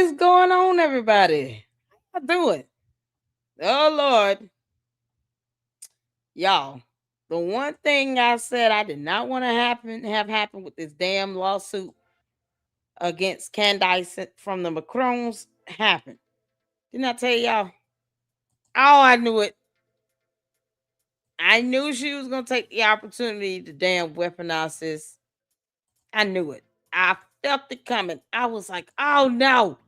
is going on, everybody? How you doing? Oh Lord, y'all. The one thing I said I did not want to have happen with this damn lawsuit against Candace from the Macrons happened. Didn't I tell y'all? Oh, I knew it. I knew she was gonna take the opportunity to damn weaponize this. I knew it. I felt it coming. I was like, oh no,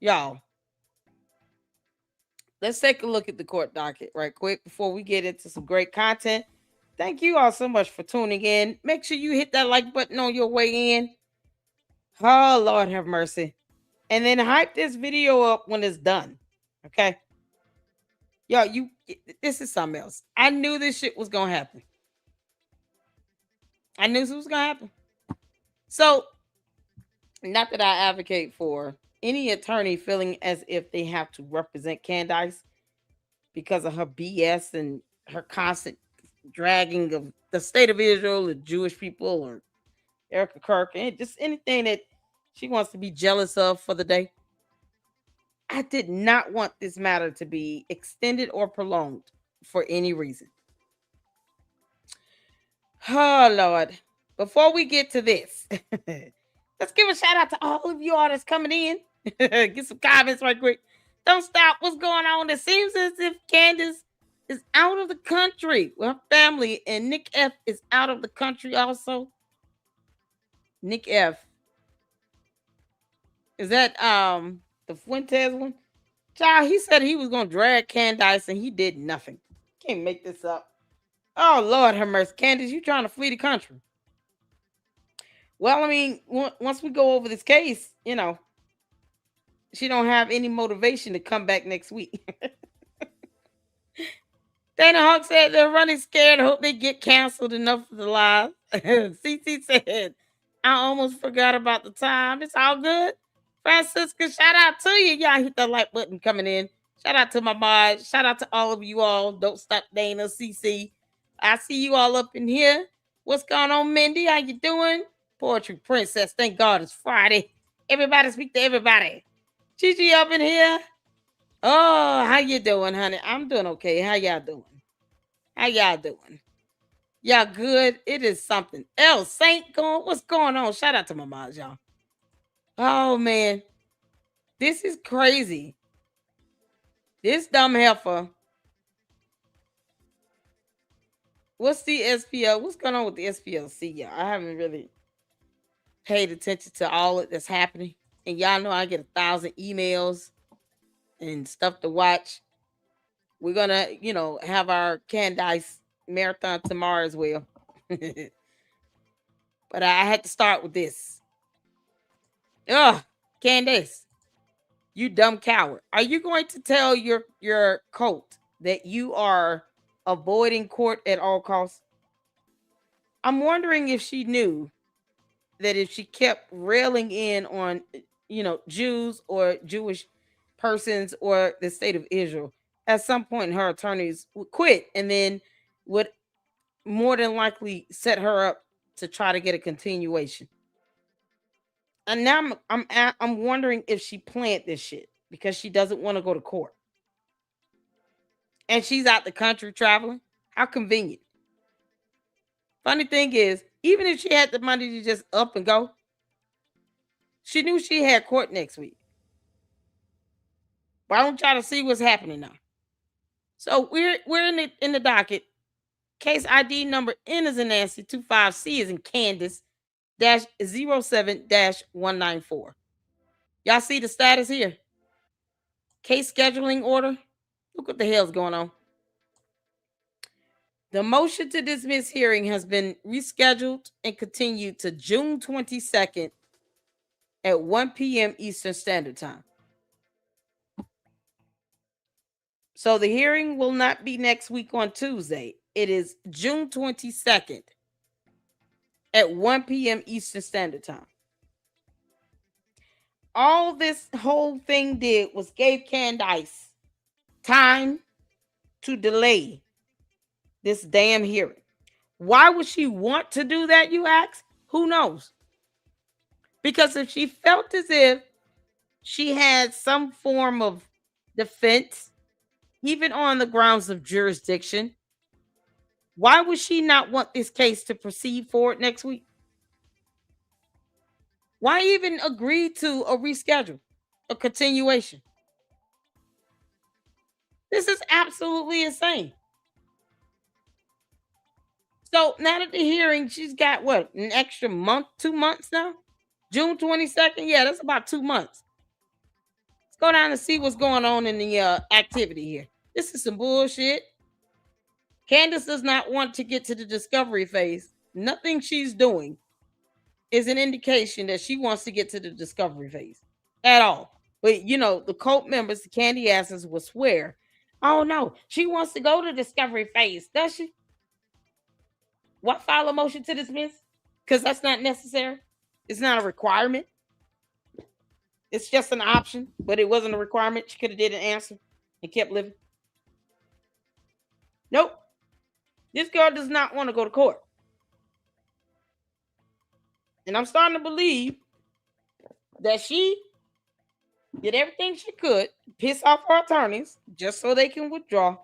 y'all. Let's take a look at the court docket right quick before we get into some great content. Thank you all so much for tuning in. Make sure you hit that like button on your way in. Oh, Lord have mercy. And then hype this video up when it's done. Okay? Yo, this is something else. I knew this shit was going to happen. I knew this was going to happen. So, not that I advocate for any attorney feeling as if they have to represent Candace because of her BS and her constant dragging of the state of Israel or Jewish people or Erica Kirk and just anything that she wants to be jealous of for the day. I did not want this matter to be extended or prolonged for any reason. Oh, Lord. Before we get to this, let's give a shout out to all of you all that's coming in. Get some comments right quick. Don't stop. What's going on? It seems as if Candace is out of the country with her family, and Nick F is out of the country also. Nick F. Is that the Fuentes one? Child, he said he was gonna drag Candace and he did nothing. Can't make this up. Oh Lord have mercy. Candace, you trying to flee the country. Well, I mean, once we go over this case, you know, she don't have any motivation to come back next week. Dana Hawk said they're running scared. I hope they get canceled enough for the live. CC said, I almost forgot about the time. It's all good. Francisca, shout out to you. Y'all hit that like button coming in. Shout out to my mod. Shout out to all of you all. Don't stop Dana, CC. I see you all up in here. What's going on, Mindy? How you doing? Poetry Princess. Thank God it's Friday. Everybody speak to everybody. Gigi up in here. Oh, how you doing, honey? I'm doing okay. How y'all doing? How y'all doing? Y'all good? It is something else. Saint going. What's going on? Shout out to my moms, y'all. Oh man, this is crazy. This dumb heifer. What's the SPL? What's going on with the SPLC, y'all? I haven't really paid attention to all that's happening, and y'all know I get 1,000 emails and stuff to watch. We're gonna, you know, have our Candace marathon tomorrow as well. But I had to start with this. Ugh, Candace, you dumb coward. Are you going to tell your cult that you are avoiding court at all costs? I'm wondering if she knew that if she kept railing in on, you know, Jews or Jewish persons or the state of Israel, at some point her attorneys would quit and then would more than likely set her up to try to get a continuation. And now I'm wondering if she planned this shit because she doesn't want to go to court. And she's out the country traveling. How convenient. Funny thing is, even if she had the money to just up and go, she knew she had court next week. But I don't try to see what's happening now. So we're in the docket. Case ID number N is in Nancy, 25C is in Candace, -07-194. Y'all see the status here? Case scheduling order. Look what the hell's going on. The motion to dismiss hearing has been rescheduled and continued to June 22nd at 1 p.m. Eastern Standard Time. So the hearing will not be next week on Tuesday. It is June 22nd at 1 p.m. Eastern Standard Time. All this whole thing did was gave Candace time to delay this damn hearing. Why would she want to do that, you ask? Who knows? Because if she felt as if She had some form of defense, even on the grounds of jurisdiction. Why would she not want this case to proceed forward next week? Why even agree to a reschedule, a continuation? This is absolutely insane. So now that the hearing, she's got what, an extra month, 2 months now? June 22nd? Yeah, that's about 2 months. Let's go down and see what's going on in the activity here. This is some bullshit. Candace does not want to get to the discovery phase. Nothing she's doing is an indication that she wants to get to the discovery phase at all. But the cult members, the candy asses, will swear, oh no, she wants to go to discovery phase. Does she? What, file a motion to dismiss? Because that's not necessary. It's not a requirement. It's just an option, but it wasn't a requirement. She could have did an answer and kept living. Nope. This girl does not want to go to court. And I'm starting to believe that she did everything she could to piss off her attorneys just so they can withdraw,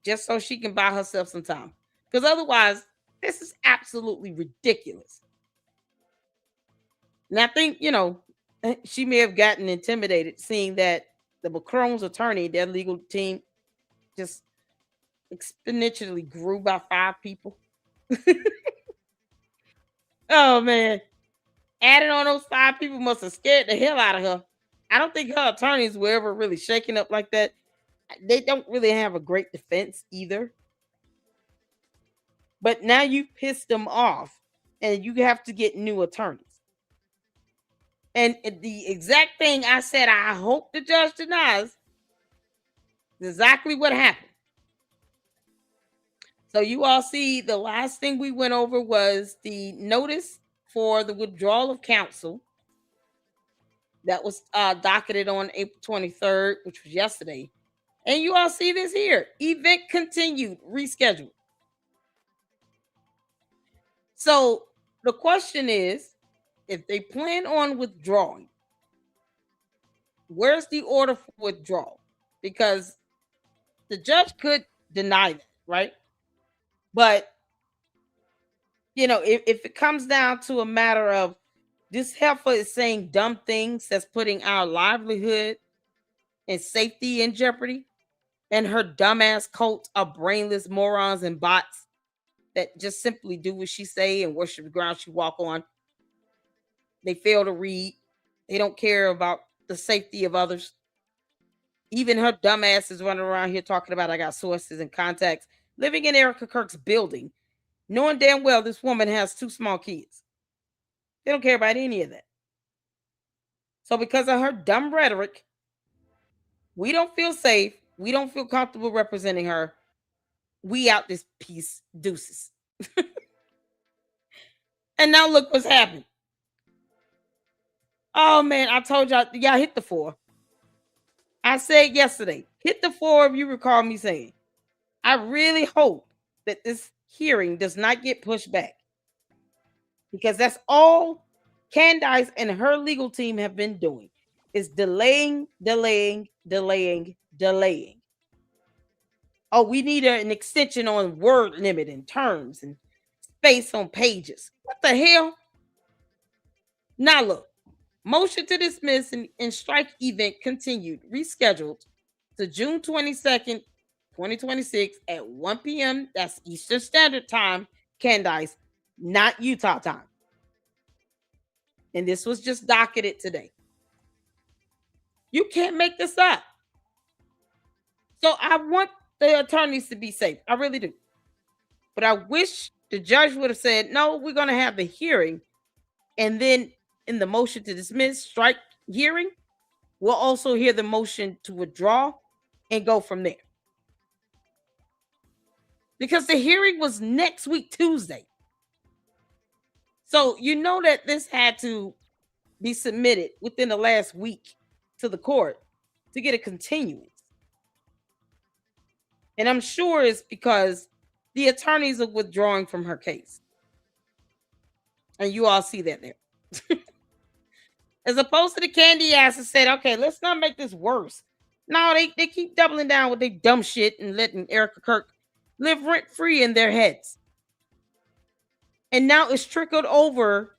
just so she can buy herself some time. Because otherwise, this is absolutely ridiculous. And I think, she may have gotten intimidated seeing that the Macron's attorney, their legal team, just exponentially grew by 5 people. Oh, man. Adding on those 5 people must have scared the hell out of her. I don't think her attorneys were ever really shaken up like that. They don't really have a great defense either. But now you pissed them off and you have to get new attorneys. And the exact thing I said, I hope the judge denies, exactly what happened. So you all see the last thing we went over was the notice for the withdrawal of counsel that was docketed on April 23rd, which was yesterday. And you all see this here. Event continued, rescheduled. So the question is, if they plan on withdrawing, where's the order for withdrawal? Because the judge could deny that, right? But, if it comes down to a matter of this heifer is saying dumb things that's putting our livelihood and safety in jeopardy, and her dumbass cult are brainless morons and bots that just simply do what she say and worship the ground she walk on. They fail to read. They don't care about the safety of others. Even her dumbass is running around here talking about I got sources and contacts, living in Erica Kirk's building, knowing damn well this woman has 2 small kids. They don't care about any of that. So because of her dumb rhetoric, we don't feel safe. We don't feel comfortable representing her. We out this piece, deuces. And now look what's happened. Oh man, I told y'all hit the 4. I said yesterday, hit the 4 if you recall me saying. I really hope that this hearing does not get pushed back. Because that's all Candace and her legal team have been doing, is delaying. Oh, we need an extension on word limit and terms and space on pages. What the hell? Now look, motion to dismiss and strike event continued, rescheduled to June 22nd, 2026 at 1 p.m. That's Eastern Standard Time, Candace, not Utah time. And this was just docketed today. You can't make this up. So I want the attorneys to be safe. I really do. But I wish the judge would have said, no, we're going to have the hearing. And then in the motion to dismiss, strike hearing, we'll also hear the motion to withdraw and go from there. Because the hearing was next week, Tuesday. So you know that this had to be submitted within the last week to the court to get a continuance. And I'm sure it's because the attorneys are withdrawing from her case. And you all see that there. As opposed to the candy ass that said, okay, let's not make this worse. No, they keep doubling down with their dumb shit and letting Erica Kirk live rent free in their heads. And now it's trickled over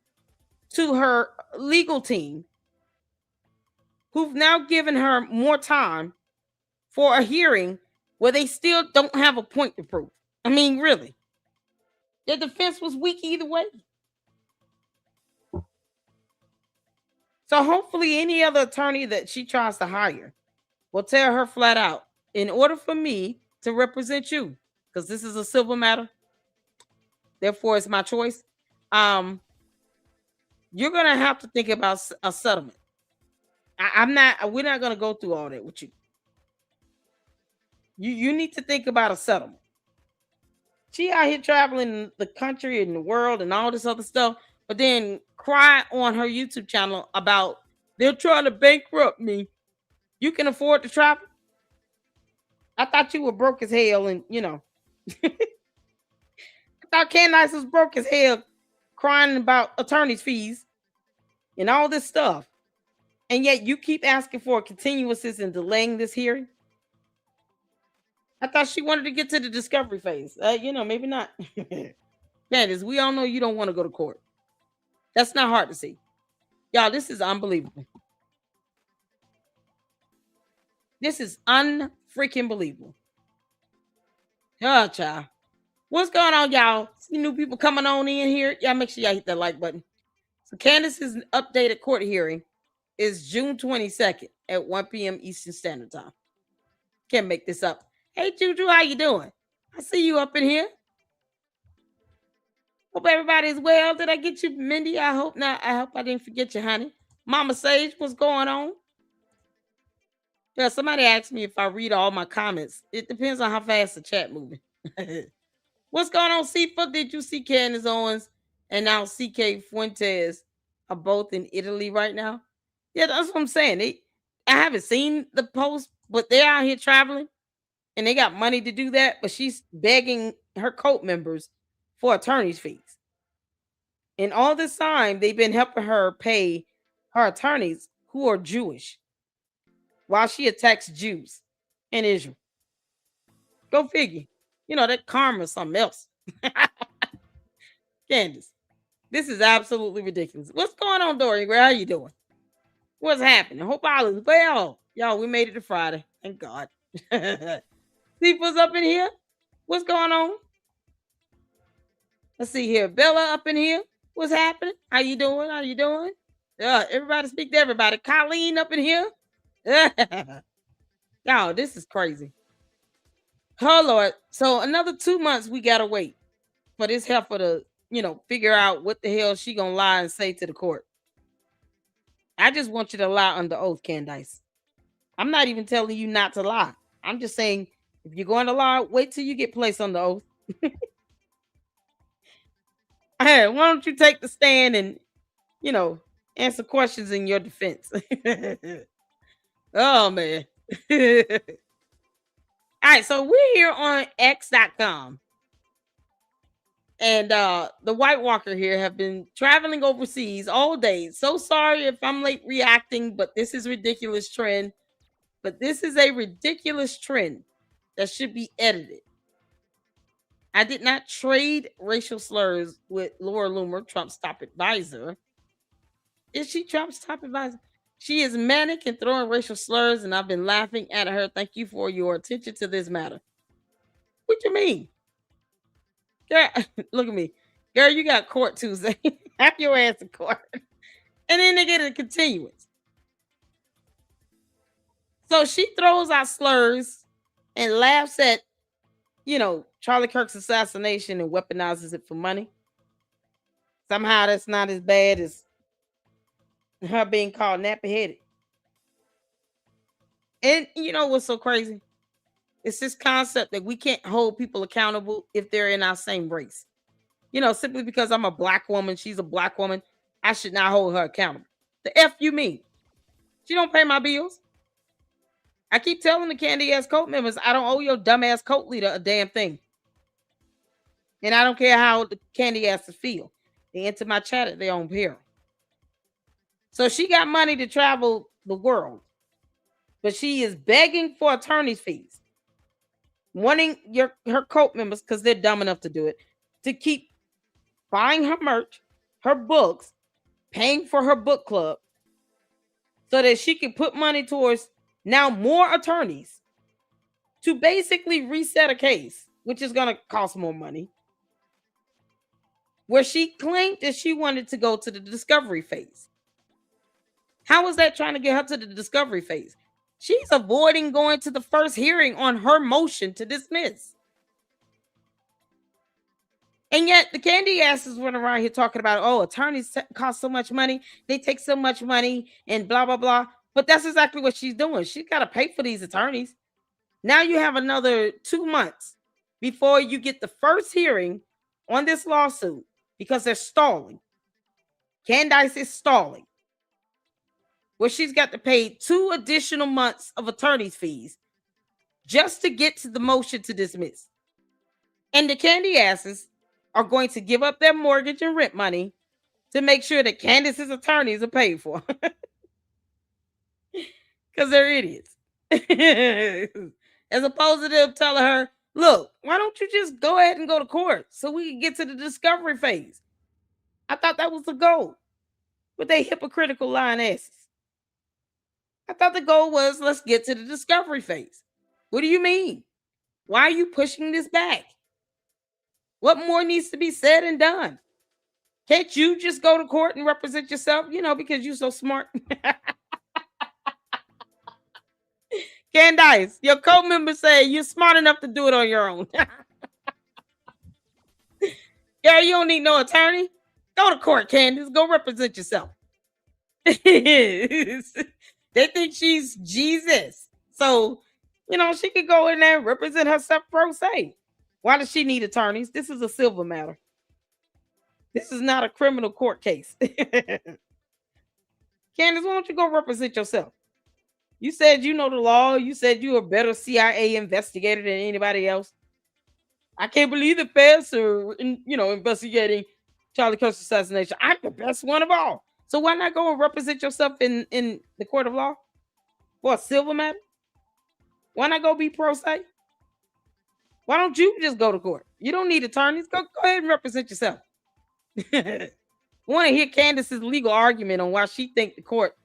to her legal team, who've now given her more time for a hearing where they still don't have a point to prove. I mean, really. The defense was weak either way. So hopefully any other attorney that she tries to hire will tell her flat out, in order for me to represent you, because this is a civil matter, therefore it's my choice, you're gonna have to think about a settlement. We're not gonna go through all that with you. You need to think about a settlement. She out here traveling the country and the world and all this other stuff, but then cry on her YouTube channel about they're trying to bankrupt me. You can afford to travel? I thought you were broke as hell, and I thought Candace was broke as hell, crying about attorney's fees and all this stuff. And yet you keep asking for continuances and delaying this hearing. I thought she wanted to get to the discovery phase. Maybe not. Candace, we all know you don't want to go to court. That's not hard to see. Y'all, this is unbelievable. This is unfreaking believable. Oh, child. What's going on, y'all? See new people coming on in here. Y'all make sure y'all hit that like button. So Candace's updated court hearing is June 22nd at 1 p.m. Eastern Standard Time. Can't make this up. Hey, Juju, how you doing? I see you up in here. Hope everybody's well. Did I get you, Mindy? I hope not. I hope I didn't forget you, honey. Mama Sage, what's going on? Yeah, somebody asked me if I read all my comments. It depends on how fast the chat moving. What's going on, Sifa? Did you see Candace Owens and now CK Fuentes are both in Italy right now? Yeah, that's what I'm saying. I haven't seen the post, but they're out here traveling. And they got money to do that, but she's begging her cult members for attorney's fees. And all this time, they've been helping her pay her attorneys who are Jewish while she attacks Jews in Israel. Go figure. That karma something else. Candace, this is absolutely ridiculous. What's going on, Dorian? How you doing? What's happening? Hope all is well. Y'all, we made it to Friday. Thank God. People's up in here. What's going on? Let's see here. Bella up in here. What's happening? How you doing? How you doing? Everybody speak to everybody. Colleen up in here. Y'all, this is crazy. Oh Lord. So another 2 months we gotta wait for this heifer to, figure out what the hell she gonna lie and say to the court. I just want you to lie under oath, Candace. I'm not even telling you not to lie. I'm just saying, if you're going to lie, wait till you get placed on the oath. Hey, why don't you take the stand and, answer questions in your defense? Oh, man. All right, so we're here on X.com. And the White Walker here have been traveling overseas all day. So sorry if I'm late reacting, but this is a ridiculous trend. But this is a ridiculous trend that should be edited. I did not trade racial slurs with Laura Loomer, Trump's top advisor. Is she Trump's top advisor? She is manic and throwing racial slurs, and I've been laughing at her. Thank you for your attention to this matter. What you mean? Girl, look at me. Girl, you got court Tuesday. Have your ass in court. And then they get a continuance. So she throws out slurs and laughs at, Charlie Kirk's assassination and weaponizes it for money. Somehow that's not as bad as her being called nappy-headed. And you know what's so crazy? It's this concept that we can't hold people accountable if they're in our same race. Simply because I'm a black woman, she's a black woman, I should not hold her accountable. The F you mean? She don't pay my bills. I keep telling the candy ass cult members, I don't owe your dumbass cult leader a damn thing. And I don't care how the candy asses feel. They enter my chat at their own peril. So she got money to travel the world, but she is begging for attorney's fees, wanting her cult members, because they're dumb enough to do it, to keep buying her merch, her books, paying for her book club, so that she can put money towards now more attorneys to basically reset a case, which is going to cost more money, where she claimed that she wanted to go to the discovery phase. How is that trying to get her to the discovery phase? She's avoiding going to the first hearing on her motion to dismiss. And yet the candy asses went around here talking about, oh, attorneys cost so much money. They take so much money and blah, blah, blah. But that's exactly what she's doing. She's got to pay for these attorneys. Now you have another 2 months before you get the first hearing on this lawsuit because they're stalling. Candace is stalling, where she's got to pay 2 additional months of attorney's fees just to get to the motion to dismiss. And the candy asses are going to give up their mortgage and rent money to make sure that Candace's attorneys are paid for. Because they're idiots. As opposed to them telling her, look, why don't you just go ahead and go to court so we can get to the discovery phase? I thought that was the goal. But they hypocritical lying asses. I thought the goal was, let's get to the discovery phase. What do you mean? Why are you pushing this back? What more needs to be said and done? Can't you just go to court and represent yourself? Because you're so smart. Candace, your co-members say you're smart enough to do it on your own. Yeah, you don't need no attorney. Go to court, Candace. Go represent yourself. They think she's Jesus. So, she could go in there and represent herself pro se. Why does she need attorneys? This is a civil matter. This is not a criminal court case. Candace, why don't you go represent yourself? You said you know the law. You said you're a better CIA investigator than anybody else. I can't believe the feds are, investigating Charlie Kirk's assassination. I'm the best one of all. So why not go and represent yourself in the court of law for a civil matter? Why not go be pro se? Why don't you just go to court? You don't need attorneys. Go ahead and represent yourself. I want to hear Candace's legal argument on why she think the court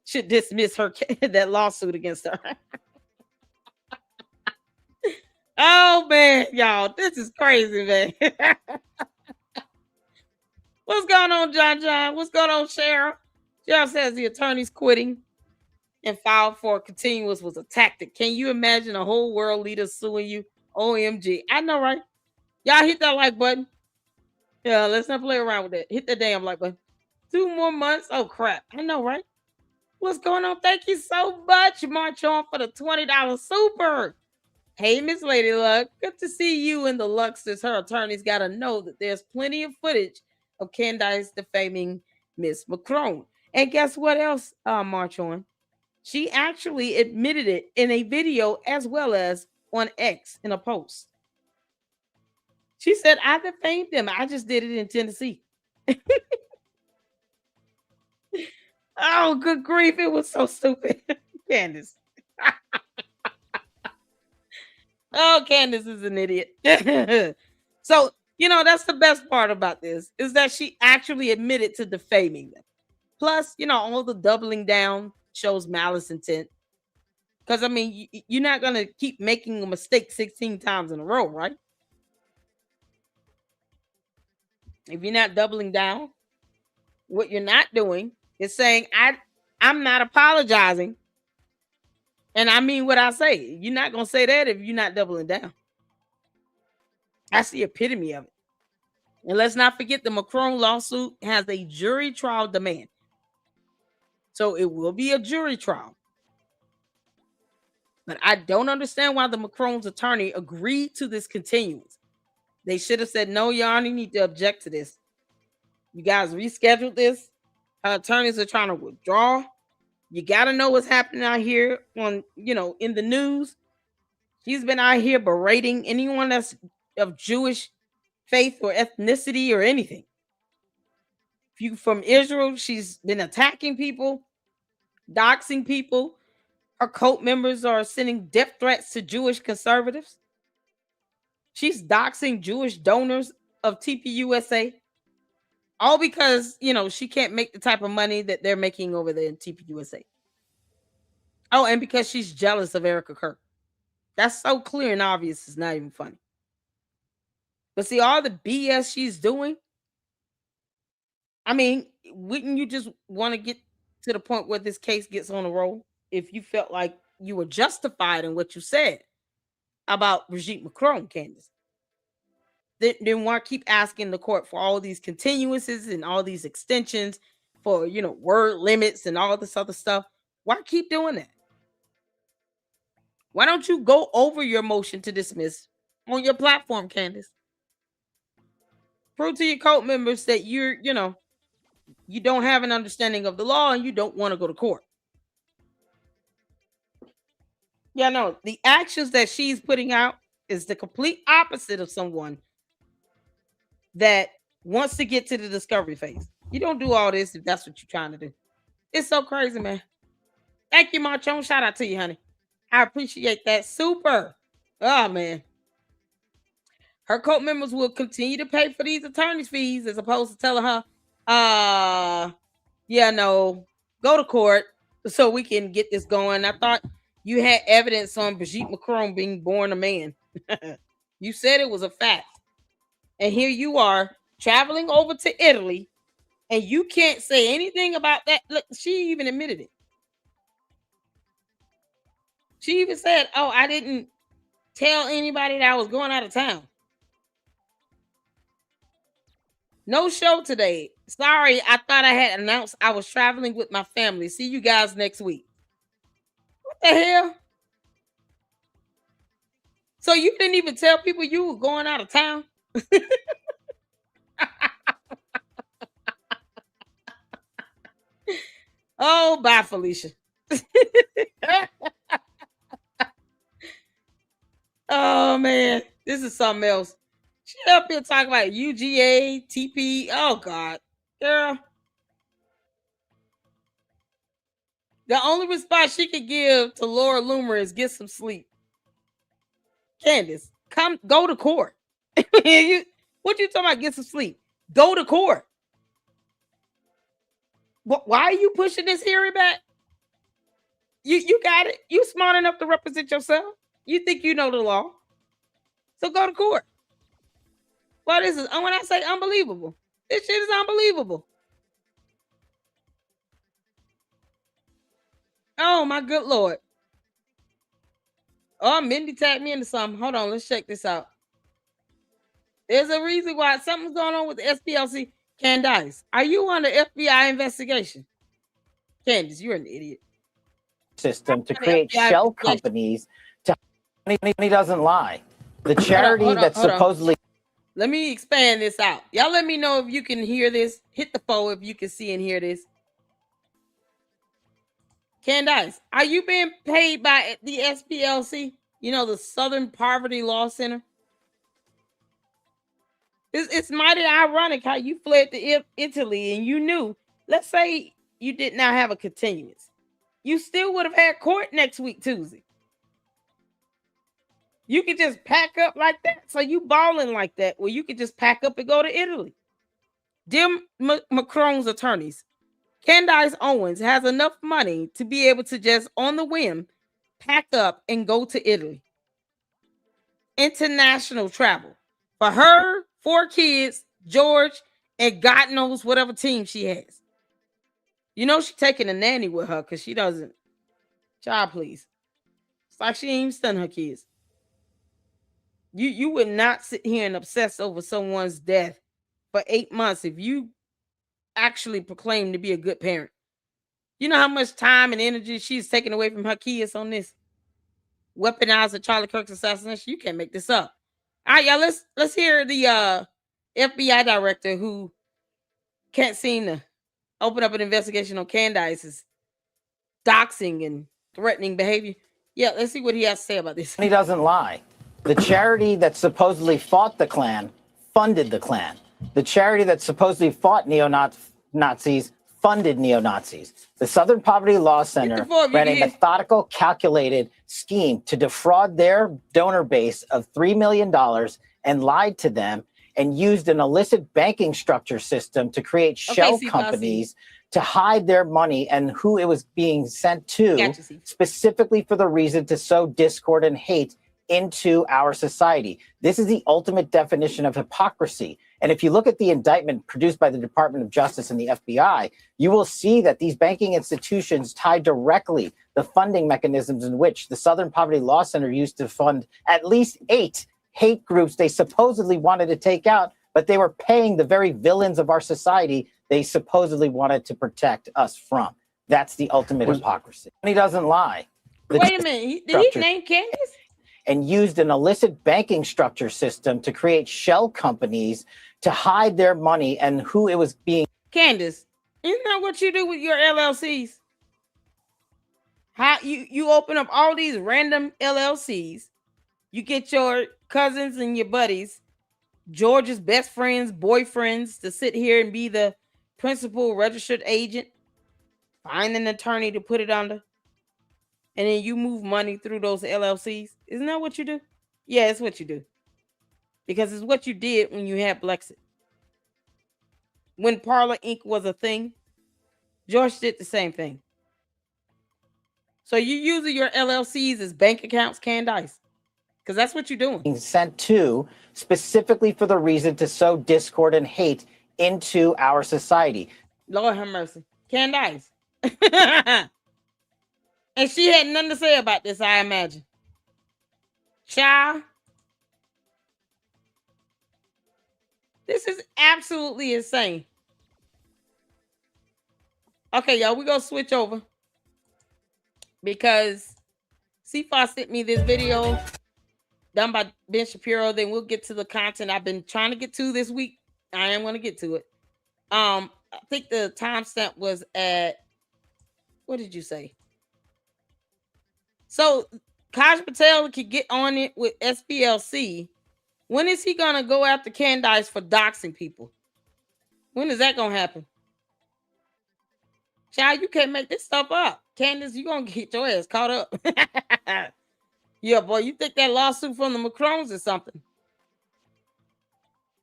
should dismiss that lawsuit against her. Oh man, y'all, this is crazy, man. What's going on, John? What's going on, Cheryl? Cheryl says the attorney's quitting and filed for continuous was a tactic. Can you imagine a whole world leader suing you? OMG. I know, right? Y'all hit that like button. Yeah, let's not play around with that. Hit the damn like button. 2 more months. Oh, crap. I know, right? What's going on? Thank you so much, March on, for the $20 super. Hey, Miss Lady Luck. Good to see you in the Luxers. Her attorneys got to know that there's plenty of footage of Candace defaming Miss Macron. And guess what else, March on? She actually admitted it in a video as well as on X in a post. She said, I defamed them. I just did it in Tennessee. Oh, good grief. It was so stupid. Candace. Oh, Candace is an idiot. So, that's the best part about this is that she actually admitted to defaming them. Plus, all the doubling down shows malice intent. Because, you're not going to keep making a mistake 16 times in a row, right? If you're not doubling down, what you're not doing is saying, I'm not apologizing. And I mean what I say. You're not going to say that if you're not doubling down. That's the epitome of it. And let's not forget the Macron lawsuit has a jury trial demand. So it will be a jury trial. But I don't understand why the Macron's attorney agreed to this continuance. They should have said, no, y'all need to object to this. You guys rescheduled this. Her attorneys are trying to withdraw. You got to know what's happening out here on, in the news. She's been out here berating anyone that's of Jewish faith or ethnicity or anything. from Israel. She's been attacking people, doxing people. Her cult members are sending death threats to Jewish conservatives. She's doxing Jewish donors of TPUSA. All because, she can't make the type of money that they're making over there in TPUSA. Oh, and because she's jealous of Erica Kirk. That's so clear and obvious, it's not even funny. But see, all the BS she's doing, I mean, wouldn't you just want to get to the point where this case gets on the roll if you felt like you were justified in what you said about Brigitte Macron, Candace? Then why keep asking the court for all these continuances and all these extensions for, word limits and all this other stuff? Why keep doing that? Why don't you go over your motion to dismiss on your platform, Candace? Prove to your cult members that you don't have an understanding of the law and you don't want to go to court. Yeah, no, the actions that she's putting out is the complete opposite of someone that wants to get to the discovery phase. You don't do all this if that's what you're trying to do. It's so crazy, man. Thank you, Marchon. Shout out to you, honey. I appreciate that. Super. Oh, man. Her cult members will continue to pay for these attorney's fees as opposed to telling her, yeah, no, go to court so we can get this going. I thought you had evidence on Brigitte Macron being born a man. You said it was a fact. And here you are traveling over to Italy and you can't say anything about that. Look, she even admitted it. She even said, oh, I didn't tell anybody that I was going out of town. No show today. Sorry, I thought I had announced I was traveling with my family. See you guys next week. What the hell? So you didn't even tell people you were going out of town? Oh, bye, Felicia. Oh, man. This is something else. She up here talking about UGA, TP. Oh, God. Girl. The only response she could give to Laura Loomer is get some sleep. Candace, go to court. What you talking about? Get some sleep. Go to court. Why are you pushing this hearing back? You got it. You smart enough to represent yourself. You think you know the law. So go to court. Well, this is, when I say unbelievable, this shit is unbelievable. Oh, my good Lord. Oh, Mindy tagged me into something. Hold on. Let's check this out. There's a reason why something's going on with the SPLC. Candace, are you under FBI investigation? Candace, you're an idiot. System to create shell companies to he doesn't lie. The charity that's supposedly. Let me expand this out. Y'all let me know if you can hear this. Hit the phone if you can see and hear this. Candace, are you being paid by the SPLC? You know, the Southern Poverty Law Center? It's mighty ironic how you fled to Italy and you knew, let's say you did not have a continuance. You still would have had court next week, Tuesday. You could just pack up like that. So you balling like that, where you could just pack up and go to Italy. Dear Macron's attorneys, Candace Owens has enough money to be able to just on the whim pack up and go to Italy. International travel for her, 4 kids, George, and God knows whatever team she has. You know she's taking a nanny with her because she doesn't. Child, please. It's like she ain't even stunned her kids. You would not sit here and obsess over someone's death for 8 months if you actually proclaim to be a good parent. You know how much time and energy she's taking away from her kids on this weaponized Charlie Kirk's assassination? You can't make this up. All right, y'all, let's hear the FBI director who can't seem to open up an investigation on Candace's doxing and threatening behavior. Yeah, let's see what he has to say about this. He doesn't lie. The charity that supposedly fought the Klan funded the Klan. The charity that supposedly fought Nazis funded neo-Nazis. The Southern Poverty Law Center ran a methodical, calculated scheme to defraud their donor base of $3 million and lied to them and used an illicit banking structure system to create shell companies to hide their money and who it was being sent to, specifically for the reason to sow discord and hate into our society. This is the ultimate definition of hypocrisy. And if you look at the indictment produced by the Department of Justice and the FBI, you will see that these banking institutions tie directly the funding mechanisms in which the Southern Poverty Law Center used to fund at least 8 hate groups they supposedly wanted to take out, but they were paying the very villains of our society they supposedly wanted to protect us from. That's the ultimate hypocrisy. And he doesn't lie. Wait a minute, did he name Candace? And used an illicit banking structure system to create shell companies to hide their money and who it was being. Candace, isn't that what you do with your LLCs? How you open up all these random LLCs, you get your cousins and your buddies, George's best friends, boyfriends, to sit here and be the principal registered agent, find an attorney to put it under, and then you move money through those LLCs. Isn't that what you do? Yeah, it's what you do. Because it's what you did when you had Blexit. When Parler Inc. was a thing, George did the same thing. So you're using your LLCs as bank accounts, Candace. Because that's what you're doing. Sent to specifically for the reason to sow discord and hate into our society. Lord have mercy. Candace. And she had nothing to say about this, I imagine. Child. This is absolutely insane. Okay, y'all, we're going to switch over. Because CFA sent me this video done by Ben Shapiro. Then we'll get to the content I've been trying to get to this week. I am going to get to it. I think the timestamp was at, what did you say? So Kaj Patel could get on it with SPLC. When is he going to go after Candace for doxing people? When is that going to happen? Child, you can't make this stuff up. Candace, you're going to get your ass caught up. Yeah, boy, you think that lawsuit from the Macrons or something.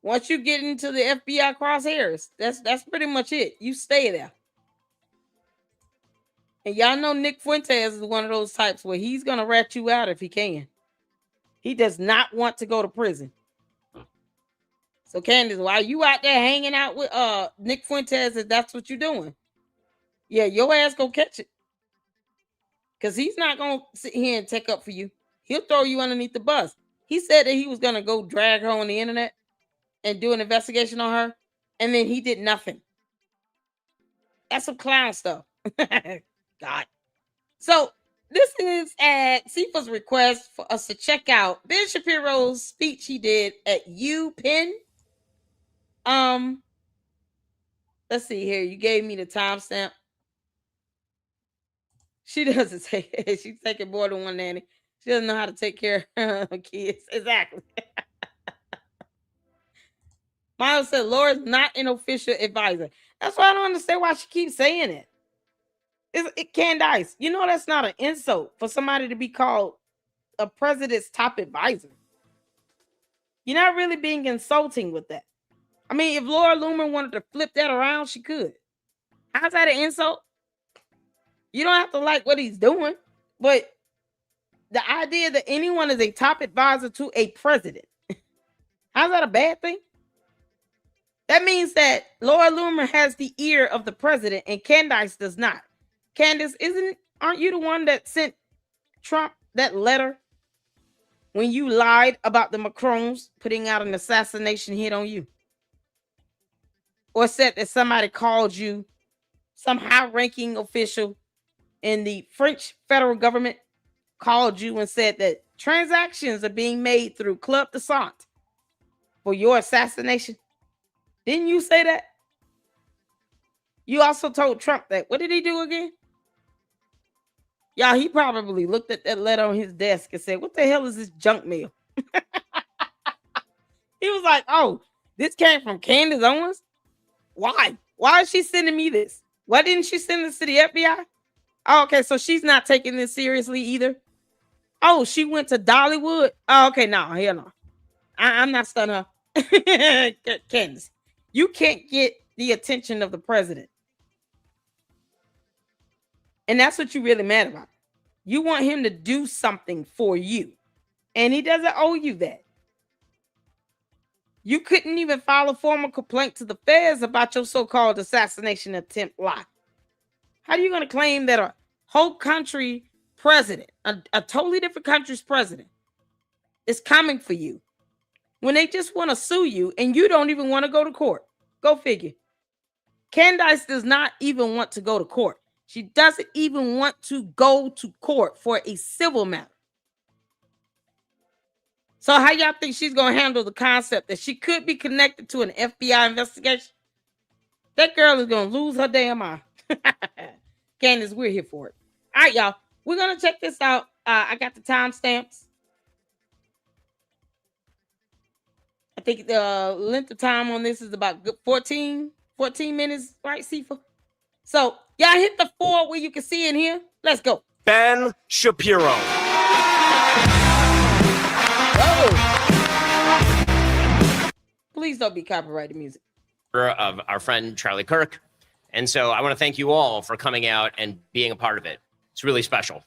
Once you get into the FBI crosshairs, that's pretty much it. You stay there. And y'all know Nick Fuentes is one of those types where he's going to rat you out if he can. He does not want to go to prison. So, Candace, while you out there hanging out with Nick Fuentes, if that's what you're doing, yeah, your ass go catch it. Because he's not going to sit here and take up for you. He'll throw you underneath the bus. He said that he was going to go drag her on the internet and do an investigation on her. And then he did nothing. That's some clown stuff. God. So this is at CIFA's request for us to check out Ben Shapiro's speech he did at UPenn. Let's see here. You gave me the timestamp. She doesn't say it. She's taking more than one nanny. She doesn't know how to take care of her kids. Exactly. Miles said Laura's not an official advisor. That's why I don't understand why she keeps saying it. It Candace. You know that's not an insult for somebody to be called a president's top advisor. You're not really being insulting with that. I mean, if Laura Loomer wanted to flip that around, she could. How's that an insult? You don't have to like what he's doing, but the idea that anyone is a top advisor to a president, how's that a bad thing? That means that Laura Loomer has the ear of the president and Candace does not. Candace, aren't you the one that sent Trump that letter when you lied about the Macrons putting out an assassination hit on you? Or said that somebody called you, some high-ranking official in the French federal government called you and said that transactions are being made through Club de Sant for your assassination. Didn't you say that? You also told Trump that. What did he do again? Y'all, he probably looked at that letter on his desk and said, what the hell is this junk mail? He was like, oh, this came from Candace Owens? Why? Why is she sending me this? Why didn't she send this to the FBI? Oh, okay, so she's not taking this seriously either. Oh, she went to Dollywood. Oh, okay, no, hell no. I'm not stunning her. Candace, you can't get the attention of the president. And that's what you're really mad about. You want him to do something for you. And he doesn't owe you that. You couldn't even file a formal complaint to the feds about your so-called assassination attempt lie. How are you going to claim that a whole country president, a totally different country's president, is coming for you when they just want to sue you and you don't even want to go to court? Go figure. Candace does not even want to go to court. She doesn't even want to go to court for a civil matter. So how y'all think she's going to handle the concept that she could be connected to an FBI investigation? That girl is going to lose her damn mind. Candace, we're here for it. All right, y'all. We're going to check this out. I got the timestamps. I think the length of time on this is about 14 minutes, right, Sifa? So y'all hit the 4 where you can see in here. Let's go. Ben Shapiro. Please don't be copyrighted music. Of our friend Charlie Kirk. And so I want to thank you all for coming out and being a part of it. It's really special.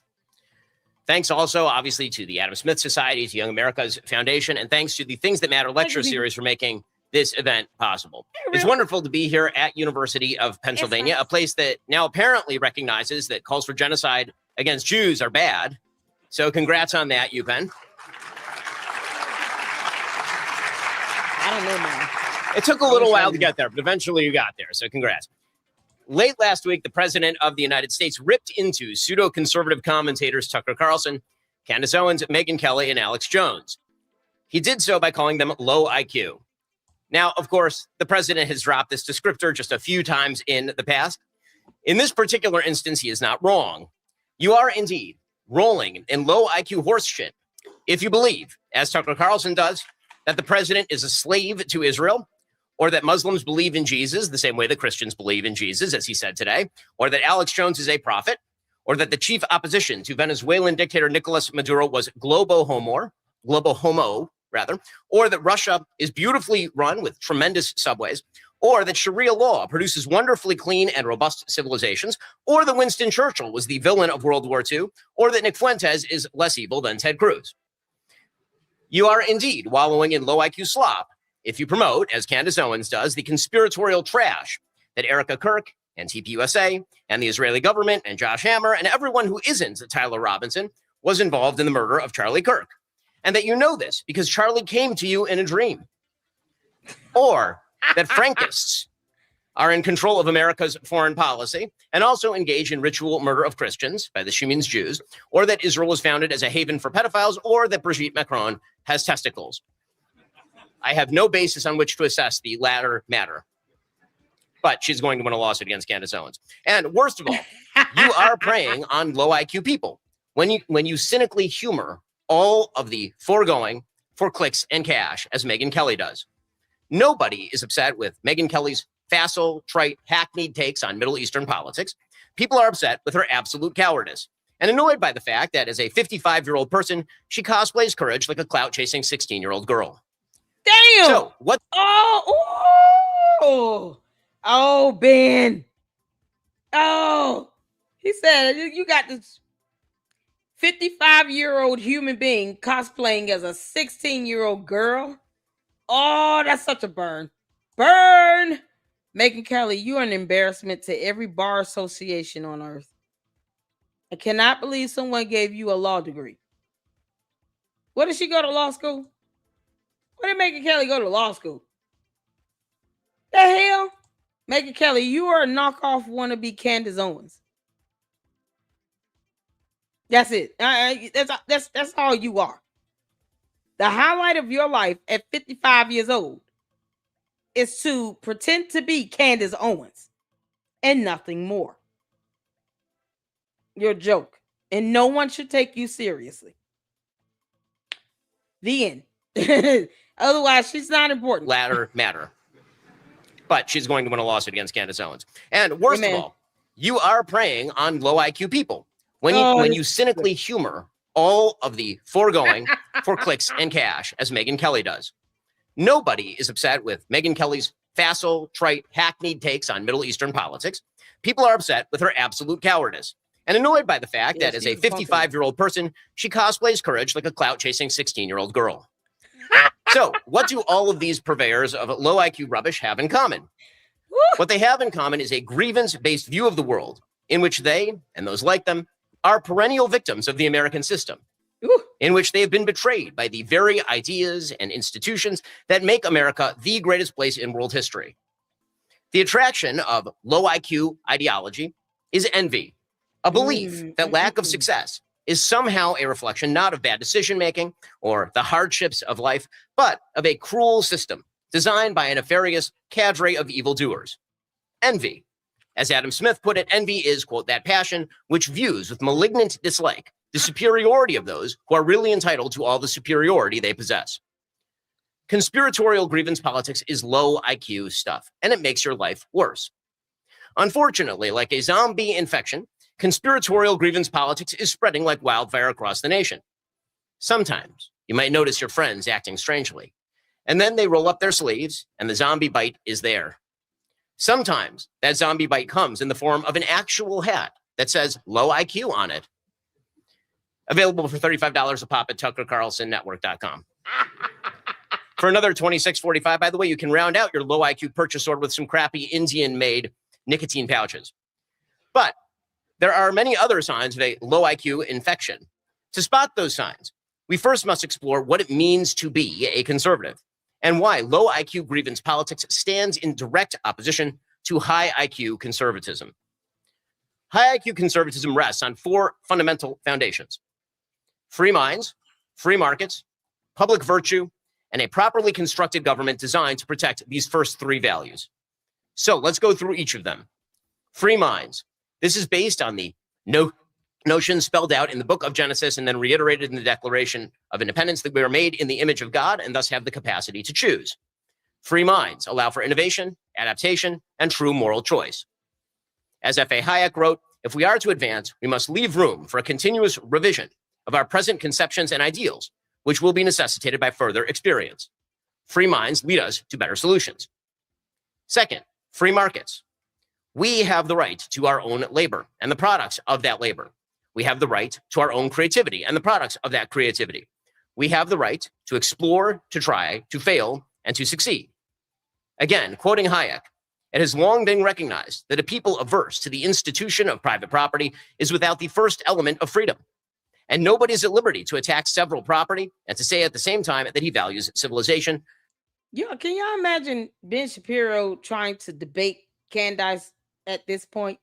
Thanks also, obviously, to the Adam Smith Society, to Young America's Foundation, and thanks to the Things That Matter lecture series for making this event possible. It's wonderful to be here at University of Pennsylvania, a place that now apparently recognizes that calls for genocide against Jews are bad. So congrats on that, UPenn. I don't know, man. It took a little while to get there, but eventually you got there. So congrats. Late last week, the president of the United States ripped into pseudo-conservative commentators Tucker Carlson, Candace Owens, Megyn Kelly, and Alex Jones. He did so by calling them low IQ. Now, of course, the president has dropped this descriptor just a few times in the past. In this particular instance, he is not wrong. You are indeed rolling in low IQ horse shit if you believe, as Tucker Carlson does, that the president is a slave to Israel, or that Muslims believe in Jesus the same way that Christians believe in Jesus, as he said today, or that Alex Jones is a prophet, or that the chief opposition to Venezuelan dictator Nicolas Maduro was globo homo, or that Russia is beautifully run with tremendous subways, or that Sharia law produces wonderfully clean and robust civilizations, or that Winston Churchill was the villain of World War II, or that Nick Fuentes is less evil than Ted Cruz. You are indeed wallowing in low IQ slop if you promote, as Candace Owens does, the conspiratorial trash that Erica Kirk and TPUSA and the Israeli government and Josh Hammer and everyone who isn't Tyler Robinson was involved in the murder of Charlie Kirk. And that you know this because Charlie came to you in a dream. Or that Frankists are in control of America's foreign policy and also engage in ritual murder of Christians, by this she means Jews, or that Israel was founded as a haven for pedophiles, or that Brigitte Macron has testicles. I have no basis on which to assess the latter matter. But she's going to win a lawsuit against Candace Owens. And worst of all, you are preying on low IQ people when you cynically humor all of the foregoing for clicks and cash, as Megyn Kelly does. Nobody is upset with Megyn Kelly's facile, trite, hackneyed takes on Middle Eastern politics. People are upset with her absolute cowardice and annoyed by the fact that as a 55-year-old person, she cosplays courage like a clout-chasing 16-year-old girl. Damn! So, what? Oh, Ben. Oh, he said, you got this 55-year-old human being cosplaying as a 16-year-old girl. Oh, that's such a burn. Burn! Megyn Kelly, you are an embarrassment to every bar association on earth. I cannot believe someone gave you a law degree. Where did she go to law school? Where did Megyn Kelly go to law school? The hell? Megyn Kelly, you are a knockoff wannabe Candace Owens. That's it. That's all you are. The highlight of your life at 55 years old is to pretend to be Candace Owens and nothing more. You're a joke, and no one should take you seriously. The end. Otherwise, she's not important. Latter matter. But she's going to win a lawsuit against Candace Owens. And worst of all, you are preying on low IQ people when you cynically humor all of the foregoing for clicks and cash, as Megyn Kelly does. Nobody is upset with Megyn Kelly's facile, trite, hackneyed takes on Middle Eastern politics. People are upset with her absolute cowardice and annoyed by the fact that as a 55-year-old person, she cosplays courage like a clout-chasing 16-year-old girl. So what do all of these purveyors of low IQ rubbish have in common? What they have in common is a grievance-based view of the world in which they, and those like them, are perennial victims of the American system, in which they have been betrayed by the very ideas and institutions that make America the greatest place in world history. The attraction of low IQ ideology is envy, a belief that lack of success is somehow a reflection not of bad decision-making or the hardships of life, but of a cruel system designed by a nefarious cadre of evildoers. Envy. As Adam Smith put it, envy is, quote, that passion which views with malignant dislike the superiority of those who are really entitled to all the superiority they possess. Conspiratorial grievance politics is low IQ stuff, and it makes your life worse. Unfortunately, like a zombie infection, conspiratorial grievance politics is spreading like wildfire across the nation. Sometimes you might notice your friends acting strangely, and then they roll up their sleeves and the zombie bite is there. Sometimes that zombie bite comes in the form of an actual hat that says low IQ on it. Available for $35 a pop at TuckerCarlsonNetwork.com. For another $26.45, by the way, you can round out your low IQ purchase order with some crappy Indian-made nicotine pouches. But there are many other signs of a low IQ infection. To spot those signs, we first must explore what it means to be a conservative and why low IQ grievance politics stands in direct opposition to high IQ conservatism. High IQ conservatism rests on four fundamental foundations: free minds, free markets, public virtue, and a properly constructed government designed to protect these first three values. So let's go through each of them. Free minds. This is based on the notion spelled out in the book of Genesis and then reiterated in the Declaration of Independence that we are made in the image of God and thus have the capacity to choose. Free minds allow for innovation, adaptation, and true moral choice. As F.A. Hayek wrote, if we are to advance, we must leave room for a continuous revision of our present conceptions and ideals, which will be necessitated by further experience. Free minds lead us to better solutions. Second, free markets. We have the right to our own labor and the products of that labor. We have the right to our own creativity and the products of that creativity. We have the right to explore, to try, to fail, and to succeed. Again, quoting Hayek, it has long been recognized that a people averse to the institution of private property is without the first element of freedom. And nobody is at liberty to attack several property and to say at the same time that he values civilization. Yeah, can y'all imagine Ben Shapiro trying to debate Candace at this point?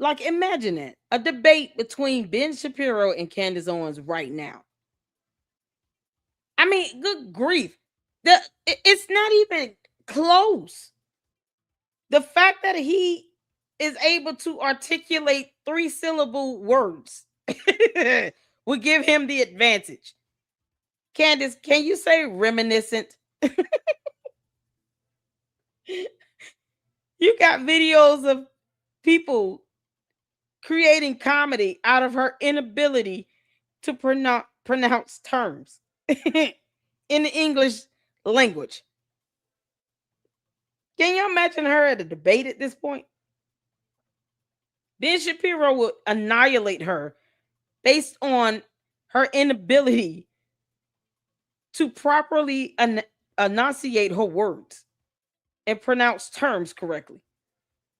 Like, imagine it. A debate between Ben Shapiro and Candace Owens right now. I mean, good grief. It's not even close. The fact that he is able to articulate 3-syllable words would give him the advantage. Candace, can you say reminiscent? You got videos of people creating comedy out of her inability to pronounce terms in the English language. Can you imagine her at a debate at this point? Ben Shapiro would annihilate her based on her inability to properly enunciate her words and pronounce terms correctly.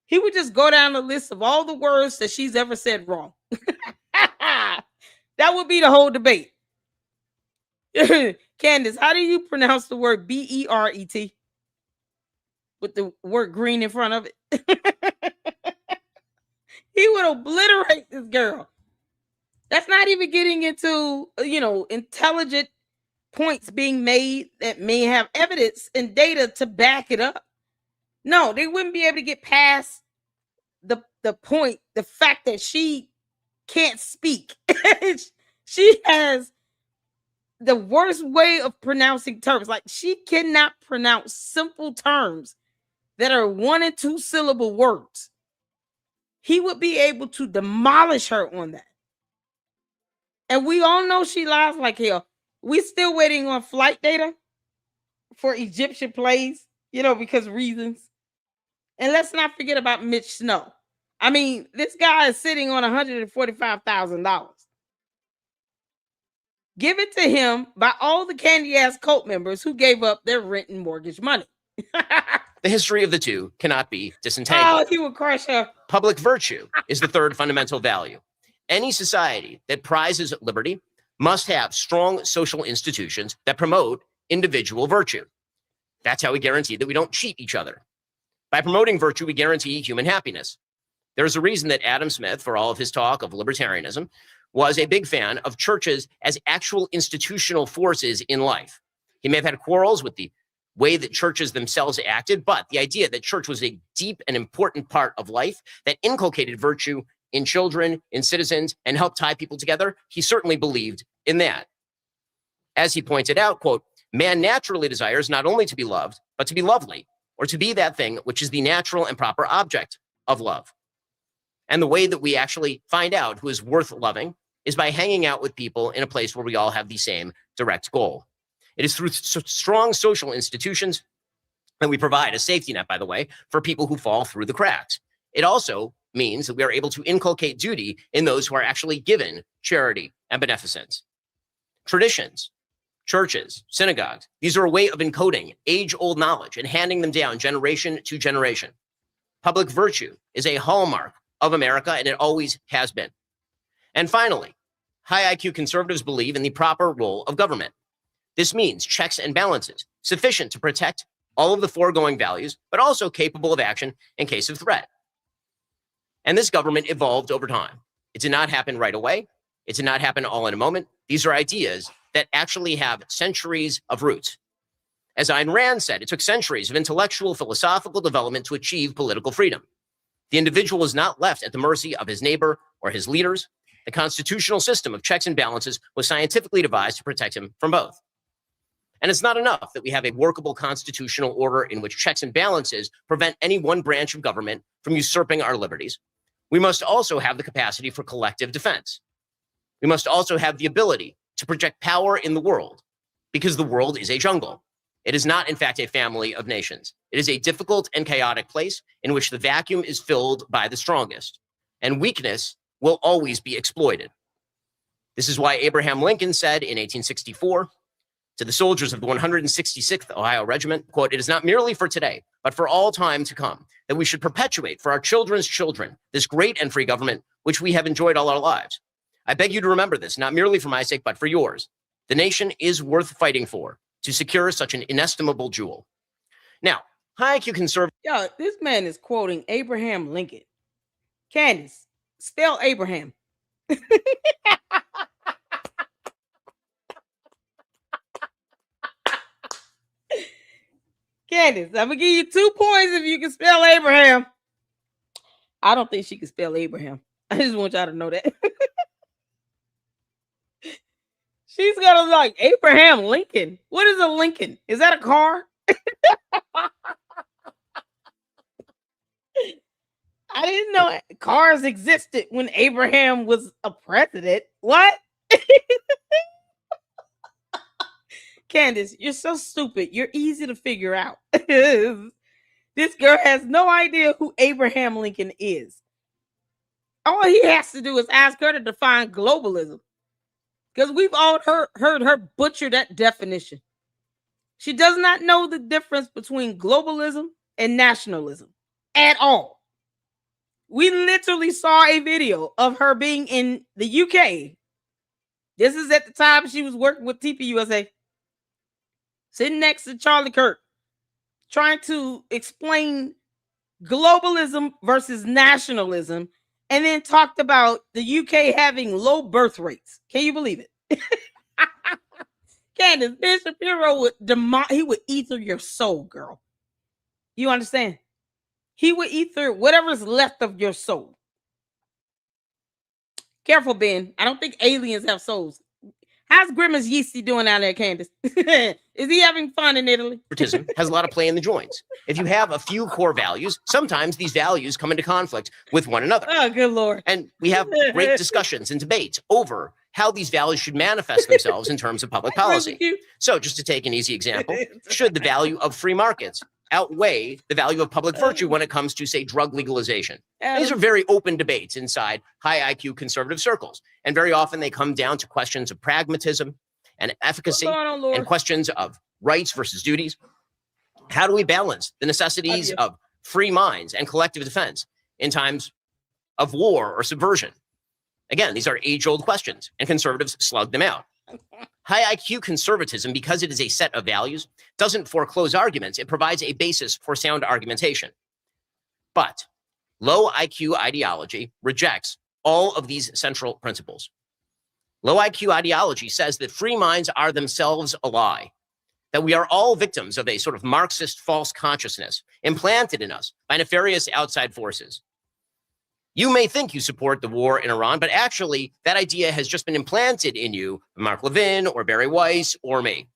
He would just go down the list of all the words that she's ever said wrong. That would be the whole debate. Candace, how do you pronounce the word B-E-R-E-T? With the word green in front of it. He would obliterate this girl. That's not even getting into, intelligent points being made that may have evidence and data to back it up. No, they wouldn't be able to get past the point, the fact that she can't speak. She has the worst way of pronouncing terms. Like, she cannot pronounce simple terms that are 1 and 2 syllable words, he would be able to demolish her on that. And we all know she lies like hell. We still waiting on flight data for Egyptian planes, because reasons. And let's not forget about Mitch Snow. I mean, this guy is sitting on $145,000. Give it to him by all the candy ass cult members who gave up their rent and mortgage money. The history of the two cannot be disentangled. Oh, he would crush her. Public virtue is the third fundamental value. Any society that prizes liberty must have strong social institutions that promote individual virtue. That's how we guarantee that we don't cheat each other. By promoting virtue, we guarantee human happiness. There's a reason that Adam Smith, for all of his talk of libertarianism, was a big fan of churches as actual institutional forces in life. He may have had quarrels with the way that churches themselves acted, but the idea that church was a deep and important part of life that inculcated virtue in children, in citizens, and helped tie people together, he certainly believed in that. As he pointed out, quote, man naturally desires not only to be loved, but to be lovely, or to be that thing which is the natural and proper object of love. And the way that we actually find out who is worth loving is by hanging out with people in a place where we all have the same direct goal. It is through strong social institutions that we provide a safety net, by the way, for people who fall through the cracks. It also means that we are able to inculcate duty in those who are actually given charity and beneficence. Traditions, churches, synagogues, these are a way of encoding age-old knowledge and handing them down generation to generation. Public virtue is a hallmark of America, and it always has been. And finally, high IQ conservatives believe in the proper role of government. This means checks and balances, sufficient to protect all of the foregoing values, but also capable of action in case of threat. And this government evolved over time. It did not happen right away. It did not happen all in a moment. These are ideas that actually have centuries of roots. As Ayn Rand said, it took centuries of intellectual, philosophical development to achieve political freedom. The individual is not left at the mercy of his neighbor or his leaders. The constitutional system of checks and balances was scientifically devised to protect him from both. And it's not enough that we have a workable constitutional order in which checks and balances prevent any one branch of government from usurping our liberties. We must also have the capacity for collective defense. We must also have the ability to project power in the world, because the world is a jungle. It is not, in fact, a family of nations. It is a difficult and chaotic place in which the vacuum is filled by the strongest, and weakness will always be exploited. This is why Abraham Lincoln said in 1864 to the soldiers of the 166th Ohio Regiment, quote, it is not merely for today, but for all time to come, that we should perpetuate for our children's children this great and free government which we have enjoyed all our lives. I beg you to remember this, not merely for my sake, but for yours. The nation is worth fighting for, to secure such an inestimable jewel. Now, high IQ conservative. Yo, this man is quoting Abraham Lincoln. Candace, spell Abraham. Candace, I'm gonna give you 2 points if you can spell Abraham. I don't think she can spell Abraham. I just want y'all to know that. She's gonna like Abraham Lincoln. What is a Lincoln? Is that a car? I didn't know cars existed when Abraham was a president. What? Candace, you're so stupid. You're easy to figure out. This girl has no idea who Abraham Lincoln is. All he has to do is ask her to define globalism. Because we've all heard her butcher that definition. She does not know the difference between globalism and nationalism at all. We literally saw a video of her being in the UK. This is at the time she was working with TPUSA. Sitting next to Charlie Kirk, trying to explain globalism versus nationalism, and then talked about the UK having low birth rates. Can you believe it? Candace, Ben Shapiro would ether your soul, girl. You understand? He would ether whatever's left of your soul. Careful, Ben. I don't think aliens have souls. How's Grimace Yeasty doing out there, Candace? Is he having fun in Italy? Has a lot of play in the joints. If you have a few core values, sometimes these values come into conflict with one another. Oh, good Lord. And we have great discussions and debates over how these values should manifest themselves in terms of public policy. So just to take an easy example, should the value of free markets outweigh the value of public virtue when it comes to, say, drug legalization? These are very open debates inside high IQ conservative circles. And very often they come down to questions of pragmatism and efficacy and questions of rights versus duties. How do we balance the necessities of free minds and collective defense in times of war or subversion? Again, these are age-old questions, and conservatives slug them out. High IQ conservatism, because it is a set of values, doesn't foreclose arguments. It provides a basis for sound argumentation. But low IQ ideology rejects all of these central principles. Low IQ ideology says that free minds are themselves a lie, that we are all victims of a sort of Marxist false consciousness implanted in us by nefarious outside forces. You may think you support the war in Iran, but actually that idea has just been implanted in you by Mark Levin or Barry Weiss or me.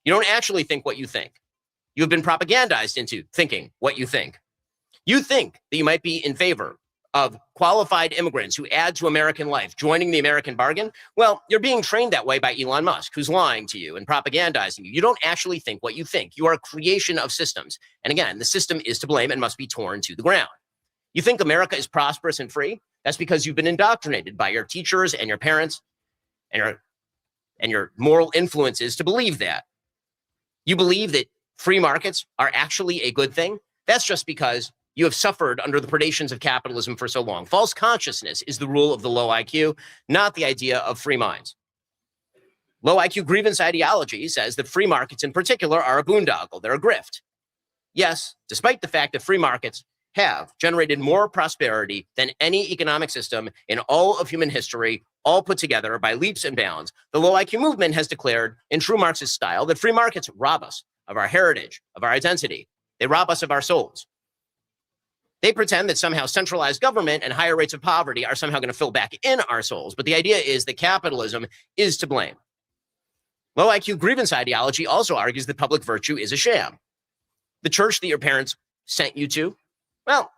You don't actually think what you think. You have been propagandized into thinking what you think. You think that you might be in favor of qualified immigrants who add to American life, joining the American bargain. Well, you're being trained that way by Elon Musk, who's lying to you and propagandizing you. You don't actually think what you think. You are a creation of systems. And again, the system is to blame and must be torn to the ground. You think America is prosperous and free? That's because you've been indoctrinated by your teachers and your parents and your moral influences to believe that. You believe that free markets are actually a good thing? That's just because you have suffered under the predations of capitalism for so long. False consciousness is the rule of the low IQ, not the idea of free minds. Low IQ grievance ideology says that free markets in particular are a boondoggle. They're a grift. Yes, despite the fact that free markets have generated more prosperity than any economic system in all of human history, all put together by leaps and bounds, the low IQ movement has declared in true Marxist style that free markets rob us of our heritage, of our identity. They rob us of our souls. They pretend that somehow centralized government and higher rates of poverty are somehow going to fill back in our souls. But the idea is that capitalism is to blame. Low IQ grievance ideology also argues that public virtue is a sham. The church that your parents sent you to, well,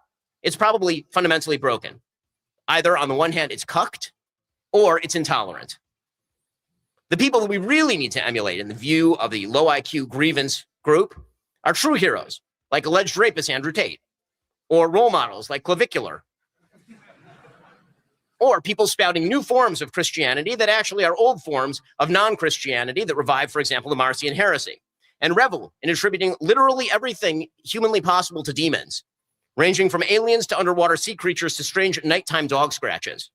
it's probably fundamentally broken. Either on the one hand, it's cucked or it's intolerant. The people that we really need to emulate in the view of the low IQ grievance group are true heroes, like alleged rapist Andrew Tate, or role models like Clavicular, or people spouting new forms of Christianity that actually are old forms of non-Christianity that revive, for example, the Marcion heresy, and revel in attributing literally everything humanly possible to demons, ranging from aliens to underwater sea creatures to strange nighttime dog scratches.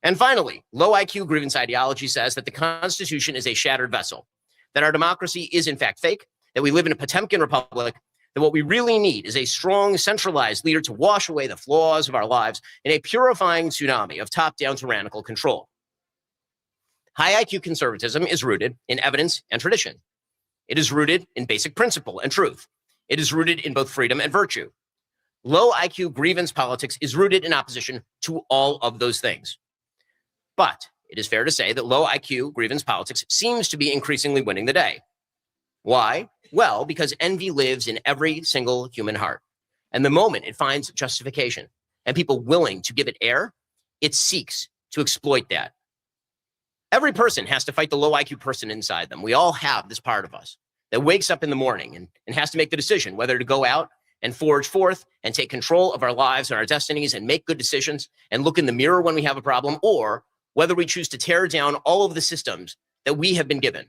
And finally, low IQ grievance ideology says that the Constitution is a shattered vessel, that our democracy is in fact fake, that we live in a Potemkin republic, that what we really need is a strong, centralized leader to wash away the flaws of our lives in a purifying tsunami of top-down tyrannical control. High IQ conservatism is rooted in evidence and tradition. It is rooted in basic principle and truth. It is rooted in both freedom and virtue. Low IQ grievance politics is rooted in opposition to all of those things. But it is fair to say that low IQ grievance politics seems to be increasingly winning the day. Why? Well, because envy lives in every single human heart. And the moment it finds justification and people willing to give it air, it seeks to exploit that. Every person has to fight the low IQ person inside them. We all have this part of us that wakes up in the morning and has to make the decision whether to go out and forge forth and take control of our lives and our destinies and make good decisions and look in the mirror when we have a problem, or whether we choose to tear down all of the systems that we have been given.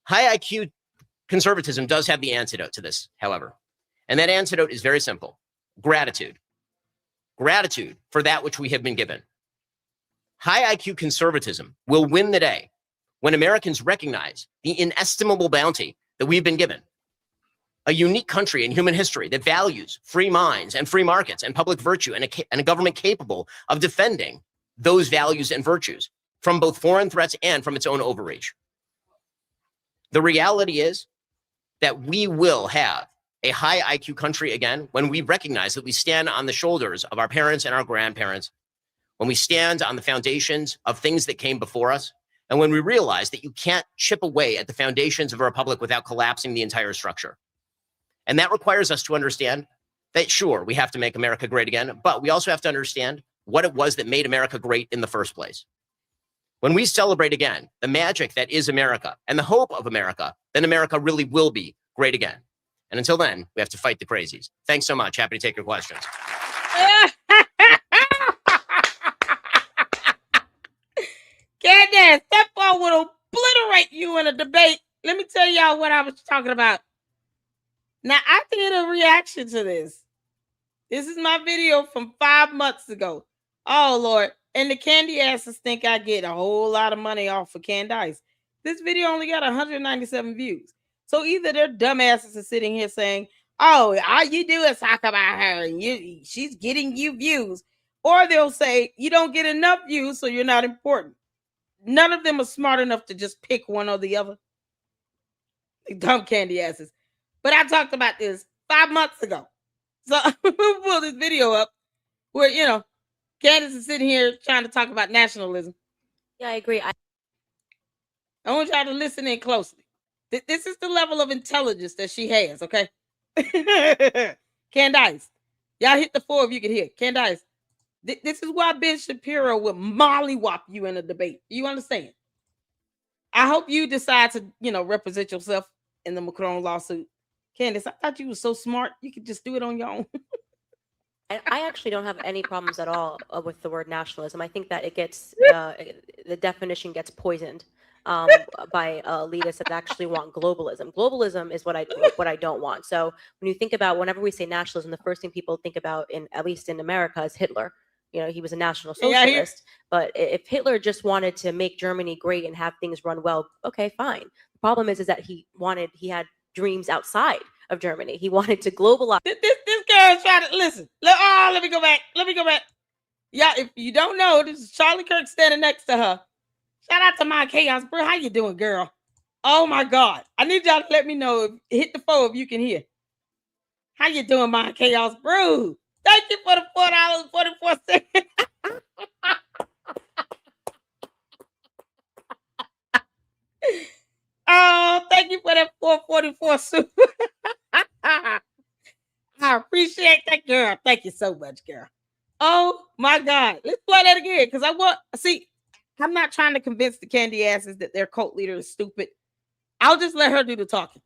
High IQ conservatism does have the antidote to this, however. And that antidote is very simple: gratitude. Gratitude for that which we have been given. High IQ conservatism will win the day when Americans recognize the inestimable bounty that we've been given. A unique country in human history that values free minds and free markets and public virtue and a government capable of defending those values and virtues from both foreign threats and from its own overreach. The reality is that we will have a high IQ country again when we recognize that we stand on the shoulders of our parents and our grandparents, when we stand on the foundations of things that came before us, and when we realize that you can't chip away at the foundations of a republic without collapsing the entire structure. And that requires us to understand that, sure, we have to make America great again, but we also have to understand what it was that made America great in the first place. When we celebrate again the magic that is America and the hope of America, then America really will be great again. And until then, we have to fight the crazies. Thanks so much. Happy to take your questions. Candace, that ball would obliterate you in a debate. Let me tell y'all what I was talking about. Now, I did a reaction to this. This is my video from 5 months ago. Oh, Lord. And the candy asses think I get a whole lot of money off of Candace. This video only got 197 views. So either their dumbasses are sitting here saying, oh, all you do is talk about her and she's getting you views. Or they'll say, you don't get enough views, so you're not important. None of them are smart enough to just pick one or the other. Dumb candy asses. But I talked about this 5 months ago. So we'll pull this video up where, Candace is sitting here trying to talk about nationalism. Yeah, I agree. I want y'all to listen in closely. This is the level of intelligence that she has, okay? Candace, y'all hit the 4 if you can hear. Candace, this is why Ben Shapiro would mollywop you in a debate. You understand? I hope you decide to, represent yourself in the Macron lawsuit. Candace, I thought you were so smart. You could just do it on your own. I actually don't have any problems at all with the word nationalism. I think that it gets, the definition gets poisoned by elitists that actually want globalism. Globalism is what I don't want. So when you think about, whenever we say nationalism, the first thing people think about, at least in America, is Hitler. He was a National Socialist. But if Hitler just wanted to make Germany great and have things run well, okay, fine. The problem is that he had dreams outside of Germany. He wanted to globalize. This girl is trying to listen. Let me go back. Yeah, if you don't know, this is Charlie Kirk standing next to her. Shout out to my chaos, bro. How you doing, girl? Oh my God. I need y'all to let me know. Hit the 4 if you can hear. How you doing, my chaos, bro? Thank you for the $4.44. Oh, thank you for that $4.44 soup. I appreciate that, girl. Thank you so much, girl. Oh my God. Let's play that again. Because I'm not trying to convince the candy asses that their cult leader is stupid. I'll just let her do the talking.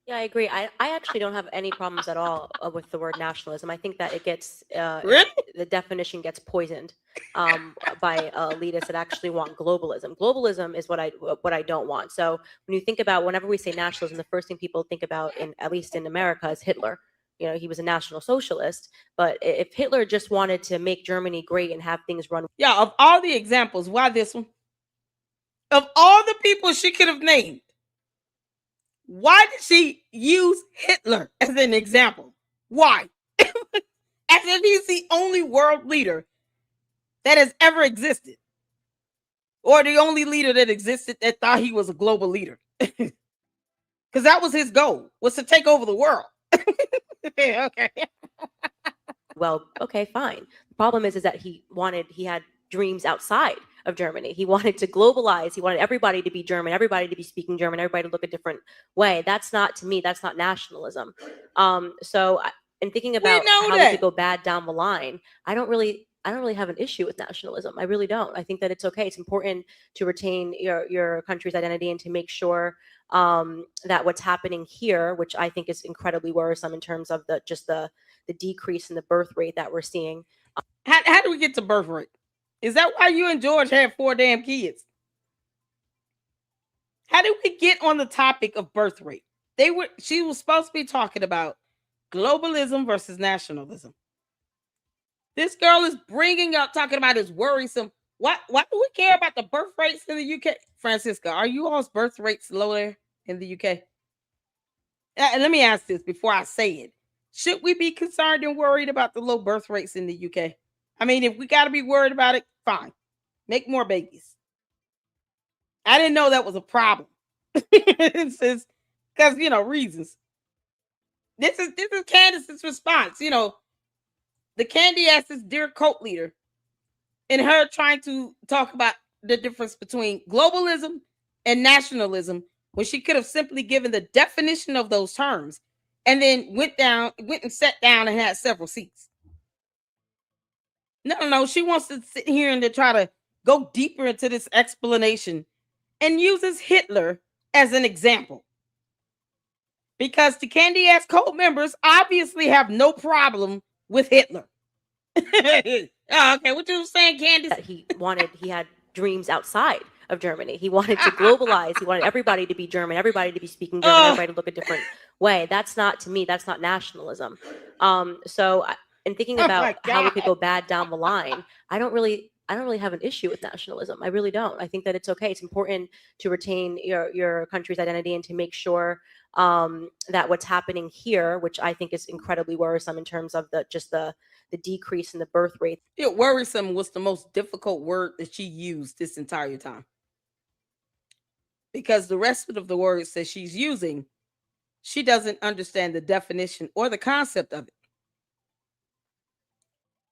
Yeah, I agree. I actually don't have any problems at all with the word nationalism. I think that it gets, Really? the definition gets poisoned by elitists that actually want globalism. Globalism is what I don't want. So when you think about, whenever we say nationalism, the first thing people think about, at least in America, is Hitler. He was a National Socialist. But if Hitler just wanted to make Germany great and have things run. Yeah, of all the examples, why this one? Of all the people she could have named, why did she use Hitler as an example? Why? As if he's the only world leader that has ever existed. Or the only leader that existed that thought he was a global leader. Because that was his goal, was to take over the world. Okay. Well, okay, fine. The problem is that he had dreams outside of Germany. He wanted to globalize. He wanted everybody to be German, everybody to be speaking German, everybody to look a different way. That's not, to me, that's not nationalism. So in thinking about how we could go bad down the line, I don't really have an issue with nationalism. I really don't. I think that it's okay. It's important to retain your country's identity and to make sure that what's happening here, which I think is incredibly worrisome in terms of the decrease in the birth rate that we're seeing. How do we get to birth rate? Is that why you and George had 4 damn kids? How did we get on the topic of birth rate? She was supposed to be talking about globalism versus nationalism. This girl is bringing up, talking about is worrisome. Why do we care about the birth rates in the UK? Francisca, are you all's birth rates low there in the UK? And let me ask this before I say it. Should we be concerned and worried about the low birth rates in the UK? I mean, if we got to be worried about it, fine. Make more babies. I didn't know that was a problem. Because, reasons. This is Candace's response. The candy ass's dear cult leader, and her trying to talk about the difference between globalism and nationalism when she could have simply given the definition of those terms and then went and sat down and had several seats. No. She wants to sit here and to try to go deeper into this explanation and uses Hitler as an example. Because the Candy Ass cult members obviously have no problem with Hitler. Okay, what you saying, Candace? He had dreams outside of Germany. He wanted to globalize. He wanted everybody to be German, everybody to be speaking German, everybody to look a different way. That's not, to me, that's not nationalism. So in thinking about how we could go bad down the line, I don't really have an issue with nationalism. I really don't. I think that it's okay. It's important to retain your country's identity and to make sure that what's happening here, which I think is incredibly worrisome in terms of the decrease in the birth rate. Worrisome was the most difficult word that she used this entire time. Because the rest of the words that she's using, she doesn't understand the definition or the concept of it.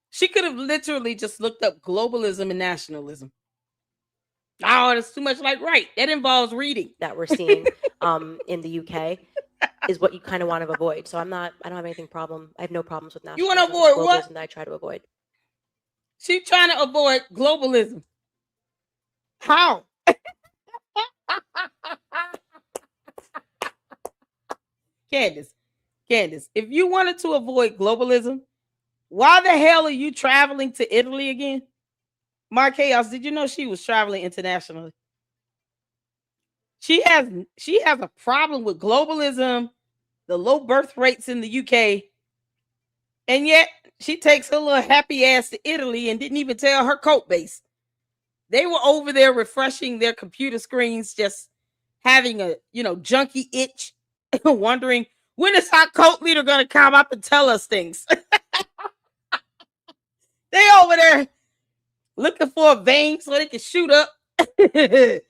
She could have literally just looked up globalism and nationalism. Oh, it's too much like right. That involves reading. That we're seeing in the UK is what you kind of want to avoid. So I don't have anything problem. I have no problems with nationalism. You want to avoid what? That I try to avoid. She's trying to avoid globalism. How? Candace, if you wanted to avoid globalism, why the hell are you traveling to Italy again? Mark Chaos, did you know she was traveling internationally? She has a problem with globalism, the low birth rates in the UK, and yet she takes her little happy ass to Italy and didn't even tell her cult base. They were over there refreshing their computer screens, just having a junkie itch, wondering when is our cult leader going to come up and tell us things. They over there looking for a vein so they can shoot up with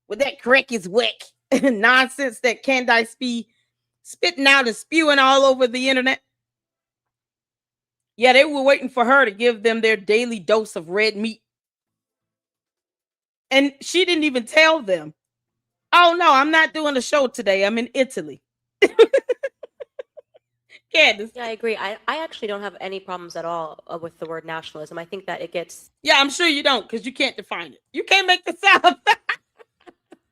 that Crackers whack nonsense that Candace be spitting out and spewing all over the internet. Yeah, they were waiting for her to give them their daily dose of red meat. And she didn't even tell them, oh no, I'm not doing a show today. I'm in Italy. Candace. Yeah, I agree. I actually don't have any problems at all with the word nationalism. I think that it gets... Yeah, I'm sure you don't, because you can't define it. You can't make this up.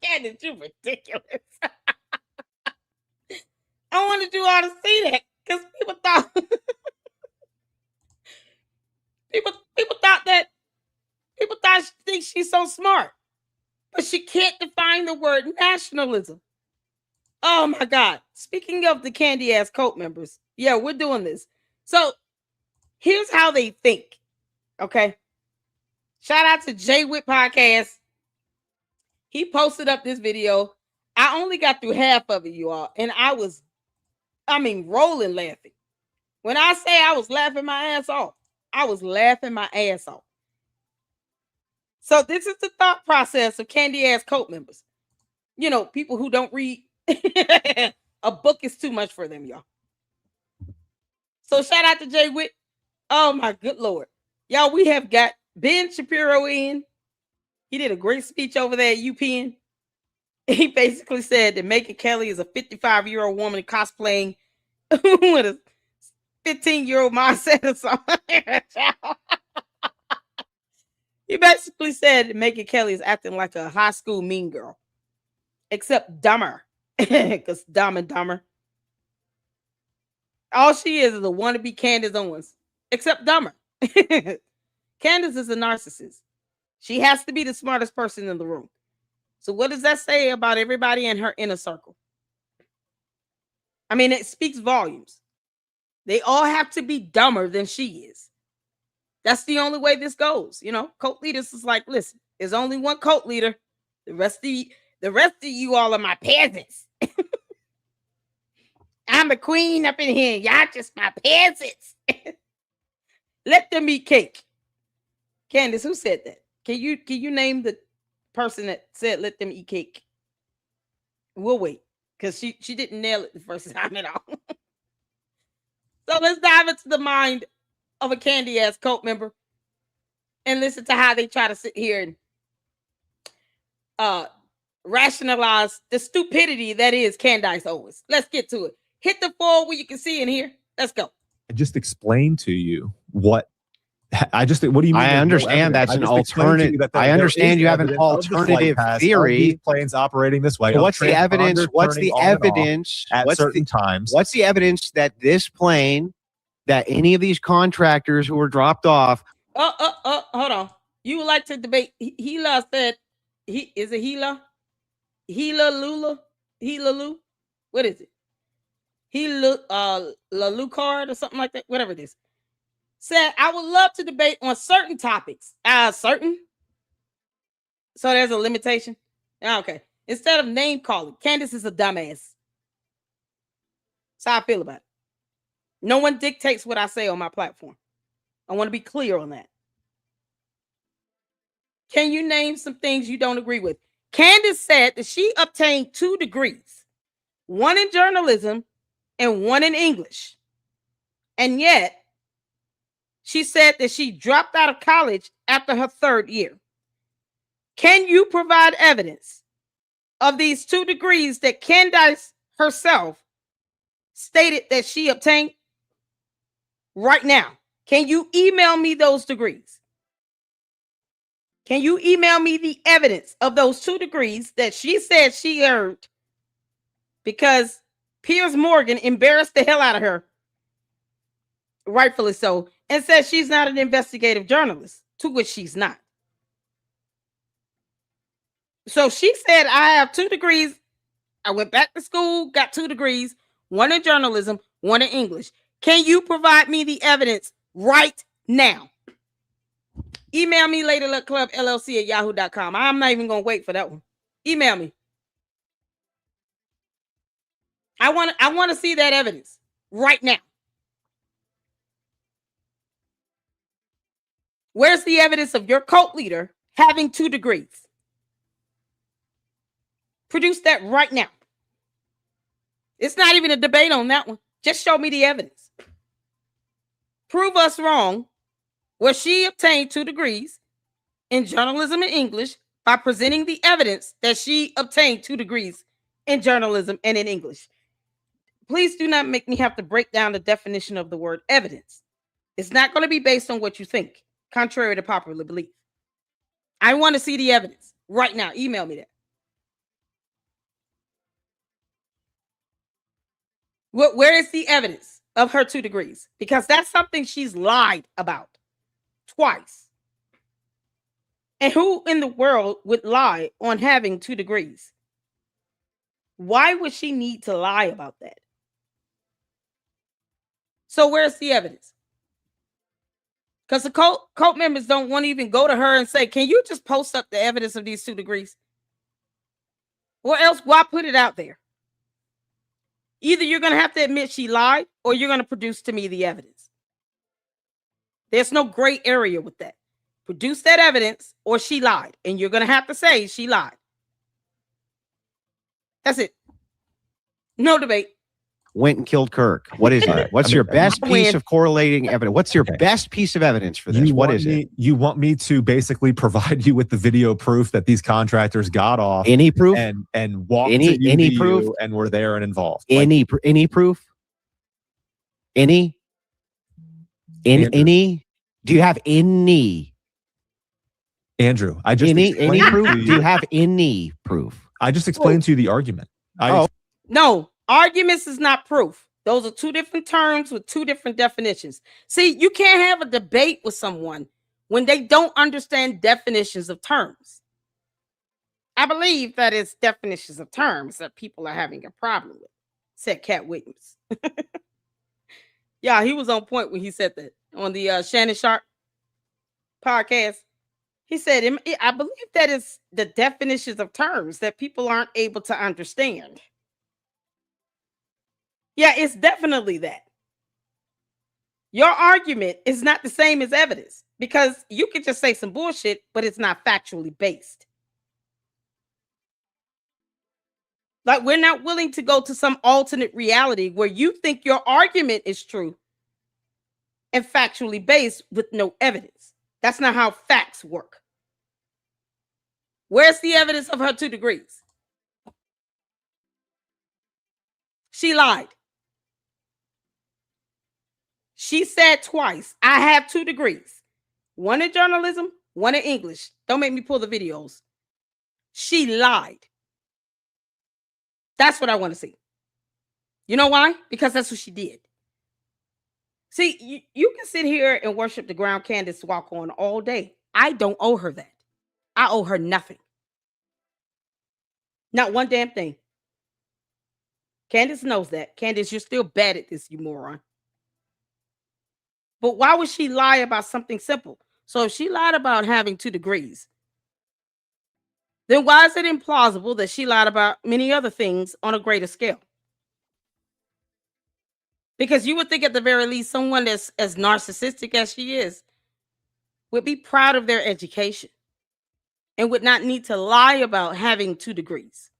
Candace, you're ridiculous. I wanted you all to see that, because people thought... people thought she thinks she's so smart. But she can't define the word nationalism. Oh my God. Speaking of the candy ass cult members, yeah, we're doing this. So here's how they think. Okay. Shout out to Jay Witt Podcast. He posted up this video. I only got through half of it, you all. And I was rolling laughing. When I say I was laughing my ass off, I was laughing my ass off. So this is the thought process of candy ass cult members. People who don't read. A book is too much for them, y'all. So shout out to Jay Witt. Oh my good Lord. Y'all, we have got Ben Shapiro in. He did a great speech over there at UPenn. He basically said that Megyn Kelly is a 55-year-old woman cosplaying with a 15-year-old mindset or something. He basically said that Megyn Kelly is acting like a high school mean girl, except dumber. Because Dumb and Dumber. All she is a wannabe Candace Owens, except dumber. Candace is a narcissist. She has to be the smartest person in the room. So what does that say about everybody in her inner circle? It speaks volumes. They all have to be dumber than she is. That's the only way this goes. Cult leaders is like, listen, there's only one cult leader. The rest of you all are my peasants. I'm a queen up in here. Y'all just my peasants. Let them eat cake. Candace, who said that? Can you name the person that said let them eat cake? We'll wait, because she didn't nail it the first time at all. So let's dive into the mind of a candy ass cult member and listen to how they try to sit here and rationalize the stupidity that is Candace Owens. Let's get to it. Hit the forward where you can see in here. Let's go. I just explained to you what what do you mean? I understand that's an alternative. I understand you have an alternative theory. These planes operating this way. So what's the evidence? What's the evidence at certain times? What's the evidence that this plane, that any of these contractors who were dropped off? Hold on. You would like to debate? Hila said, is it Hila? Hila Lu? What is it? Lalu card or something like that? Whatever it is. Said, I would love to debate on certain topics. Certain? So there's a limitation? Okay. Instead of name calling, Candace is a dumbass. That's how I feel about it. No one dictates what I say on my platform. I want to be clear on that. Can you name some things you don't agree with? Candace said that she obtained 2 degrees, one in journalism and one in English. And yet, she said that she dropped out of college after her 3rd year. Can you provide evidence of these 2 degrees that Candace herself stated that she obtained right now? Can you email me those degrees? Can you email me the evidence of those 2 degrees that she said she earned because Piers Morgan embarrassed the hell out of her, rightfully so, and said she's not an investigative journalist, to which she's not. So she said, I have 2 degrees. I went back to school, got 2 degrees, one in journalism, one in English. Can you provide me the evidence right now? Email me laterluckclubllc@yahoo.com. I'm not even going to wait for that one. Email me. I want to see that evidence right now. Where's the evidence of your cult leader having 2 degrees? Produce that right now. It's not even a debate on that one. Just show me the evidence. Prove us wrong where she obtained 2 degrees in journalism and English by presenting the evidence that she obtained 2 degrees in journalism and in English. Please do not make me have to break down the definition of the word evidence. It's not going to be based on what you think, contrary to popular belief. I want to see the evidence right now. Email me that. Where is the evidence of her 2 degrees? Because that's something she's lied about twice. And who in the world would lie on having 2 degrees? Why would she need to lie about that? So where's the evidence? Because the cult members don't want to even go to her and say, can you just post up the evidence of these 2 degrees? Or else, why put it out there? Either you're going to have to admit she lied or you're going to produce to me the evidence. There's no gray area with that. Produce that evidence or she lied. And you're going to have to say she lied. That's it. No debate. Went and killed Kirk. What is it? What's your best piece of correlating evidence? What's your best piece of evidence for this? What is it? You want me to basically provide you with the video proof that these contractors got off? Any proof? And walked any proof? And were there and involved? Any proof? Any? Do you have any? Andrew, I just any proof? Do you have any proof? I just explained to you the argument. No. Arguments is not proof. Those are 2 different terms with 2 different definitions. See, you can't have a debate with someone when they don't understand definitions of terms. I believe that it's definitions of terms that people are having a problem with, said Cat Williams. Yeah, he was on point when he said that on the Shannon Sharp podcast. He said, I believe that is the definitions of terms that people aren't able to understand. Yeah, it's definitely that. Your argument is not the same as evidence because you can just say some bullshit, but it's not factually based. Like, we're not willing to go to some alternate reality where you think your argument is true and factually based with no evidence. That's not how facts work. Where's the evidence of her 2 degrees? She lied. She said twice, I have 2 degrees. One in journalism, one in English. Don't make me pull the videos. She lied. That's what I want to see. You know why? Because that's what she did. See, you can sit here and worship the ground Candace walk on all day. I don't owe her that. I owe her nothing. Not one damn thing. Candace knows that. Candace, you're still bad at this, you moron. But why would she lie about something simple? So if she lied about having 2 degrees, then why is it implausible that she lied about many other things on a greater scale? Because you would think at the very least someone that's as narcissistic as she is would be proud of their education and would not need to lie about having 2 degrees.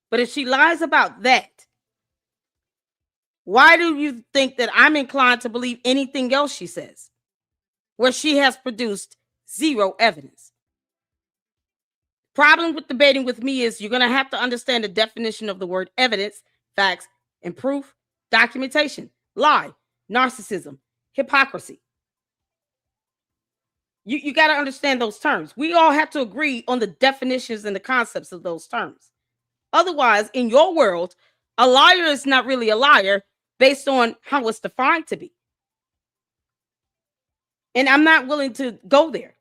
But if she lies about that, why do you think that I'm inclined to believe anything else she says, where she has produced 0 evidence? Problem with debating with me is you're going to have to understand the definition of the word evidence, facts, and proof, documentation, lie, narcissism, hypocrisy. You got to understand those terms. We all have to agree on the definitions and the concepts of those terms. Otherwise, in your world, a liar is not really a liar based on how it's defined to be. And I'm not willing to go there.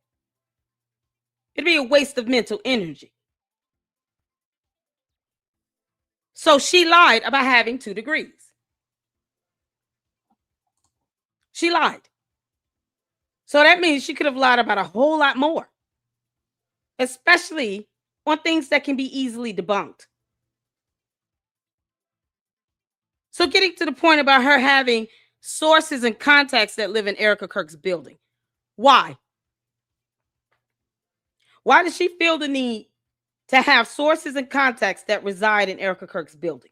It'd be a waste of mental energy. So she lied about having 2 degrees. She lied. So that means she could have lied about a whole lot more, especially on things that can be easily debunked. So getting to the point about her having sources and contacts that live in Erica Kirk's building. Why? Why does she feel the need to have sources and contacts that reside in Erica Kirk's building?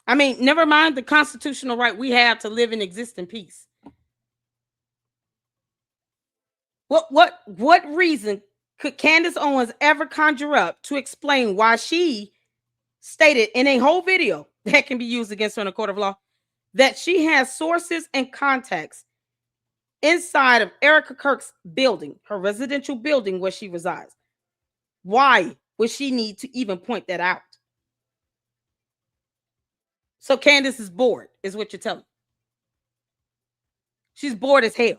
I mean, never mind the constitutional right we have to live and exist in peace. What reason could Candace Owens ever conjure up to explain why she stated in a whole video that can be used against her in a court of law that she has sources and contacts inside of Erica Kirk's building, her residential building where she resides? Why would she need to even point that out? So Candace is bored, is what you're telling me. She's bored as hell.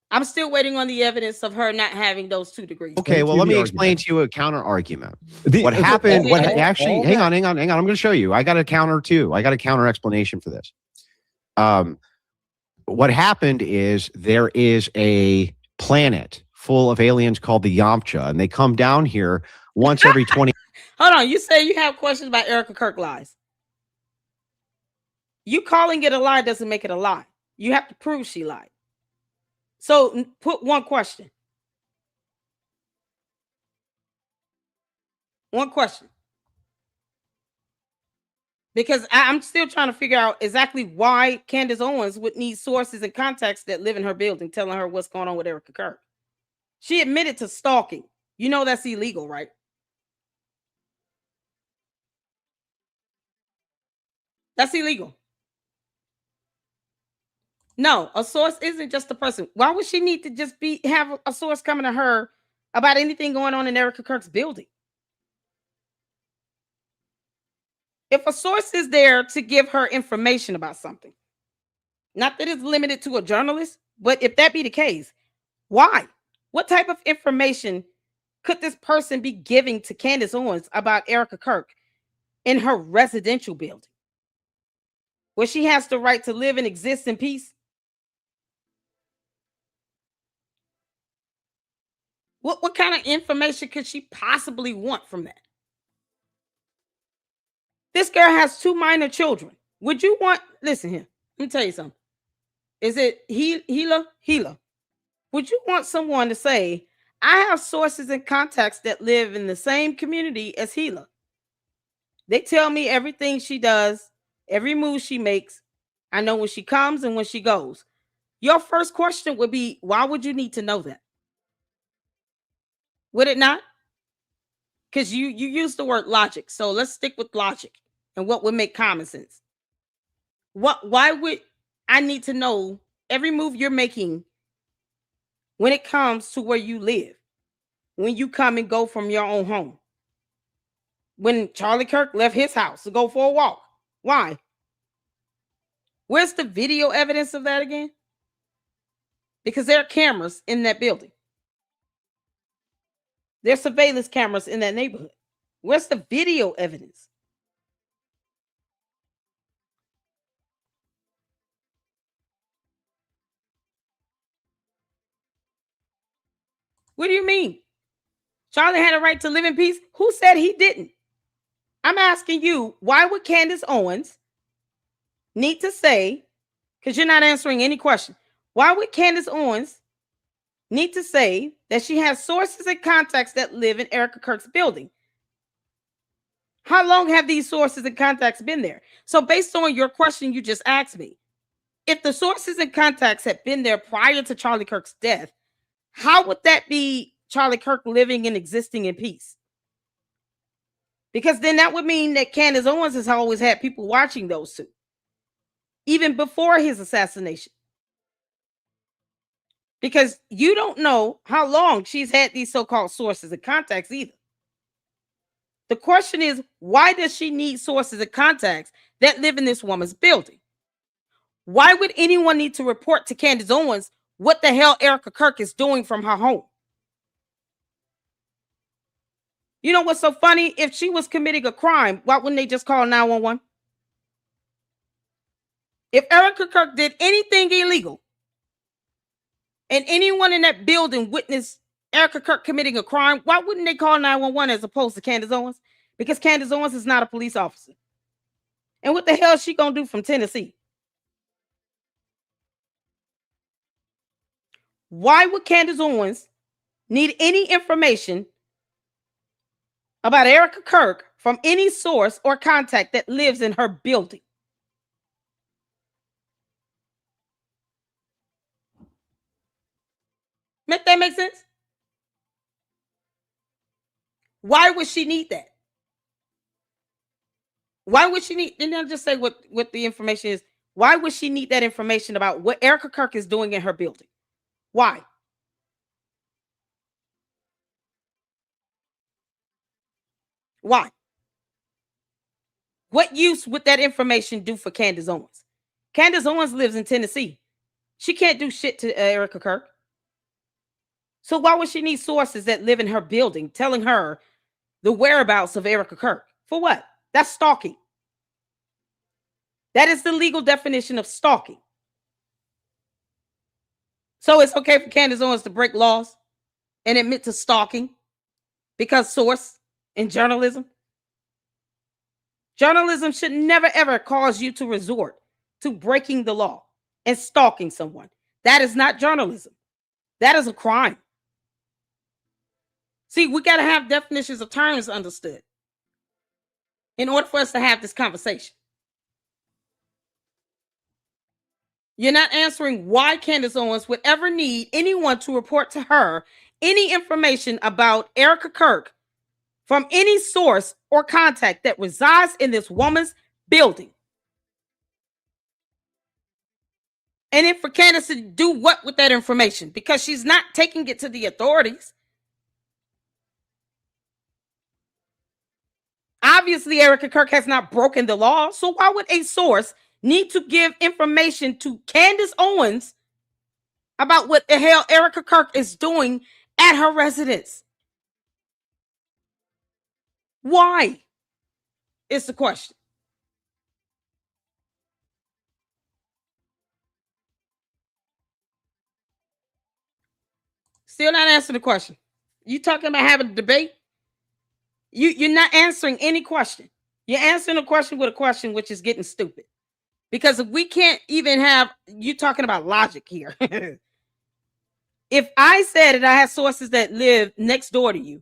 I'm still waiting on the evidence of her not having those 2 degrees. Okay, well, let me explain to you a counter argument. What happened? Hang on. I'm going to show you. I got a counter too. I got a counter explanation for this. What happened is there is a planet full of aliens called the Yamcha, and they come down here once every 20. Hold on. You say you have questions about Erica Kirk lies. You calling it a lie doesn't make it a lie. You have to prove she lied. So put one question. One question. Because I'm still trying to figure out exactly why Candace Owens would need sources and contacts that live in her building telling her what's going on with Erica Kirk. She admitted to stalking. You know that's illegal, right? That's illegal. No, a source isn't just a person. Why would she need to just have a source coming to her about anything going on in Erica Kirk's building? If a source is there to give her information about something, not that it's limited to a journalist, but if that be the case, why? What type of information could this person be giving to Candace Owens about Erica Kirk in her residential building, where she has the right to live and exist in peace? What kind of information could she possibly want from that? This girl has 2 minor children. Would you want, listen here, let me tell you something. Is it Gila? Would you want someone to say, I have sources and contacts that live in the same community as Gila. They tell me everything she does, every move she makes. I know when she comes and when she goes. Your first question would be, why would you need to know that? Would it not? Because you use the word logic. So let's stick with logic and what would make common sense. Why would I need to know every move you're making when it comes to where you live, when you come and go from your own home? When Charlie Kirk left his house to go for a walk. Why? Where's the video evidence of that again? Because there are cameras in that building. There's surveillance cameras in that neighborhood. Where's the video evidence? What do you mean? Charlie had a right to live in peace? Who said he didn't? I'm asking you, why would Candace Owens need to say, because you're not answering any question, why would Candace Owens need to say that she has sources and contacts that live in Erica Kirk's building? How long have these sources and contacts been there? So based on your question you just asked me, if the sources and contacts had been there prior to Charlie Kirk's death, how would that be Charlie Kirk living and existing in peace? Because then that would mean that Candace Owens has always had people watching those two, even before his assassination. Because you don't know how long she's had these so-called sources and contacts either. The question is, why does she need sources and contacts that live in this woman's building? Why would anyone need to report to Candace Owens what the hell Erica Kirk is doing from her home? You know what's so funny? If she was committing a crime, why wouldn't they just call 911? If Erica Kirk did anything illegal and anyone in that building witnessed Erica Kirk committing a crime, why wouldn't they call 911 as opposed to Candace Owens? Because Candace Owens is not a police officer. And what the hell is she going to do from Tennessee? Why would Candace Owens need any information about Erica Kirk from any source or contact that lives in her building? Make that make sense? Why would she need that? Why would she need, didn't I just say what the information is? Why would she need that information about what Erica Kirk is doing in her building? Why? Why? What use would that information do for Candace Owens? Candace Owens lives in Tennessee. She can't do shit to Erica Kirk. So why would she need sources that live in her building telling her the whereabouts of Erica Kirk? For what? That's stalking. That is the legal definition of stalking. So it's okay for Candace Owens to break laws and admit to stalking because source in journalism? Journalism should never, ever cause you to resort to breaking the law and stalking someone. That is not journalism. That is a crime. See, we got to have definitions of terms understood in order for us to have this conversation. You're not answering why Candace Owens would ever need anyone to report to her any information about Erica Kirk from any source or contact that resides in this woman's building. And then for Candace to do what with that information? Because she's not taking it to the authorities. Obviously, Erica Kirk has not broken the law. So why would a source need to give information to Candace Owens about what the hell Erica Kirk is doing at her residence? Why is the question. Still not answering the question. You talking about having a debate? You're not answering any question. You're answering a question with a question, which is getting stupid. Because if we can't even have, you talking about logic here. If I said that I had sources that live next door to you,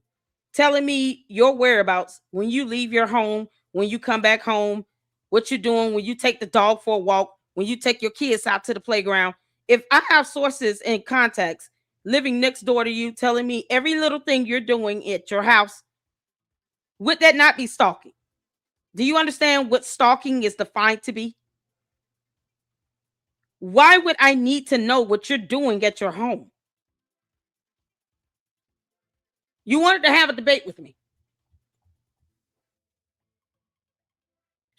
telling me your whereabouts when you leave your home, when you come back home, what you're doing, when you take the dog for a walk, when you take your kids out to the playground. If I have sources and contacts living next door to you telling me every little thing you're doing at your house, would that not be stalking? Do you understand what stalking is defined to be? Why would I need to know what you're doing at your home? You wanted to have a debate with me.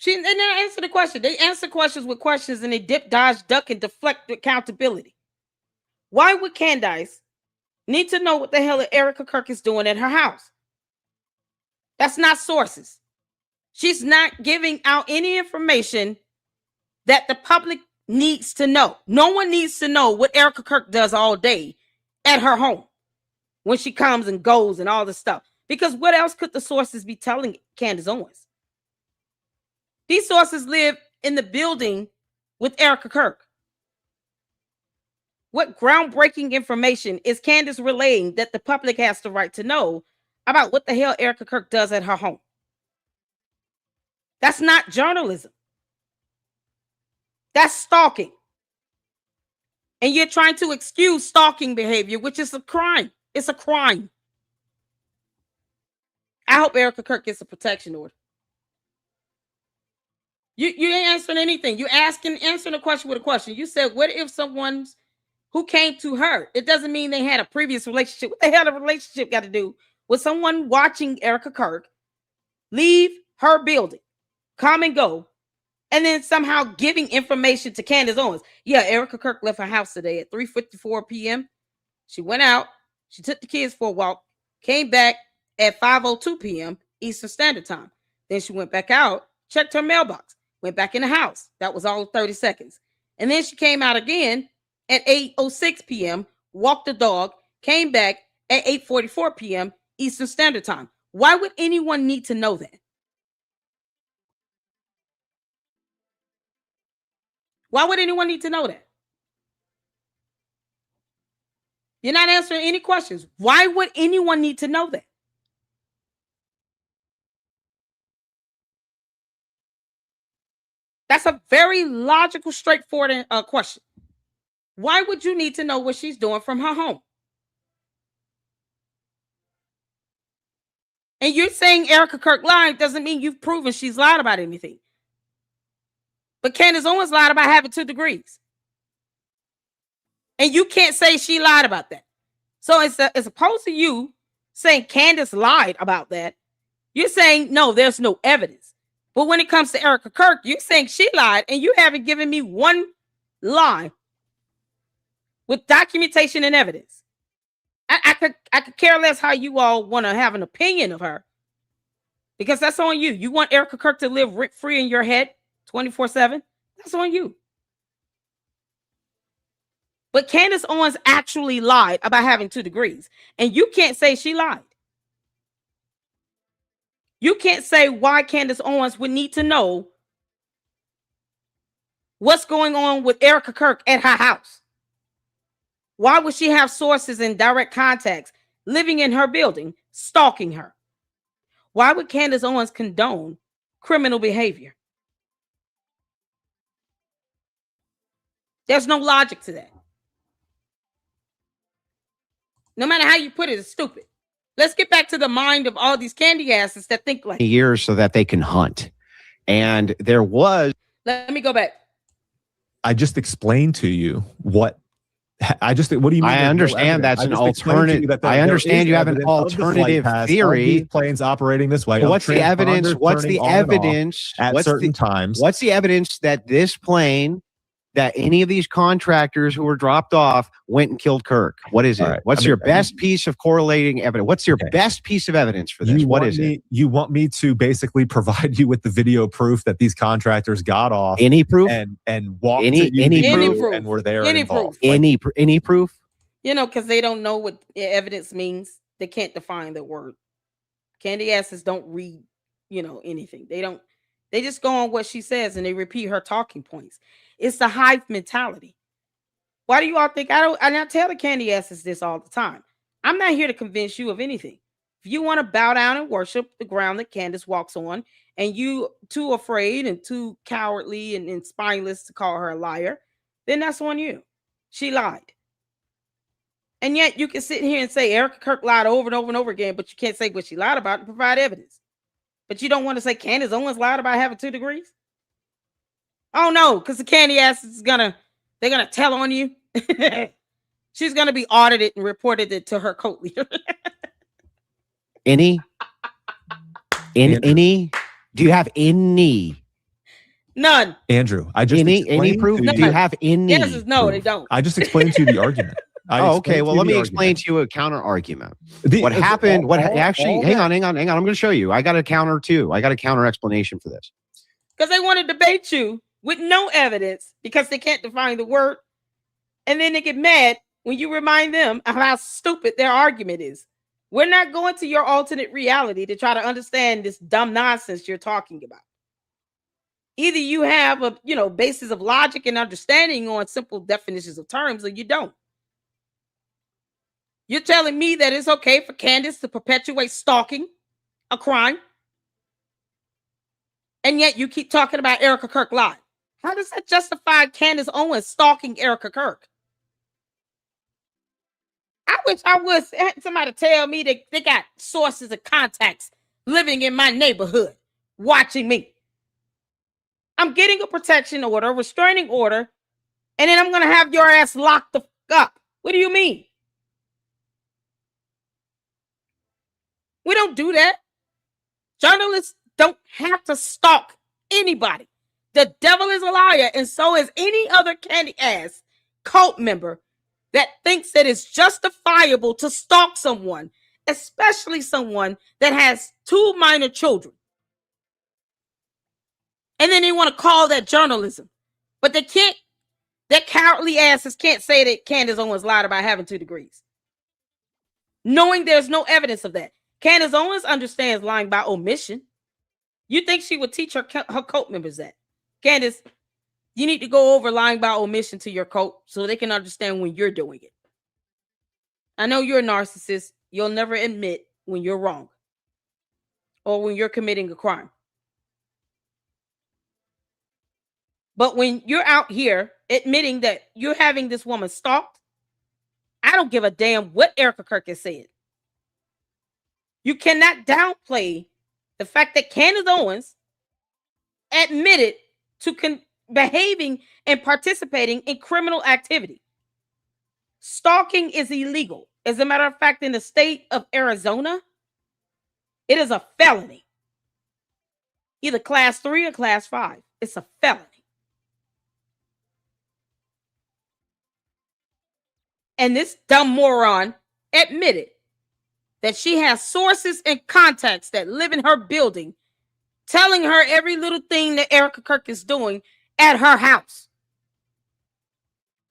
They didn't answer the question. They answer questions with questions and they dip, dodge, duck, and deflect accountability. Why would Candace need to know what the hell Erica Kirk is doing at her house? That's not sources. She's not giving out any information that the public needs to know. No one needs to know what Erica Kirk does all day at her home when she comes and goes and all this stuff. Because what else could the sources be telling Candace Owens? These sources live in the building with Erica Kirk. What groundbreaking information is Candace relaying that the public has the right to know about what the hell Erica Kirk does at her home? That's not journalism. That's stalking. And you're trying to excuse stalking behavior, which is a crime. It's a crime. I hope Erica Kirk gets a protection order. You ain't answering anything. You answering a question with a question. You said, what if someone's who came to her? It doesn't mean they had a previous relationship. What the hell a relationship got to do with someone watching Erica Kirk leave her building, come and go, and then somehow giving information to Candace Owens? Yeah, Erica Kirk left her house today at 3:54 p.m. She went out. She took the kids for a walk, came back at 5:02 p.m. Eastern Standard Time. Then she went back out, checked her mailbox, went back in the house. That was all 30 seconds. And then she came out again at 8:06 p.m., walked the dog, came back at 8:44 p.m. Eastern Standard Time. Why would anyone need to know that? Why would anyone need to know that? You're not answering any questions. Why would anyone need to know that? That's a very logical, straightforward question. Why would you need to know what she's doing from her home? And you're saying Erica Kirk lied doesn't mean you've proven she's lied about anything. But Candace Owens lied about having 2 degrees. And you can't say she lied about that. So as opposed to you saying Candace lied about that, you're saying, no, there's no evidence. But when it comes to Erica Kirk, you're saying she lied, and you haven't given me one lie with documentation and evidence. I could care less how you all want to have an opinion of her, because that's on you. You want Erica Kirk to live rent-free in your head 24/7? That's on you. But Candace Owens actually lied about having 2 degrees, and you can't say she lied. You can't say why Candace Owens would need to know what's going on with Erica Kirk at her house. Why would she have sources and direct contacts living in her building, stalking her? Why would Candace Owens condone criminal behavior? There's no logic to that. No matter how you put it, it's stupid. Let's get back to the mind of all these candy asses that think like years so that they can hunt. And there was. Let me go back. I just explained to you what do you mean? I understand that's an alternative. I understand you have an alternative theory. These planes operating this way. So what's the evidence? What's the evidence at certain times? What's the evidence that this plane, that any of these contractors who were dropped off went and killed Kirk? What is it? Right. What's your best piece of correlating evidence? What's your best piece of evidence for this? What is it? You want me to basically provide you with the video proof that these contractors got off? Any proof? And walked to you proof and were there and involved. Any proof? You know, because they don't know what evidence means. They can't define the word. Candy asses don't read, anything. They just go on what she says and they repeat her talking points. It's the hive mentality. Why do you all think I tell the candy asses this all the time? I'm not here to convince you of anything. If you want to bow down and worship the ground that Candace walks on, and you too afraid and too cowardly and spineless to call her a liar, then that's on you. She lied. And yet you can sit here and say Erica Kirk lied over and over and over again, but you can't say what she lied about and provide evidence. But you don't want to say Candace Owens lied about having 2 degrees? Oh no, because the candy ass is they're gonna tell on you. She's gonna be audited and reported it to her cult leader. Any? Do you have any? None. Andrew, I just any proof? Do you have any? Yes is no, they don't. I just explained to you the argument. Okay. Well, let me explain to you a counter argument. What happened? Hang on. I'm going to show you. I got a counter too. I got a counter explanation for this. Because they want to debate you with no evidence because they can't define the word. And then they get mad when you remind them of how stupid their argument is. We're not going to your alternate reality to try to understand this dumb nonsense you're talking about. Either you have a basis of logic and understanding on simple definitions of terms, or you don't. You're telling me that it's okay for Candace to perpetuate stalking, a crime, and yet you keep talking about Erica Kirk lied. How does that justify Candace Owens stalking Erica Kirk? I wish I would have somebody tell me that they got sources and contacts living in my neighborhood watching me. I'm getting a protection order, a restraining order, and then I'm going to have your ass locked the fuck up. What do you mean? We don't do that. Journalists don't have to stalk anybody. The devil is a liar, and so is any other candy ass cult member that thinks that it's justifiable to stalk someone, especially someone that has 2 minor children. And then they want to call that journalism. But they can't, that cowardly asses can't say that Candace Owens lied about having 2 degrees, knowing there's no evidence of that. Candace Owens understands lying by omission. You think she would teach her cult members that? Candace, you need to go over lying by omission to your cult so they can understand when you're doing it. I know you're a narcissist. You'll never admit when you're wrong or when you're committing a crime. But when you're out here admitting that you're having this woman stalked, I don't give a damn what Erica Kirk has said. You cannot downplay the fact that Candace Owens admitted to behaving and participating in criminal activity. Stalking is illegal. As a matter of fact, in the state of Arizona, it is a felony. Either class 3 or class 5. It's a felony. And this dumb moron admitted that she has sources and contacts that live in her building telling her every little thing that Erica Kirk is doing at her house.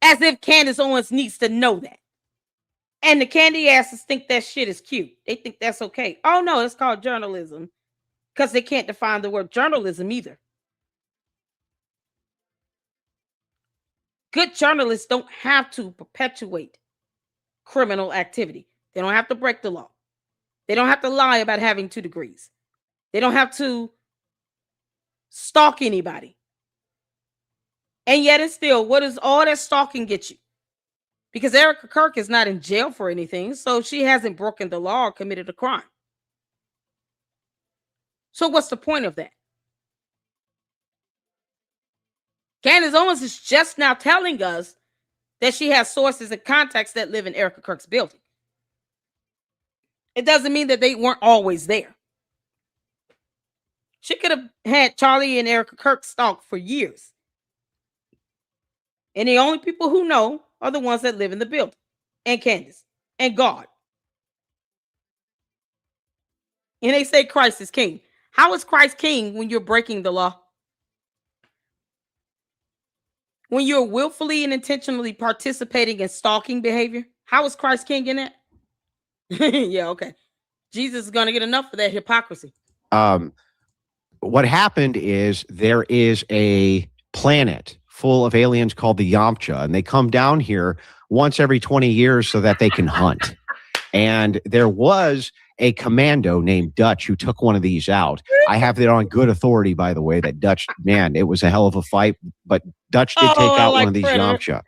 As if Candace Owens needs to know that. And the candy asses think that shit is cute. They think that's okay. Oh no, it's called journalism. Because they can't define the word journalism either. Good journalists don't have to perpetuate criminal activity. They don't have to break the law. They don't have to lie about having 2 degrees. They don't have to stalk anybody. And yet it's still, what does all that stalking get you? Because Erica Kirk is not in jail for anything, so she hasn't broken the law or committed a crime. So what's the point of that? Candace Owens is just now telling us that she has sources and contacts that live in Erica Kirk's building. It doesn't mean that they weren't always there. She could have had Charlie and Erica Kirk stalked for years. And the only people who know are the ones that live in the building. And Candace. And God. And they say Christ is king. How is Christ king when you're breaking the law? When you're willfully and intentionally participating in stalking behavior? How is Christ king in that? Yeah, okay. Jesus is going to get enough of that hypocrisy. What happened is there is a planet full of aliens called the Yamcha, and they come down here once every 20 years so that they can hunt. And there was a commando named Dutch who took one of these out. I have it on good authority, by the way, that Dutch, man, it was a hell of a fight, but Dutch did take out one of these Yamcha.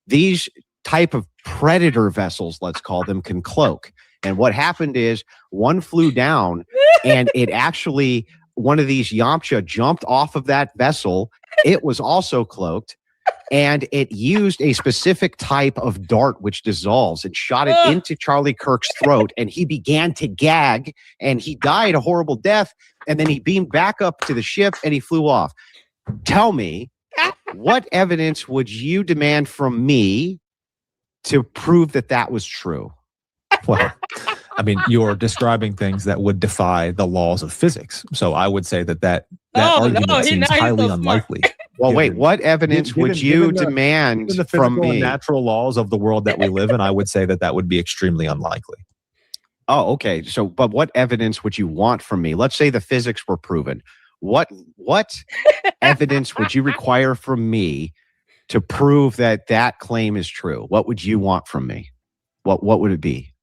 These type of predator vessels, let's call them, can cloak. And what happened is one flew down and it actually, one of these Yamcha jumped off of that vessel. It was also cloaked. And it used a specific type of dart which dissolves and shot it into Charlie Kirk's throat. And he began to gag and he died a horrible death. And then he beamed back up to the ship and he flew off. Tell me, what evidence would you demand from me to prove that that was true? Well, I mean, you're describing things that would defy the laws of physics. So I would say that argument seems highly unlikely. Well, wait, what evidence would you demand from me? And natural laws of the world that we live in, I would say that would be extremely unlikely. Oh, okay. So, but what evidence would you want from me? Let's say the physics were proven. What evidence would you require from me to prove that that claim is true? What would you want from me? What would it be?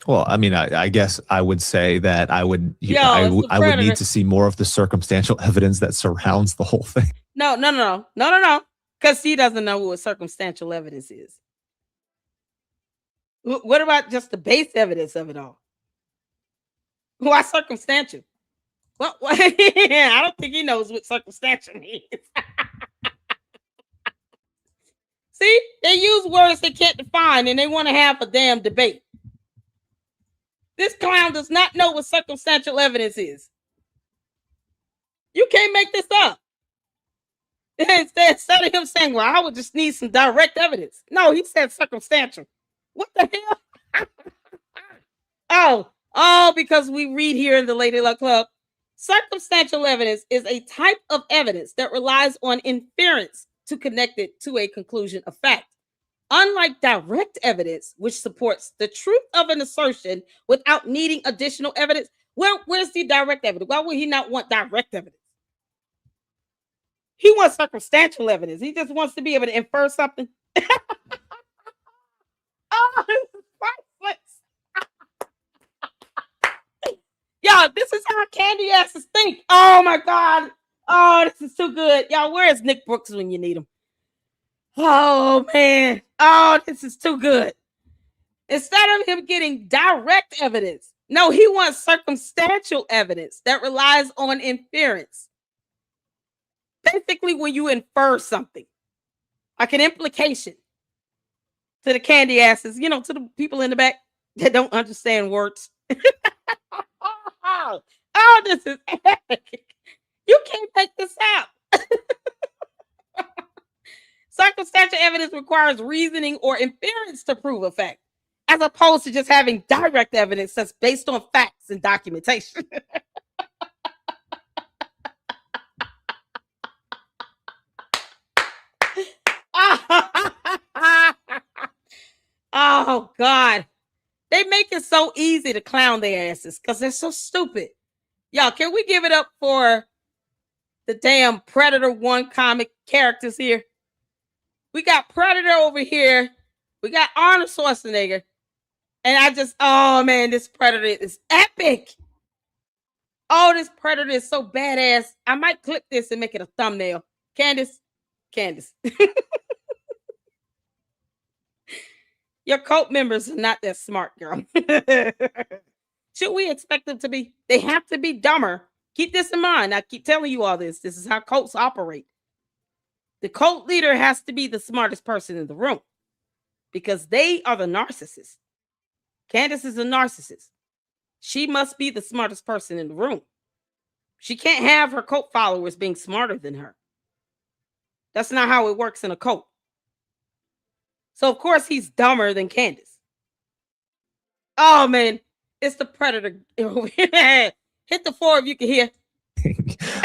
Well, I mean, I guess I would say that I would need to see more of the circumstantial evidence that surrounds the whole thing. No. Because he doesn't know what circumstantial evidence is. What about just the base evidence of it all? Why circumstantial? Well, I don't think he knows what circumstantial means. See, they use words they can't define and they want to have a damn debate. This clown does not know what circumstantial evidence is. You can't make this up. Instead of him saying, well, I would just need some direct evidence. No, he said circumstantial. What the hell? Oh, because we read here in the Lady Luck Club, circumstantial evidence is a type of evidence that relies on inference to connect it to a conclusion of fact. Unlike direct evidence, which supports the truth of an assertion without needing additional evidence, where's the direct evidence? Why would he not want direct evidence? He wants circumstantial evidence. He just wants to be able to infer something. Oh, this is priceless. Y'all, this is how candy asses think. Oh my God. Oh, this is too good. Y'all, where is Nick Brooks when you need him? Oh, man. Oh, this is too good. Instead of him getting direct evidence, no, he wants circumstantial evidence that relies on inference. Basically, when you infer something, like an implication to the candy asses, to the people in the back that don't understand words. Oh, this is epic. You can't make this up. Circumstantial evidence requires reasoning or inference to prove a fact, as opposed to just having direct evidence that's based on facts and documentation. Oh, God. They make it so easy to clown their asses because they're so stupid. Y'all, can we give it up for the damn Predator 1 comic characters here? We got Predator over here. We got Arnold Schwarzenegger. And oh man, this Predator is epic. Oh, this Predator is so badass. I might clip this and make it a thumbnail. Candace. Your cult members are not that smart, girl. Should we expect them to be? They have to be dumber. Keep this in mind. I keep telling you all this. This is how cults operate. The cult leader has to be the smartest person in the room because they are the narcissists. Candace is a narcissist. She must be the smartest person in the room. She can't have her cult followers being smarter than her. That's not how it works in a cult. So, of course, he's dumber than Candace. Oh, man. It's the Predator. Hit the floor if you can hear.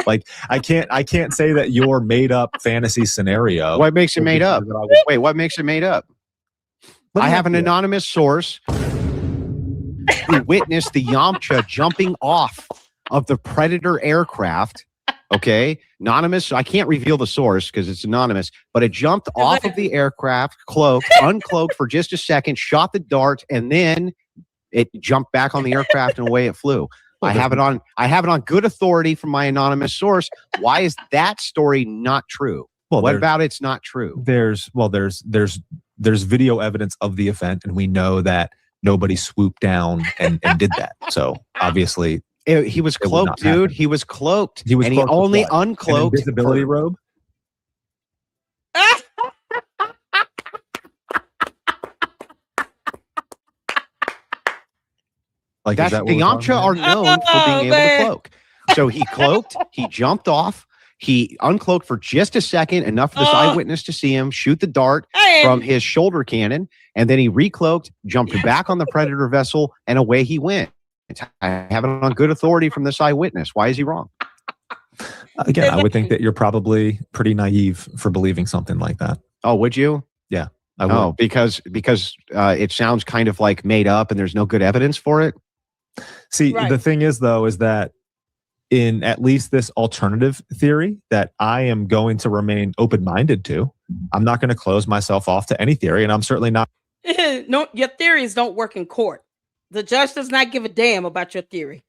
Like, I can't say that your made up fantasy scenario. What makes it made up? Wait, what makes it made up? I have an anonymous source who witnessed the Yamcha jumping off of the Predator aircraft Okay, anonymous. I can't reveal the source because it's anonymous, but it jumped off of the aircraft, cloaked, uncloaked for just a second, shot the dart, and then it jumped back on the aircraft and away it flew. I have it on good authority from my anonymous source. Why is that story not true? Well, what about it's not true? There's video evidence of the event, and we know that nobody swooped down and did that. So obviously. He was cloaked, dude. He was cloaked. He only uncloaked. An invisibility robe. Like the Yamcha are known for being able to cloak. So he cloaked. He jumped off. He uncloaked for just a second, enough for this eyewitness to see him shoot the dart from his shoulder cannon, and then he recloaked, jumped back on the Predator vessel, and away he went. I have it on good authority from this eyewitness. Why is he wrong? Again, I would think that you're probably pretty naive for believing something like that. Oh, would you? Yeah. I would. Oh, because it sounds kind of like made up and there's no good evidence for it. See, the thing is, though, is that in at least this alternative theory that I am going to remain open-minded to, I'm not going to close myself off to any theory, and I'm certainly not. No, your theories don't work in court. The judge does not give a damn about your theory.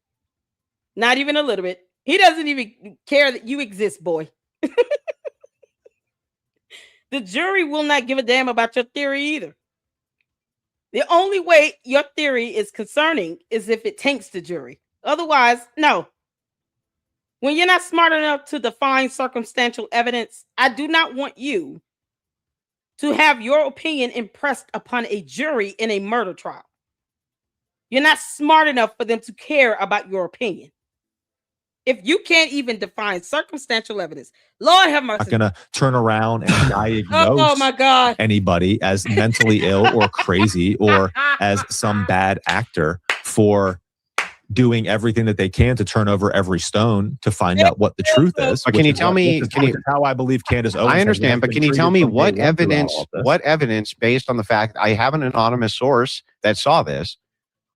Not even a little bit. He doesn't even care that you exist, boy. The jury will not give a damn about your theory either. The only way your theory is concerning is if it taints the jury. Otherwise, no. When you're not smart enough to define circumstantial evidence, I do not want you to have your opinion impressed upon a jury in a murder trial. You're not smart enough for them to care about your opinion. If you can't even define circumstantial evidence, Lord have mercy. I'm not going to turn around and diagnose my God. anybody as mentally ill or crazy or as some bad actor for doing everything that they can to turn over every stone to find out what the truth is. But can you tell me how I believe Candace Owens? I understand, but can you tell me what evidence based on the fact I have an anonymous source that saw this?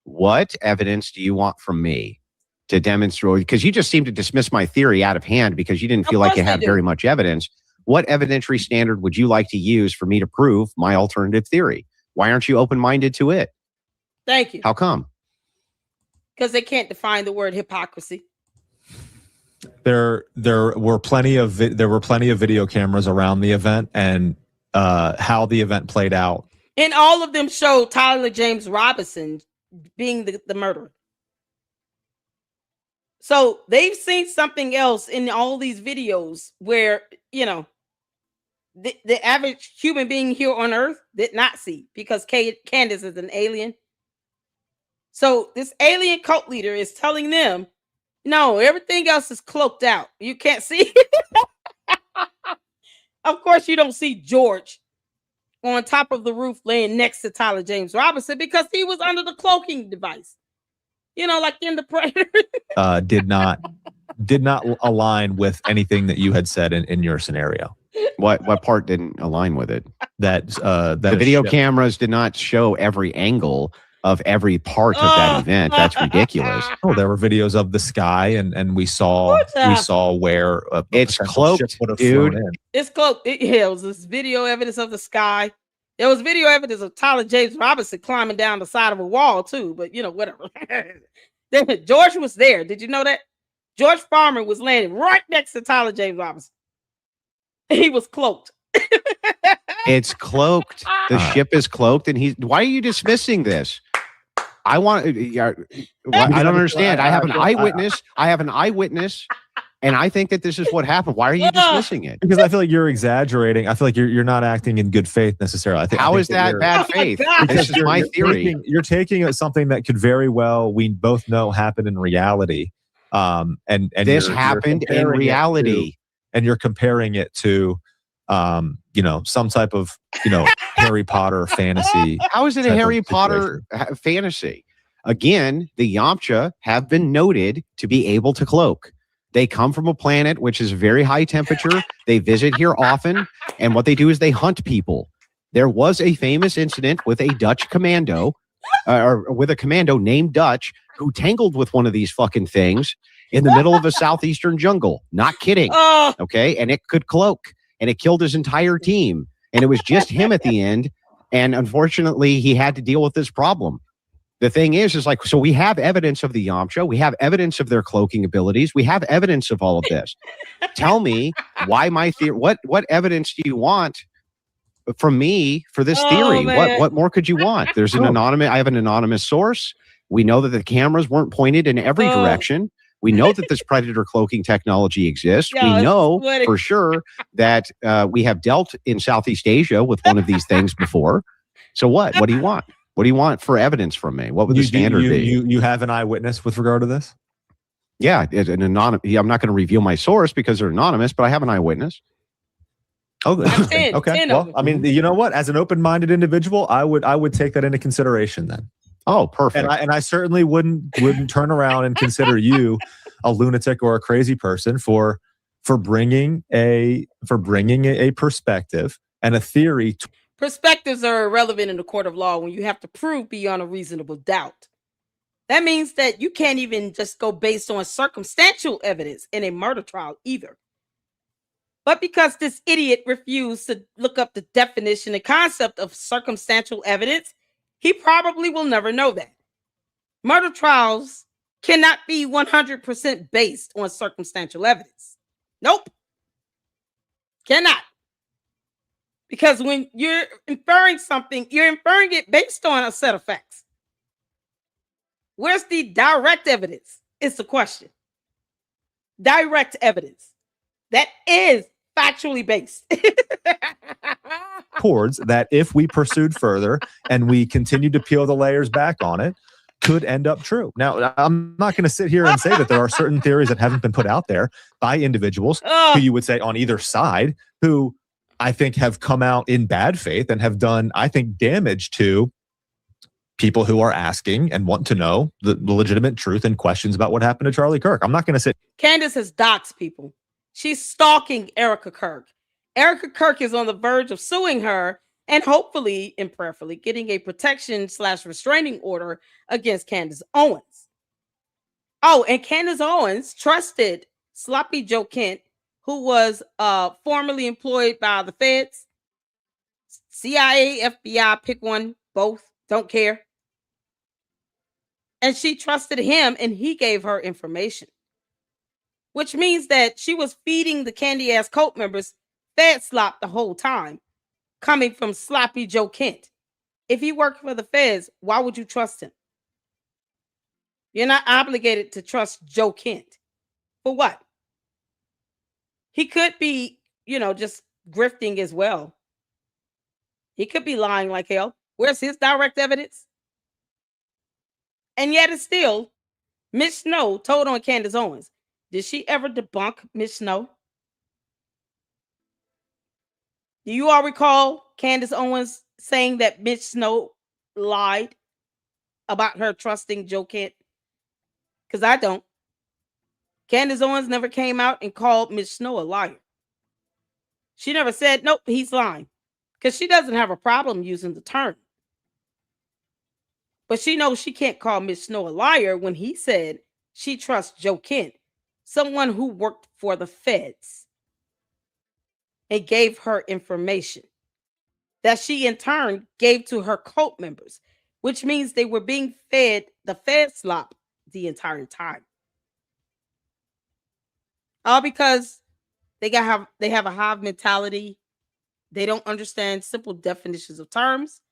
What evidence do you want from me to demonstrate? Because you just seem to dismiss my theory out of hand because you didn't feel like it had very much evidence. What evidentiary standard would you like to use for me to prove my alternative theory? Why aren't you open-minded to it? Thank you. How come? Because they can't define the word hypocrisy. There were plenty of video cameras around the event and how the event played out. And all of them showed Tyler James Robinson being the murderer. So they've seen something else in all these videos where, you know, the average human being here on Earth did not see, because Candace is an alien. So this alien cult leader is telling them, no, everything else is cloaked out. You can't see. Of course, you don't see George on top of the roof laying next to Tyler James Robinson because he was under the cloaking device. You know, like in the Predator. Did not align with anything that you had said in your scenario. What part didn't align with it? That the video cameras did not show every angle of every part of that event. That's ridiculous. Oh, there were videos of the sky, and we saw where it's cloaked, dude. It's cloaked. It was this video evidence of the sky. There was video evidence of Tyler James Robinson climbing down the side of a wall too, but you know, whatever. George was there. Did you know that? George Farmer was landing right next to Tyler James Robinson. He was cloaked. It's cloaked. The ship is cloaked, and why are you dismissing this? I don't understand. I have an eyewitness. And I think that this is what happened. Why are you dismissing it? Because I feel like you're exaggerating. I feel like you're not acting in good faith necessarily. How is that bad faith? This is my theory. You're taking something that could very well, we both know, happen in reality. And this happened in reality. And you're comparing it to, some type of, Harry Potter fantasy. How is it a Harry Potter fantasy? Again, the Yamcha have been noted to be able to cloak. They come from a planet which is very high temperature. They visit here often. And what they do is they hunt people. There was a famous incident with a Dutch commando, or with a commando named Dutch, who tangled with one of these fucking things in the middle of a southeastern jungle. Not kidding. Okay. And it could cloak, and it killed his entire team. And it was just him at the end. And unfortunately, he had to deal with this problem. The thing is like, so we have evidence of the Yamcha. We have evidence of their cloaking abilities. We have evidence of all of this. Tell me why my theory, what evidence do you want from me for this theory? What more could you want? There's an I have an anonymous source. We know that the cameras weren't pointed in every direction. We know that this predator cloaking technology exists. We know for sure that we have dealt in Southeast Asia with one of these things before. So what? What do you want? What do you want for evidence from me? What would the standard be? You have an eyewitness with regard to this? Yeah, an anonymous. I'm not going to reveal my source because they're anonymous, but I have an eyewitness. Oh, okay. Well, I mean, you know what? As an open-minded individual, I would take that into consideration then. Oh, perfect. And I certainly wouldn't turn around and consider you a lunatic or a crazy person for bringing a perspective and a theory. Perspectives are irrelevant in the court of law when you have to prove beyond a reasonable doubt. That means that you can't even just go based on circumstantial evidence in a murder trial either. But because this idiot refused to look up the definition and concept of circumstantial evidence, he probably will never know that. Murder trials cannot be 100% based on circumstantial evidence. Nope. Cannot. Because when you're inferring something, you're inferring it based on a set of facts. Where's the direct evidence? Is the question. Direct evidence that is factually based. Towards that, if we pursued further and we continued to peel the layers back on it, could end up true. Now, I'm not going to sit here and say that there are certain theories that haven't been put out there by individuals who you would say on either side, who I think have come out in bad faith and have done, I think, damage to people who are asking and want to know the legitimate truth and questions about what happened to Charlie Kirk. I'm not going to sit. Candace has doxed people. She's stalking Erica Kirk. Erica Kirk is on the verge of suing her and hopefully and prayerfully getting a protection/restraining order against Candace Owens. Oh, and Candace Owens trusted Sloppy Joe Kent, who was formerly employed by the feds, CIA, FBI, pick one, both, don't care. And she trusted him and he gave her information, which means that she was feeding the candy-ass cult members fed slop the whole time, coming from Sloppy Joe Kent. If he worked for the feds, why would you trust him? You're not obligated to trust Joe Kent. For what? He could be, just grifting as well. He could be lying like hell. Where's his direct evidence? And yet it's still, Miss Snow told on Candace Owens. Did she ever debunk Miss Snow? Do you all recall Candace Owens saying that Miss Snow lied about her trusting Joe Kent? Because I don't. Candace Owens never came out and called Miss Snow a liar. She never said, nope, he's lying. Because she doesn't have a problem using the term. But she knows she can't call Miss Snow a liar when he said she trusts Joe Kent, someone who worked for the feds, and gave her information that she in turn gave to her cult members, which means they were being fed the fed slop the entire time. All because they have a hive mentality. They don't understand simple definitions of terms.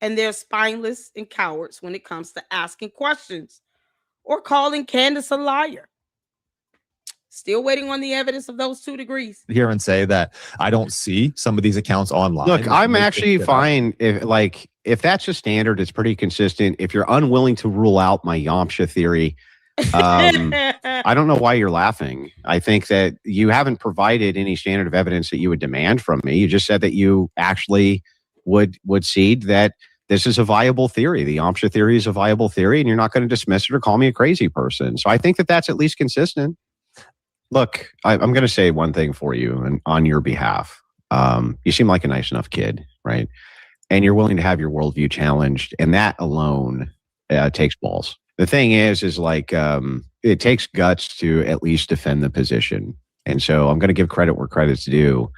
And they're spineless and cowards when it comes to asking questions or calling Candace a liar. Still waiting on the evidence of those 2 degrees. Here and say that I don't see some of these accounts online. Look, I'm actually fine if that's a standard, it's pretty consistent. If you're unwilling to rule out my Yamcha theory, I don't know why you're laughing. I think that you haven't provided any standard of evidence that you would demand from me. You just said that you actually would cede that this is a viable theory. The Yamcha theory is a viable theory, and you're not going to dismiss it or call me a crazy person. So I think that that's at least consistent. Look, I'm going to say one thing for you and on your behalf. You seem like a nice enough kid, right? And you're willing to have your worldview challenged, and that alone takes balls. The thing is like, it takes guts to at least defend the position. And so I'm going to give credit where credit's due.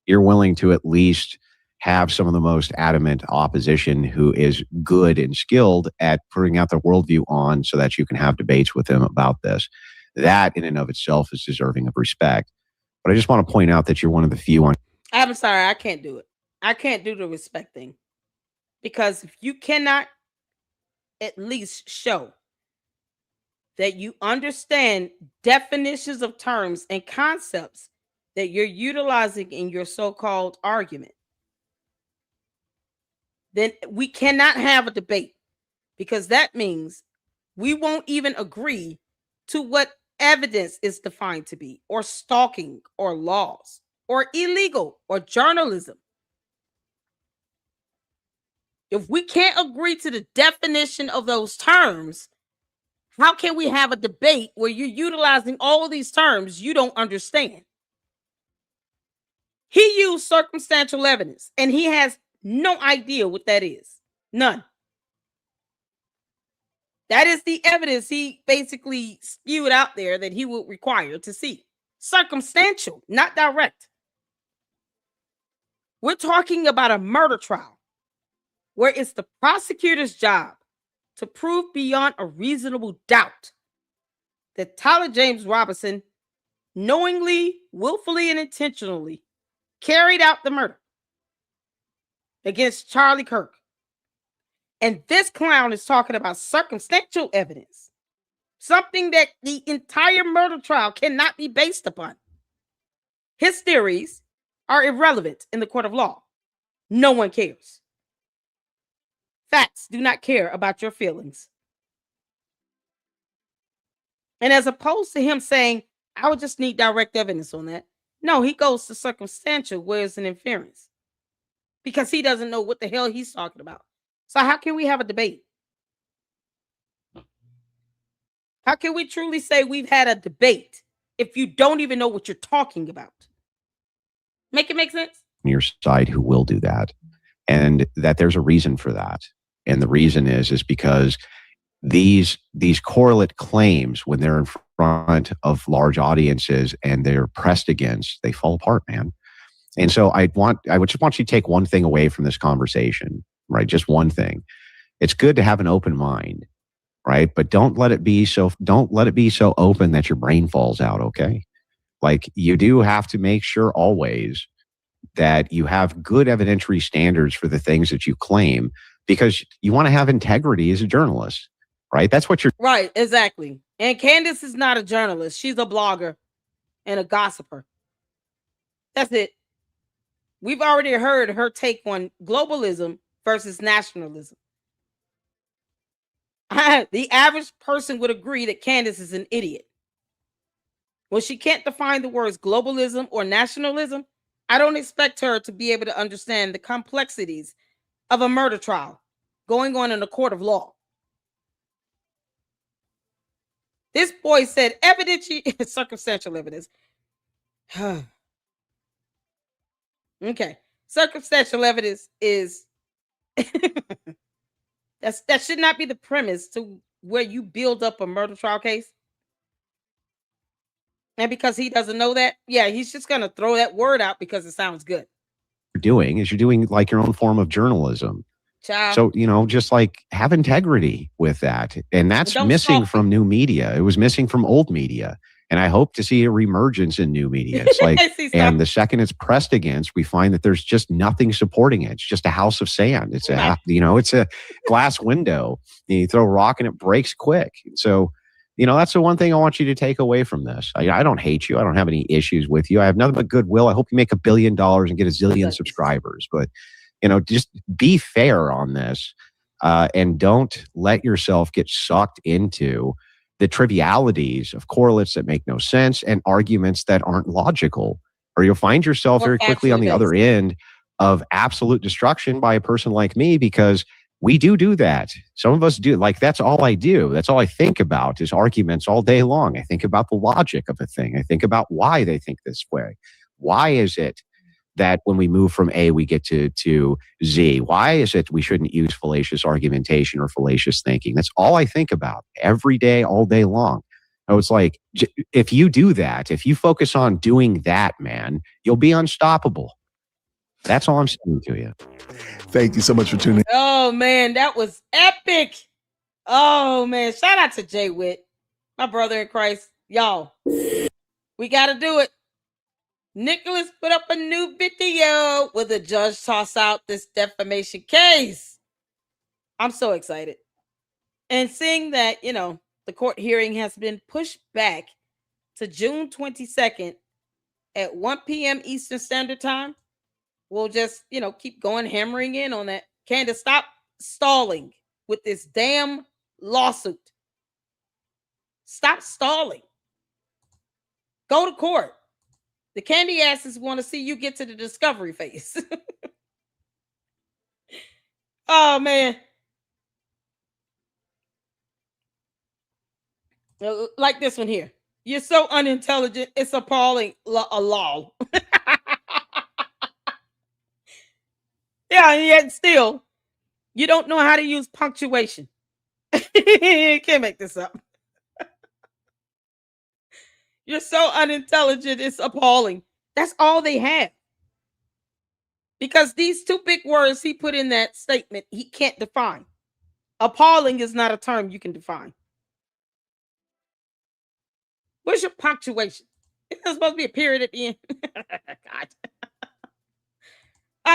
You're willing to at least have some of the most adamant opposition who is good and skilled at putting out their worldview on so that you can have debates with them about this. That in and of itself is deserving of respect. But I just want to point out that you're one of the few on. I'm sorry, I can't do it. I can't do the respect thing. Because if you cannot at least show that you understand definitions of terms and concepts that you're utilizing in your so-called argument, then we cannot have a debate, because that means we won't even agree to what evidence is defined to be, or stalking, or laws, or illegal, or journalism. If we can't agree to the definition of those terms, how can we have a debate where you're utilizing all of these terms you don't understand? He used circumstantial evidence, and he has no idea what that is. None. That is the evidence he basically spewed out there that he would require to see. Circumstantial, not direct. We're talking about a murder trial where it's the prosecutor's job to prove beyond a reasonable doubt that Tyler James Robinson knowingly, willfully, and intentionally carried out the murder against Charlie Kirk. And this clown is talking about circumstantial evidence, something that the entire murder trial cannot be based upon. His theories are irrelevant in the court of law. No one cares. Facts do not care about your feelings. And as opposed to him saying, I would just need direct evidence on that. No, he goes to circumstantial, where it's an inference, because he doesn't know what the hell he's talking about. So how can we have a debate? How can we truly say we've had a debate if you don't even know what you're talking about? Make it make sense? On your side who will do that, and that there's a reason for that. And the reason is because these correlate claims, when they're in front of large audiences and they're pressed against, they fall apart, man. And so I would just want you to take one thing away from this conversation, right? Just one thing. It's good to have an open mind, right? But don't let it be so open that your brain falls out, okay? Like, you do have to make sure always that you have good evidentiary standards for the things that you claim, because you want to have integrity as a journalist, right? That's what you're... Right, exactly. And Candace is not a journalist. She's a blogger and a gossiper. That's it. We've already heard her take on globalism versus nationalism. The average person would agree that Candace is an idiot. When she can't define the words globalism or nationalism, I don't expect her to be able to understand the complexities of a murder trial going on in a court of law. This boy said circumstantial evidence. Okay. Circumstantial evidence is that should not be the premise to where you build up a murder trial case. And because he doesn't know that, yeah, he's just going to throw that word out because it sounds good. You're doing like your own form of journalism. Child. So, just like, have integrity with that. And that's missing from new media. It was missing from old media. And I hope to see a reemergence in new media. It's like, and the second it's pressed against, we find that there's just nothing supporting it. It's just a house of sand. It's it's a glass window. You throw a rock and it breaks quick. So, that's the one thing I want you to take away from this. I don't hate you. I don't have any issues with you. I have nothing but goodwill. I hope you make $1 billion and get a zillion subscribers. But, just be fair on this, and don't let yourself get sucked into the trivialities of correlates that make no sense and arguments that aren't logical, or you'll find yourself very quickly on the other end of absolute destruction by a person like me, because we do that. Some of us do. Like, that's all I do. That's all I think about is arguments all day long. I think about the logic of a thing. I think about why they think this way. Why is it that when we move from A, we get to Z? Why is it we shouldn't use fallacious argumentation or fallacious thinking? That's all I think about every day, all day long. I was like, if you do that, if you focus on doing that, man, you'll be unstoppable. That's all I'm saying to you. Thank you so much for tuning in. Oh, man, that was epic. Oh, man. Shout out to Jay Witt, my brother in Christ. Y'all, we got to do it. Nicholas put up a new video where the judge toss out this defamation case. I'm so excited. And seeing that, the court hearing has been pushed back to June 22nd at 1 p.m. Eastern Standard Time, we'll just, keep going, hammering in on that. Candace, stop stalling with this damn lawsuit. Stop stalling. Go to court. The candy asses want to see you get to the discovery phase. Oh, man. Like this one here. You're so unintelligent, it's appalling. A lol. Yeah, and yet still, you don't know how to use punctuation. You can't make this up. You're so unintelligent, it's appalling. That's all they have. Because these two big words he put in that statement, he can't define. Appalling is not a term you can define. Where's your punctuation? Isn't there supposed to be a period at the end? God.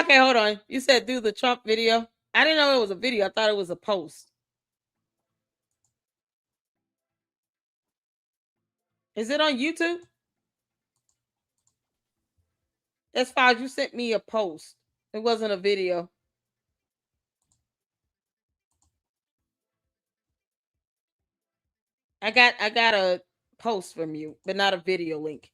Okay, hold on. You said do the Trump video. I didn't know it was a video. I thought it was a post. Is it on YouTube? That's fine. You sent me a post. It wasn't a video. I got a post from you, but not a video link.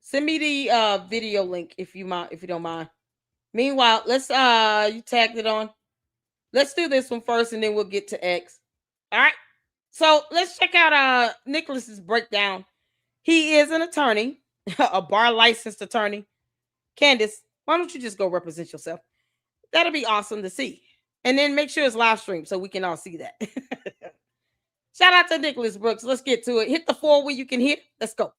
Send me the video link if you don't mind. Meanwhile, let's you tagged it on. Let's do this one first and then we'll get to X. All right. So let's check out Nicholas's breakdown. He is an attorney, a bar licensed attorney. Candace, why don't you just go represent yourself? That'll be awesome to see. And then make sure it's live stream so we can all see that. Shout out to Nicholas Brooks. Let's get to it. Hit the 4 where you can hit. Let's go.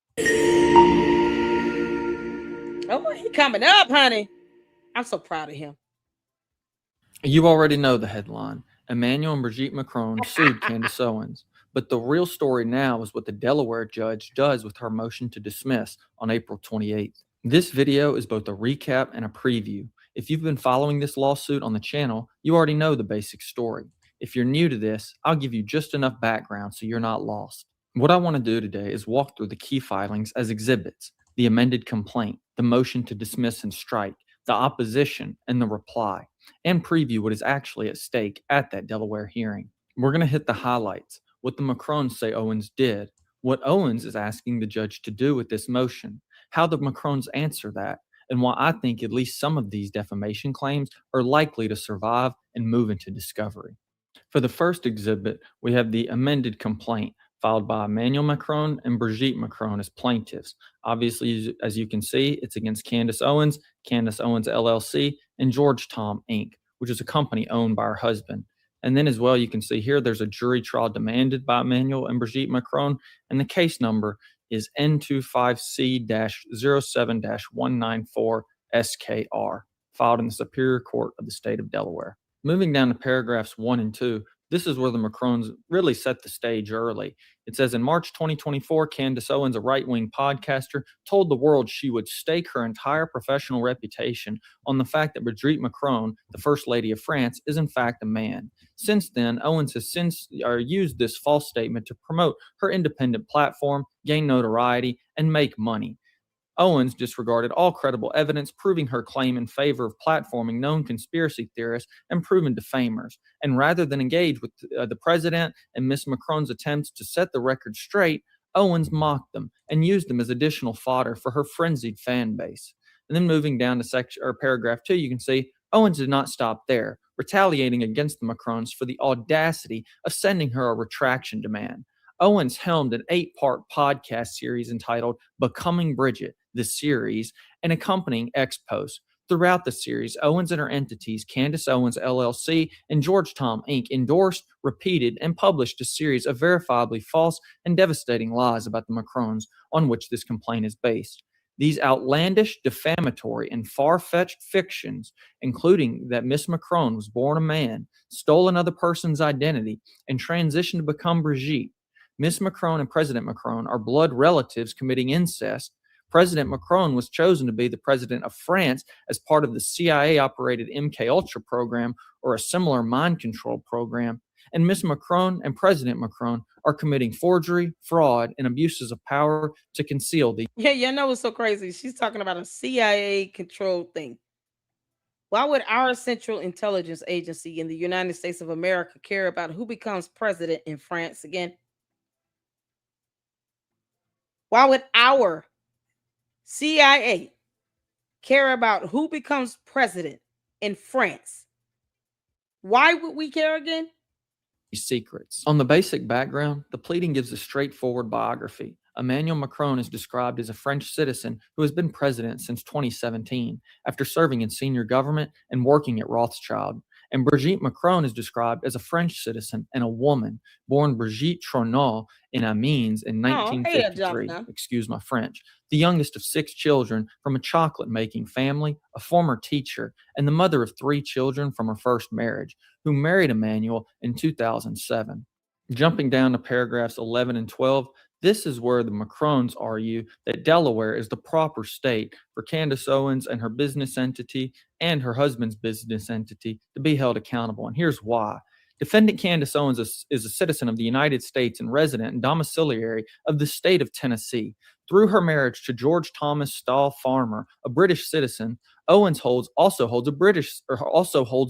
Oh, he coming up, honey. I'm so proud of him. You already know the headline. Emmanuel and Brigitte Macron sued Candace Owens. But the real story now is what the Delaware judge does with her motion to dismiss on April 28th. This video is both a recap and a preview. If you've been following this lawsuit on the channel, you already know the basic story. If you're new to this, I'll give you just enough background so you're not lost. What I want to do today is walk through the key filings as exhibits, the amended complaint, the motion to dismiss and strike, the opposition, and the reply, and preview what is actually at stake at that Delaware hearing. We're going to hit the highlights, what the Macrons say Owens did, what Owens is asking the judge to do with this motion, how the Macrons answer that, and why I think at least some of these defamation claims are likely to survive and move into discovery. For the first exhibit, we have the amended complaint filed by Emmanuel Macron and Brigitte Macron as plaintiffs. Obviously, as you can see, it's against Candace Owens LLC, and George Tom Inc., which is a company owned by her husband. And then as well, you can see here, there's a jury trial demanded by Emmanuel and Brigitte Macron, and the case number is N25C-07-194-SKR, filed in the Superior Court of the state of Delaware. Moving down to paragraphs 1 and 2, this is where the Macrons really set the stage early. It says, in March 2024, Candace Owens, a right-wing podcaster, told the world she would stake her entire professional reputation on the fact that Brigitte Macron, the First Lady of France, is in fact a man. Since then, Owens has used this false statement to promote her independent platform, gain notoriety, and make money. Owens disregarded all credible evidence proving her claim in favor of platforming known conspiracy theorists and proven defamers. And rather than engage with the president and Ms. Macron's attempts to set the record straight, Owens mocked them and used them as additional fodder for her frenzied fan base. And then moving down to paragraph 2, you can see Owens did not stop there, retaliating against the Macrons for the audacity of sending her a retraction demand. Owens helmed an 8-part podcast series entitled Becoming Bridget, the series, and accompanying ex-posts. Throughout the series, Owens and her entities, Candace Owens LLC and Georgetown Inc., endorsed, repeated, and published a series of verifiably false and devastating lies about the Macrons on which this complaint is based. These outlandish, defamatory, and far-fetched fictions, including that Miss Macron was born a man, stole another person's identity, and transitioned to become Brigitte. Miss Macron and President Macron are blood relatives committing incest. President Macron was chosen to be the president of France as part of the CIA-operated MKUltra program or a similar mind control program. And Miss Macron and President Macron are committing forgery, fraud, and abuses of power to conceal the... Yeah, you know what's so crazy? She's talking about a CIA-controlled thing. Why would our Central Intelligence Agency in the United States of America care about who becomes president in France again? Why would our CIA care about who becomes president in France? Why would we care again? Secrets. On the basic background, the pleading gives a straightforward biography. Emmanuel Macron is described as a French citizen who has been president since 2017 after serving in senior government and working at Rothschild. And Brigitte Macron is described as a French citizen and a woman, born Brigitte Tronneau in Amiens in 1953. Excuse my French. The youngest of 6 children from a chocolate-making family, a former teacher, and the mother of 3 children from her first marriage, who married Emmanuel in 2007. Jumping down to paragraphs 11 and 12, this is where the Macrons argue that Delaware is the proper state for Candace Owens and her business entity and her husband's business entity to be held accountable. And here's why. Defendant Candace Owens is a citizen of the United States and resident and domiciliary of the state of Tennessee. Through her marriage to George Thomas Stahl Farmer, a British citizen, Owens also holds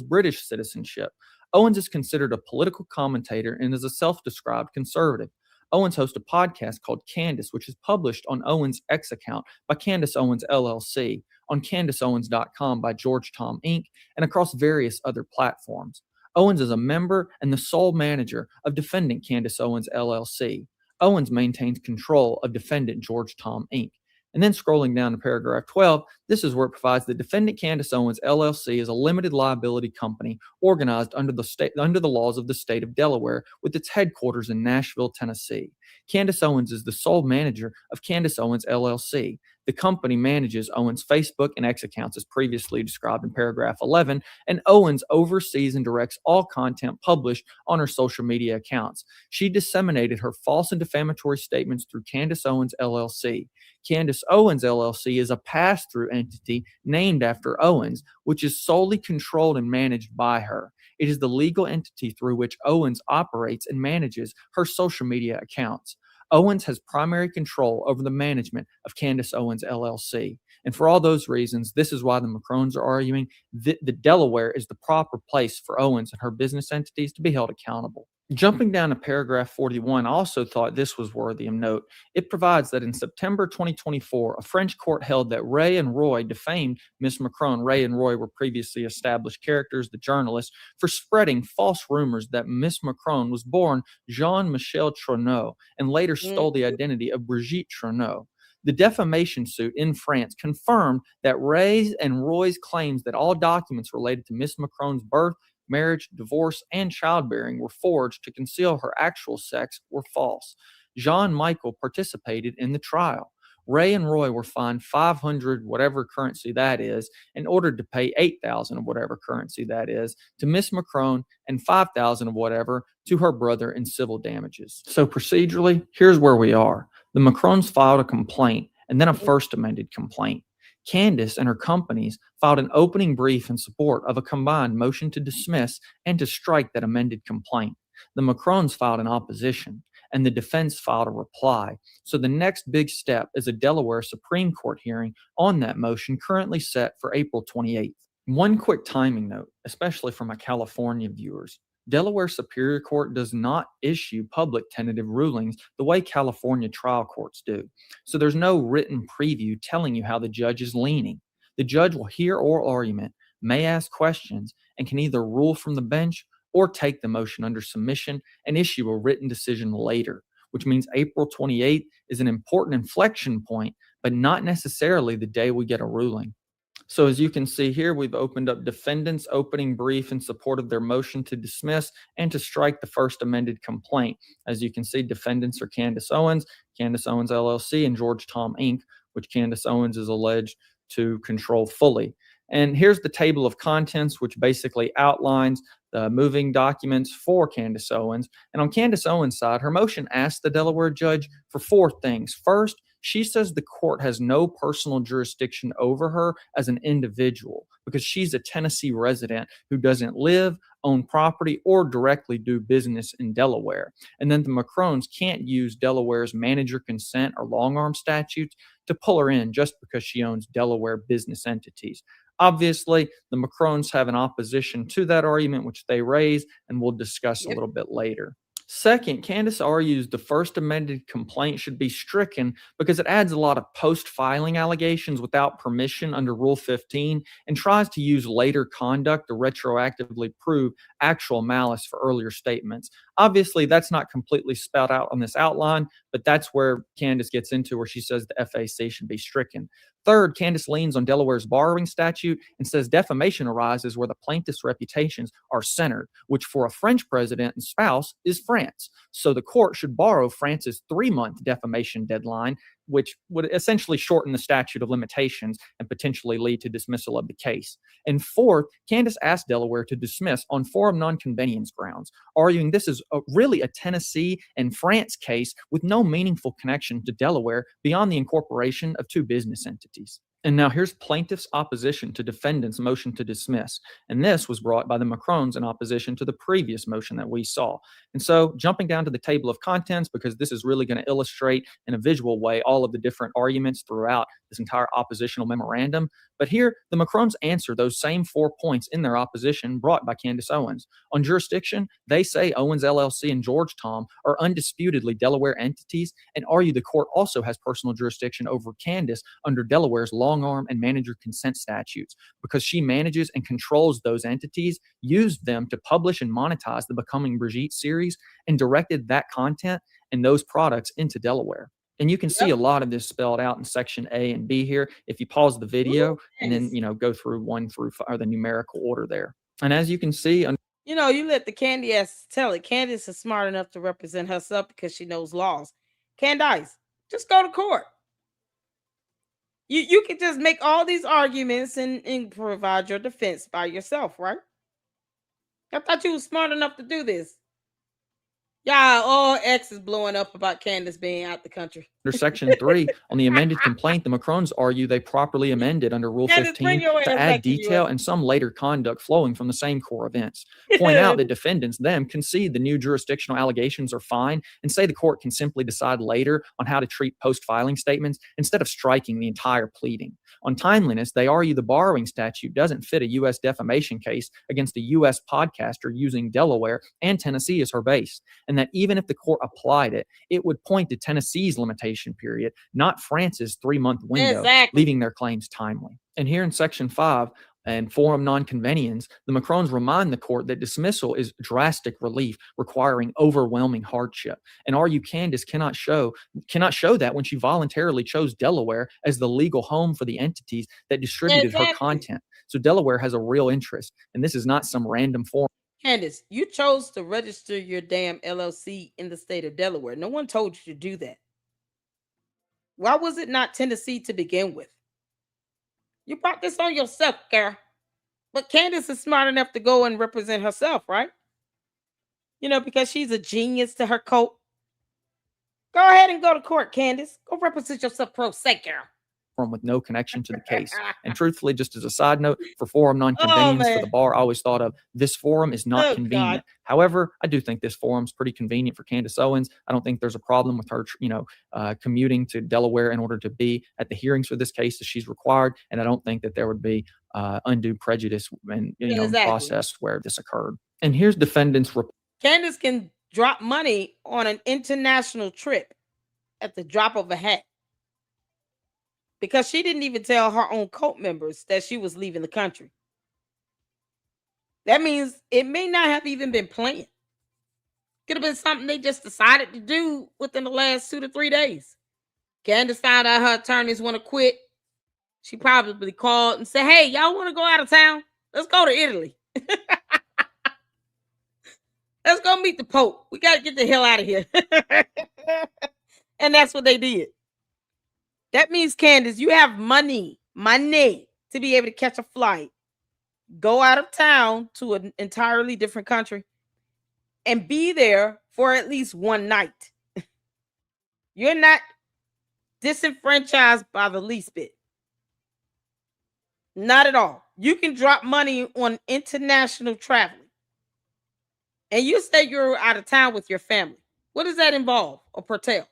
British citizenship. Owens is considered a political commentator and is a self-described conservative. Owens hosts a podcast called Candace, which is published on Owens' X account by Candace Owens LLC, on CandaceOwens.com by Georgetown Inc., and across various other platforms. Owens is a member and the sole manager of Defendant Candace Owens LLC. Owens maintains control of Defendant Georgetown Inc. And then scrolling down to paragraph 12, this is where it provides that Defendant Candace Owens LLC is a limited liability company organized under the laws of the state of Delaware with its headquarters in Nashville, Tennessee. Candace Owens is the sole manager of Candace Owens LLC. The company manages Owens' Facebook and X accounts as previously described in paragraph 11, and Owens oversees and directs all content published on her social media accounts. She disseminated her false and defamatory statements through Candace Owens LLC. Candace Owens LLC is a pass-through entity named after Owens, which is solely controlled and managed by her. It is the legal entity through which Owens operates and manages her social media accounts. Owens has primary control over the management of Candace Owens LLC. And for all those reasons, this is why the Macrons are arguing that Delaware is the proper place for Owens and her business entities to be held accountable. Jumping down to paragraph 41, I also thought this was worthy of note. It provides that in September 2024, a French court held that Ray and Roy defamed Miss Macron. Ray and Roy were previously established characters, the journalists, for spreading false rumors that Miss Macron was born Jean-Michel Tronneau and later stole the identity of Brigitte Tronneau. The defamation suit in France confirmed that Ray's and Roy's claims that all documents related to Miss Macron's birth, marriage, divorce, and childbearing were forged to conceal her actual sex were false. Jean-Michel participated in the trial. Ray and Roy were fined 500 whatever currency that is and ordered to pay 8,000 of whatever currency that is to Miss Macron and 5,000 of whatever to her brother in civil damages. So procedurally, here's where we are. The Macrons filed a complaint and then a first amended complaint. Candace and her companies filed an opening brief in support of a combined motion to dismiss and to strike that amended complaint. The Macrons filed an opposition, and the defense filed a reply. So the next big step is a Delaware Supreme Court hearing on that motion, currently set for April 28th. One quick timing note, especially for my California viewers. Delaware Superior Court does not issue public tentative rulings the way California trial courts do. So there's no written preview telling you how the judge is leaning. The judge will hear oral argument, may ask questions, and can either rule from the bench or take the motion under submission and issue a written decision later. which means April 28th is an important inflection point, but not necessarily the day we get a ruling. So as you can see here, we've opened up defendants' opening brief in support of their motion to dismiss and to strike the first amended complaint. As you can see, defendants are Candace Owens LLC, and George Tom Inc., which Candace Owens is alleged to control fully. And here's the table of contents, which basically outlines the moving documents for Candace Owens. And on Candace Owens' side, her motion asks the Delaware judge for 4 things. First, she says the court has no personal jurisdiction over her as an individual because she's a Tennessee resident who doesn't live, own property, or directly do business in Delaware. And then the Macrones can't use Delaware's manager consent or long-arm statutes to pull her in just because she owns Delaware business entities. Obviously, the Macrones have an opposition to that argument, which they raise, and we'll discuss a little bit later. Second, Candace argues the first amended complaint should be stricken because it adds a lot of post-filing allegations without permission under Rule 15 and tries to use later conduct to retroactively prove actual malice for earlier statements. Obviously, that's not completely spelled out on this outline, but that's where Candace gets into where she says the FAC should be stricken. Third, Candace leans on Delaware's borrowing statute and says defamation arises where the plaintiff's reputations are centered, which for a French president and spouse is France. So the court should borrow France's 3-month defamation deadline, which would essentially shorten the statute of limitations and potentially lead to dismissal of the case. And fourth, Candace asked Delaware to dismiss on forum non-convenience grounds, arguing this is really a Tennessee and France case with no meaningful connection to Delaware beyond the incorporation of 2 business entities. And now here's plaintiff's opposition to defendant's motion to dismiss. And this was brought by the Macrones in opposition to the previous motion that we saw. And so jumping down to the table of contents, because this is really going to illustrate in a visual way all of the different arguments throughout this entire oppositional memorandum. But here, the Macrones answer those same 4 points in their opposition brought by Candace Owens. On jurisdiction, they say Owens LLC and George Tom are undisputedly Delaware entities and argue the court also has personal jurisdiction over Candace under Delaware's long-arm and manager consent statutes because she manages and controls those entities, used them to publish and monetize the Becoming Brigitte series, and directed that content and those products into Delaware. And you can see a lot of this spelled out in section A and B here. If you pause the video and then, go through 1 through 5, or the numerical order there. And as you can see, you let the Candace tell it. Candace is smart enough to represent herself because she knows laws. Candace, just go to court. You can just make all these arguments and provide your defense by yourself, right? I thought you were smart enough to do this. Yeah, all X is blowing up about Candace being out the country. Under Section 3, on the amended complaint, the Macrones argue they properly amended under Rule 15 to add detail and some later conduct flowing from the same core events. Point out that defendants then concede the new jurisdictional allegations are fine and say the court can simply decide later on how to treat post-filing statements instead of striking the entire pleading. On timeliness, they argue the borrowing statute doesn't fit a U.S. defamation case against a U.S. podcaster using Delaware and Tennessee as her base, and that even if the court applied it, it would point to Tennessee's limitation period, not France's 3-month window, leaving their claims timely. And here in Section 5, and forum non-convenience, the Macrones remind the court that dismissal is drastic relief requiring overwhelming hardship, and argue Candace cannot show that when she voluntarily chose Delaware as the legal home for the entities that distributed her content. So Delaware has a real interest, and this is not some random forum. Candace, you chose to register your damn LLC in the state of Delaware. No one told you to do that. Why was it not Tennessee to begin with? You brought this on yourself, girl. But Candace is smart enough to go and represent herself, right? Because she's a genius to her cult. Go ahead and go to court, Candace. Go represent yourself pro se, girl. With no connection to the case. And truthfully, just as a side note, for forum non-convenience for the bar, I always thought of this forum is not convenient. God. However, I do think this forum is pretty convenient for Candace Owens. I don't think there's a problem with her, commuting to Delaware in order to be at the hearings for this case as she's required. And I don't think that there would be undue prejudice in process where this occurred. And here's defendants' report. Candace can drop money on an international trip at the drop of a hat. Because she didn't even tell her own cult members that she was leaving the country. That means it may not have even been planned. Could have been something they just decided to do within the last 2 to 3 days. Candace found out her attorneys want to quit. She probably called and said, hey, y'all want to go out of town? Let's go to Italy. Let's go meet the Pope. We got to get the hell out of here. And that's what they did. That means, Candace, you have money to be able to catch a flight, go out of town to an entirely different country, and be there for at least one night. You're not disenfranchised by the least bit. Not at all. You can drop money on international travel. And you say you're out of town with your family. What does that involve or pertain?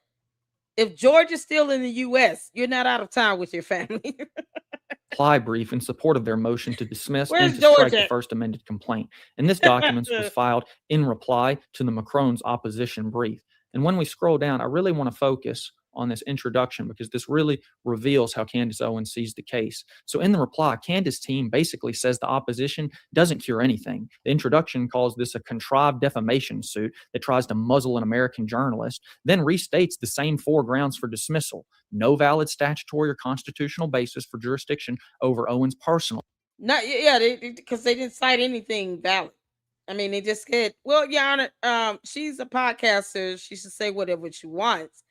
If George is still in the U.S., you're not out of town with your family. Reply brief in support of their motion to dismiss Where's and to strike George the first amended complaint. And this document was filed in reply to the Macron's opposition brief. And when we scroll down, I really want to focus on this introduction because this really reveals how Candace Owens sees the case. So in the reply, Candace's team basically says the opposition doesn't cure anything. The introduction calls this a contrived defamation suit that tries to muzzle an American journalist, then restates the same 4 grounds for dismissal. No valid statutory or constitutional basis for jurisdiction over Owens' personal. Because they didn't cite anything valid. I mean, they just said, well, Your Honor, she's a podcaster. She should say whatever she wants.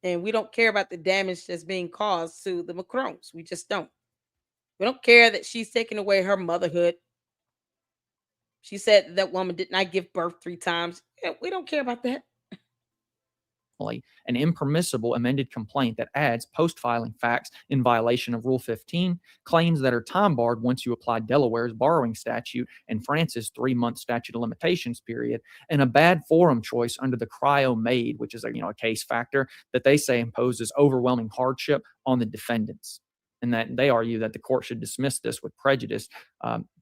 And we don't care about the damage that's being caused to the Macrons. We just don't. We don't care that she's taking away her motherhood. She said that woman did not give birth 3 times. Yeah, we don't care about that. An impermissible amended complaint that adds post-filing facts in violation of Rule 15, claims that are time-barred once you apply Delaware's borrowing statute and France's 3-month statute of limitations period, and a bad forum choice under the cryo-made, which is a case factor that they say imposes overwhelming hardship on the defendants. And that they argue that the court should dismiss this with prejudice,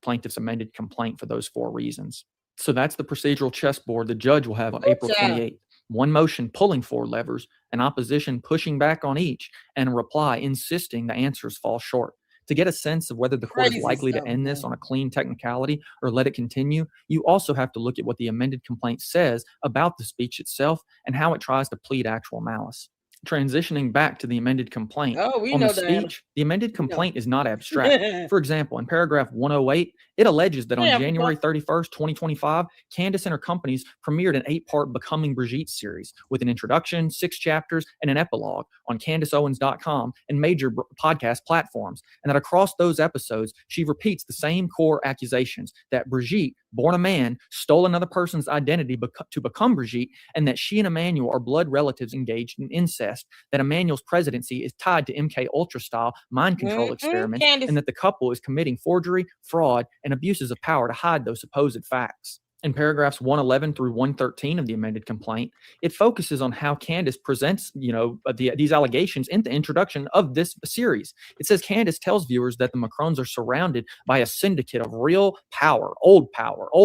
plaintiff's amended complaint for those 4 reasons. So that's the procedural chessboard the judge will have on April 28th. One motion pulling 4 levers, an opposition pushing back on each, and a reply insisting the answers fall short. To get a sense of whether the court is likely to end this on a clean technicality or let it continue, you also have to look at what the amended complaint says about the speech itself and how it tries to plead actual malice. Transitioning back to the amended complaint, on the speech, the amended complaint is not abstract. For example, in paragraph 108, it alleges that on January 31st, 2025, Candace and her companies premiered an 8-part Becoming Brigitte series with an introduction, 6 chapters, and an epilogue on CandaceOwens.com and major podcast platforms. And that across those episodes, she repeats the same core accusations that Brigitte, born a man, stole another person's identity to become Brigitte, and that she and Emmanuel are blood relatives engaged in incest, that Emmanuel's presidency is tied to MK Ultra style mind control experiments, and that the couple is committing forgery, fraud, and abuses of power to hide those supposed facts. In paragraphs 111 through 113 of the amended complaint, it focuses on how Candace presents, these allegations in the introduction of this series. It says Candace tells viewers that the Macrons are surrounded by a syndicate of real power, old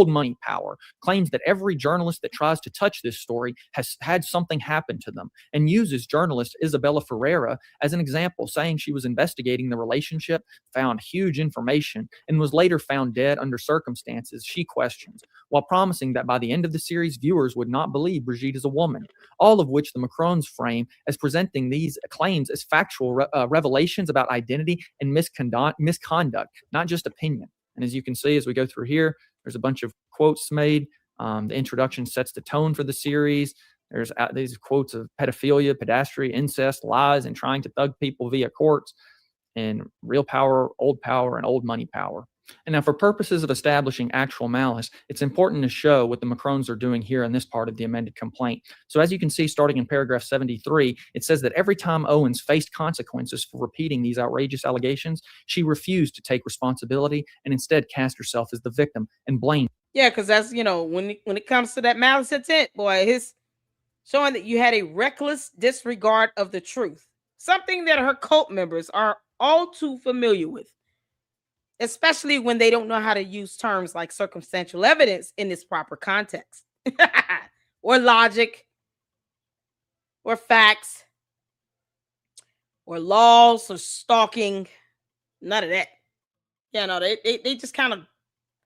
money power, claims that every journalist that tries to touch this story has had something happen to them, and uses journalist Isabella Ferreira as an example, saying she was investigating the relationship, found huge information, and was later found dead under circumstances she questions, while promising that by the end of the series, viewers would not believe Brigitte is a woman, all of which the Macrons frame as presenting these claims as factual revelations about identity and misconduct, not just opinion. And as you can see, as we go through here, there's a bunch of quotes made. The introduction sets the tone for the series. There's these quotes of pedophilia, pedastry, incest, lies, and trying to thug people via courts, and real power, and old money power. And now, for purposes of establishing actual malice, it's important to show what the Macrons are doing here in this part of the amended complaint. So as you can see, starting in paragraph 73, it says that every time Owens faced consequences for repeating these outrageous allegations, she refused to take responsibility and instead cast herself as the victim and blamed. Yeah, because that's, when it comes to that malice intent, boy, it's showing that you had a reckless disregard of the truth, something that her cult members are all too familiar with, especially when they don't know how to use terms like circumstantial evidence in its proper context, or logic, or facts, or laws, or stalking. None of that. Yeah, no, they just kind of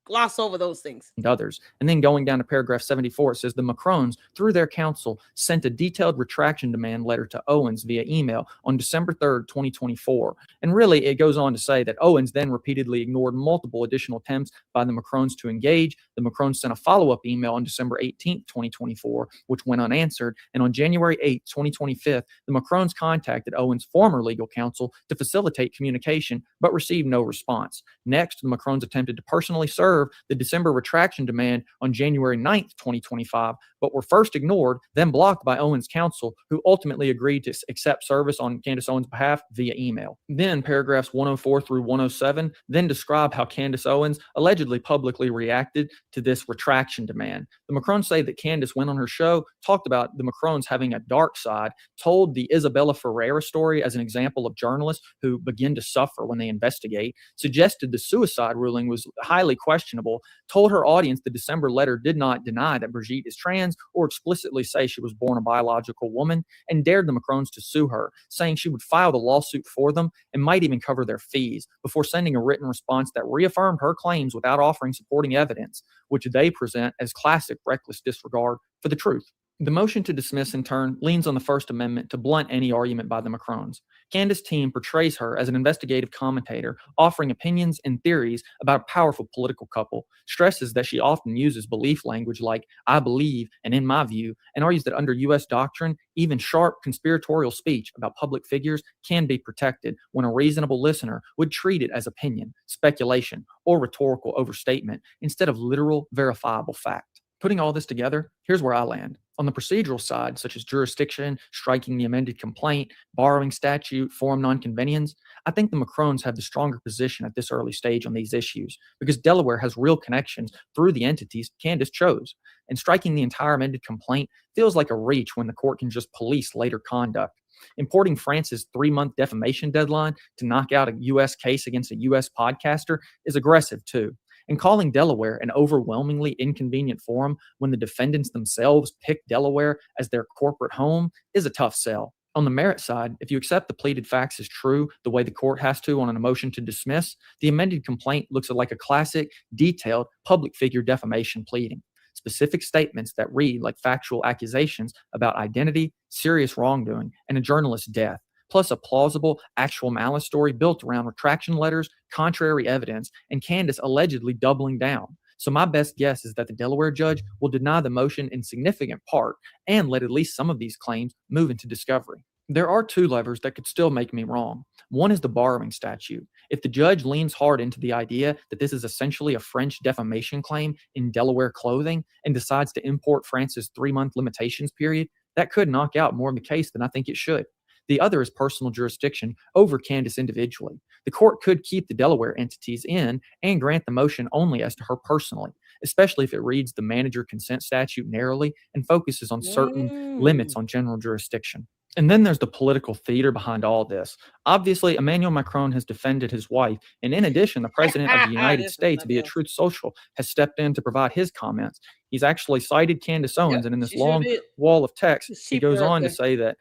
gloss over those things. And others. And then going down to paragraph 74, it says the Macrons, through their counsel, sent a detailed retraction demand letter to Owens via email on December 3rd, 2024. And really, it goes on to say that Owens then repeatedly ignored multiple additional attempts by the Macrons to engage. The Macrons sent a follow-up email on December 18th, 2024, which went unanswered. And on January 8th, 2025, the Macrons contacted Owens' former legal counsel to facilitate communication, but received no response. Next, the Macrons attempted to personally serve the December retraction demand on January 9th, 2025, but were first ignored, then blocked by Owens' counsel, who ultimately agreed to accept service on Candace Owens' behalf via email. Then paragraphs 104 through 107 then describe how Candace Owens allegedly publicly reacted to this retraction demand. The Macrons say that Candace went on her show, talked about the Macrons having a dark side, told the Isabella Ferreira story as an example of journalists who begin to suffer when they investigate, suggested the suicide ruling was highly questionable, told her audience the December letter did not deny that Brigitte is trans or explicitly say she was born a biological woman, and dared the Macrons to sue her, saying she would file the lawsuit for them and might even cover their fees, before sending a written response that reaffirmed her claims without offering supporting evidence, which they present as classic reckless disregard for the truth. The motion to dismiss, in turn, leans on the First Amendment to blunt any argument by the Macrons. Candace's team portrays her as an investigative commentator, offering opinions and theories about a powerful political couple, stresses that she often uses belief language like, I believe, and in my view, and argues that under U.S. doctrine, even sharp conspiratorial speech about public figures can be protected when a reasonable listener would treat it as opinion, speculation, or rhetorical overstatement instead of literal, verifiable fact. Putting all this together, here's where I land. On the procedural side, such as jurisdiction, striking the amended complaint, borrowing statute, forum nonconvenience, I think the Macrons have the stronger position at this early stage on these issues because Delaware has real connections through the entities Candace chose. And striking the entire amended complaint feels like a reach when the court can just police later conduct. Importing France's 3-month defamation deadline to knock out a U.S. case against a U.S. podcaster is aggressive too. And calling Delaware an overwhelmingly inconvenient forum when the defendants themselves pick Delaware as their corporate home is a tough sell. On the merit side, if you accept the pleaded facts as true the way the court has to on a motion to dismiss, the amended complaint looks like a classic, detailed, public figure defamation pleading. Specific statements that read like factual accusations about identity, serious wrongdoing, and a journalist's death, plus a plausible actual malice story built around retraction letters, contrary evidence, and Candace allegedly doubling down. So my best guess is that the Delaware judge will deny the motion in significant part and let at least some of these claims move into discovery. There are two levers that could still make me wrong. One is the borrowing statute. If the judge leans hard into the idea that this is essentially a French defamation claim in Delaware clothing and decides to import France's 3-month limitations period, that could knock out more of the case than I think it should. The other is personal jurisdiction over Candace individually. The court could keep the Delaware entities in and grant the motion only as to her personally, especially if it reads the manager consent statute narrowly and focuses on certain limits on general jurisdiction. And then there's the political theater behind all this. Obviously, Emmanuel Macron has defended his wife, and in addition, the president of the United States, via Truth Social, has stepped in to provide his comments. He's actually cited Candace Owens, and in this long wall of text, he goes on to say that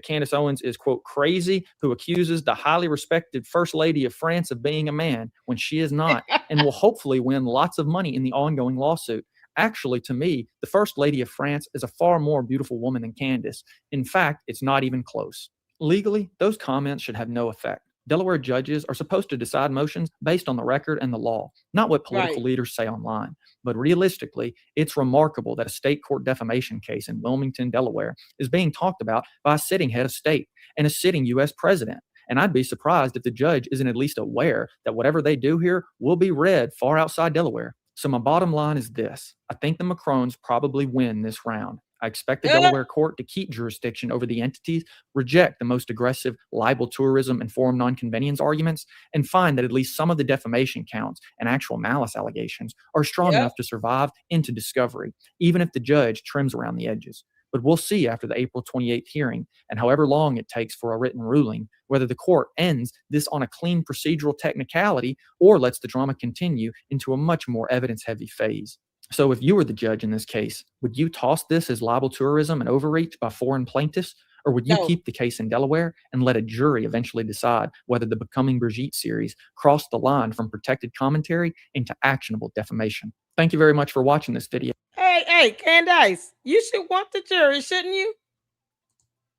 Candace Owens is, quote, crazy, who accuses the highly respected First Lady of France of being a man when she is not, and will hopefully win lots of money in the ongoing lawsuit. Actually, to me, the First Lady of France is a far more beautiful woman than Candace. In fact, it's not even close. Legally, those comments should have no effect. Delaware judges are supposed to decide motions based on the record and the law, not what political leaders say online. But realistically, it's remarkable that a state court defamation case in Wilmington, Delaware, is being talked about by a sitting head of state and a sitting U.S. president. And I'd be surprised if the judge isn't at least aware that whatever they do here will be read far outside Delaware. So my bottom line is this. I think the Macrons probably win this round. I expect the Delaware court to keep jurisdiction over the entities, reject the most aggressive libel tourism and forum nonconvenience arguments, and find that at least some of the defamation counts and actual malice allegations are strong enough to survive into discovery, even if the judge trims around the edges. But we'll see after the April 28th hearing, and however long it takes for a written ruling, whether the court ends this on a clean procedural technicality or lets the drama continue into a much more evidence-heavy phase. So if you were the judge in this case, would you toss this as libel tourism and overreach by foreign plaintiffs? Or would you keep the case in Delaware and let a jury eventually decide whether the Becoming Brigitte series crossed the line from protected commentary into actionable defamation? Thank you very much for watching this video. Hey, Candace, you should want the jury, shouldn't you?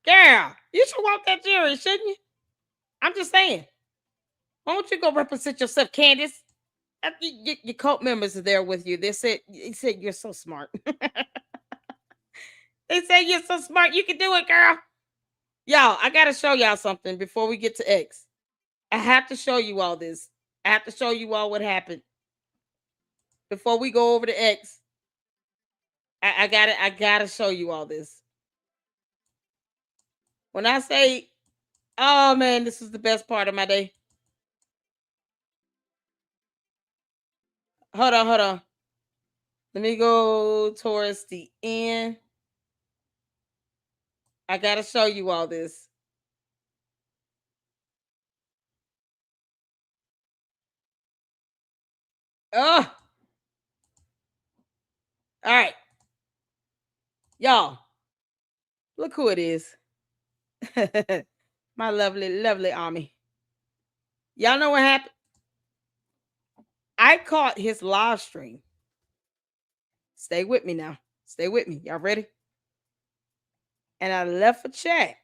Girl, you should want that jury, shouldn't you? I'm just saying. Why don't you go represent yourself, Candace? Your cult members are there with you. They said you're so smart. They said you're so smart. You can do it, girl. Y'all, I got to show y'all something before we get to X. I have to show you all this. I have to show you all what happened before we go over to X. I got to show you all this. When I say, oh man, this is the best part of my day. Hold on. Let me go towards the end. I got to show you all this. Oh. All right. Y'all, look who it is. My lovely, lovely army. Y'all know what happened? I caught his live stream. Stay with me now. Stay with me. Y'all ready? And I left a chat,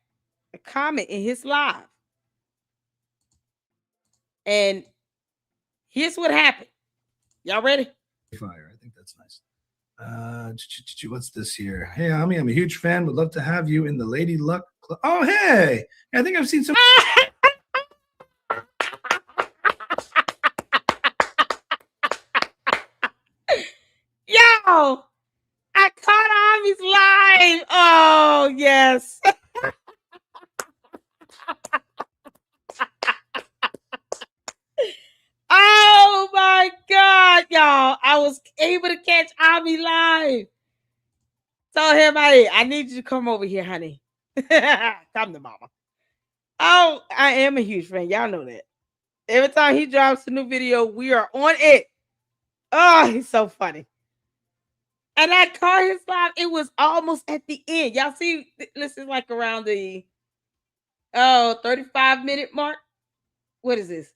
a comment in his live. And here's what happened. Y'all ready? Fire. I think that's nice. What's this here? Hey, Ami, I'm a huge fan. Would love to have you in the Lady Luck Club. Oh, hey. I think I've seen some. Yo, I caught Ami's live. Oh, yes. Oh my God, y'all. I was able to catch Ami live. Told him, hey, I need you to come over here, honey. Come to mama. Oh, I am a huge fan. Y'all know that. Every time he drops a new video, we are on it. Oh, he's so funny. And I caught his live. It was almost at the end. Y'all see, this is like around the 35-minute mark. What is this? Is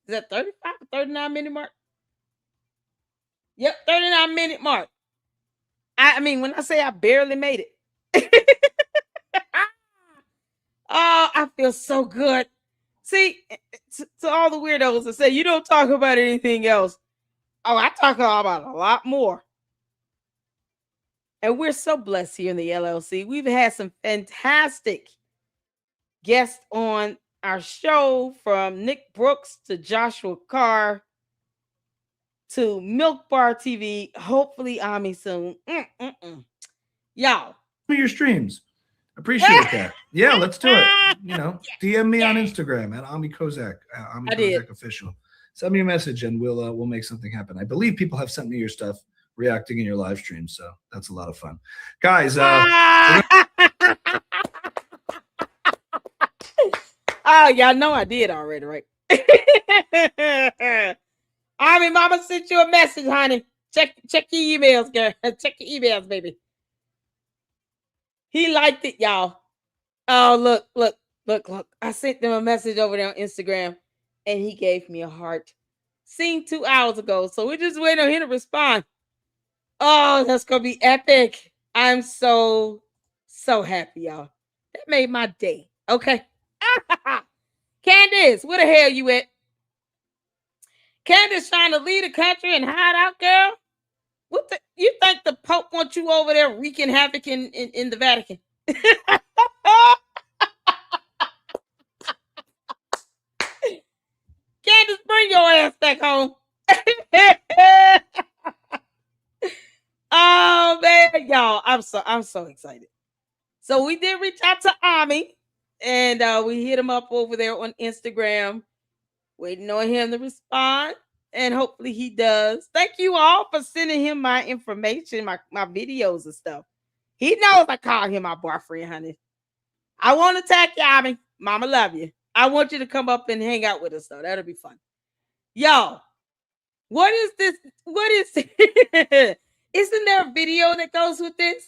that 35 or 39-minute mark? Yep, 39-minute mark. I mean, when I say I barely made it. Oh, I feel so good. See, to all the weirdos that say you don't talk about anything else. Oh, I talk about a lot more. And we're so blessed here in the LLC. We've had some fantastic guests on our show, from Nick Brooks to Joshua Carr to Milk Bar TV. Hopefully, Ami soon. Y'all. Your streams. Appreciate that. Yeah, let's do it. You know, DM me on Instagram at Ami Kozak, Ami Kozak Official. Send me a message and we'll make something happen. I believe people have sent me your stuff reacting in your live stream, so that's a lot of fun. Guys, oh, y'all know I did already, right? Army Mama sent you a message, honey. Check your emails, girl. Check your emails, baby. He liked it, y'all. Oh, look. I sent them a message over there on Instagram, and he gave me a heart. Seen 2 hours ago, so we're just waiting on him to respond. Oh, that's gonna be epic. I'm so happy, y'all. That made my day. Okay. Candace, where the hell you at? Candace trying to lead the country and hide out, girl? What the, you think the Pope wants you over there wreaking havoc in the Vatican? Candace, bring your ass back home. Oh man, y'all, I'm so excited. So we did reach out to Ami, and we hit him up over there on Instagram, waiting on him to respond, and hopefully he does. Thank you all for sending him my information, my videos and stuff. He knows I call him my boyfriend, honey. I want to tag you, Ami. Mama love you. I want you to come up and hang out with us, though. That'll be fun. Yo, what is this? What is this? Isn't there a video that goes with this?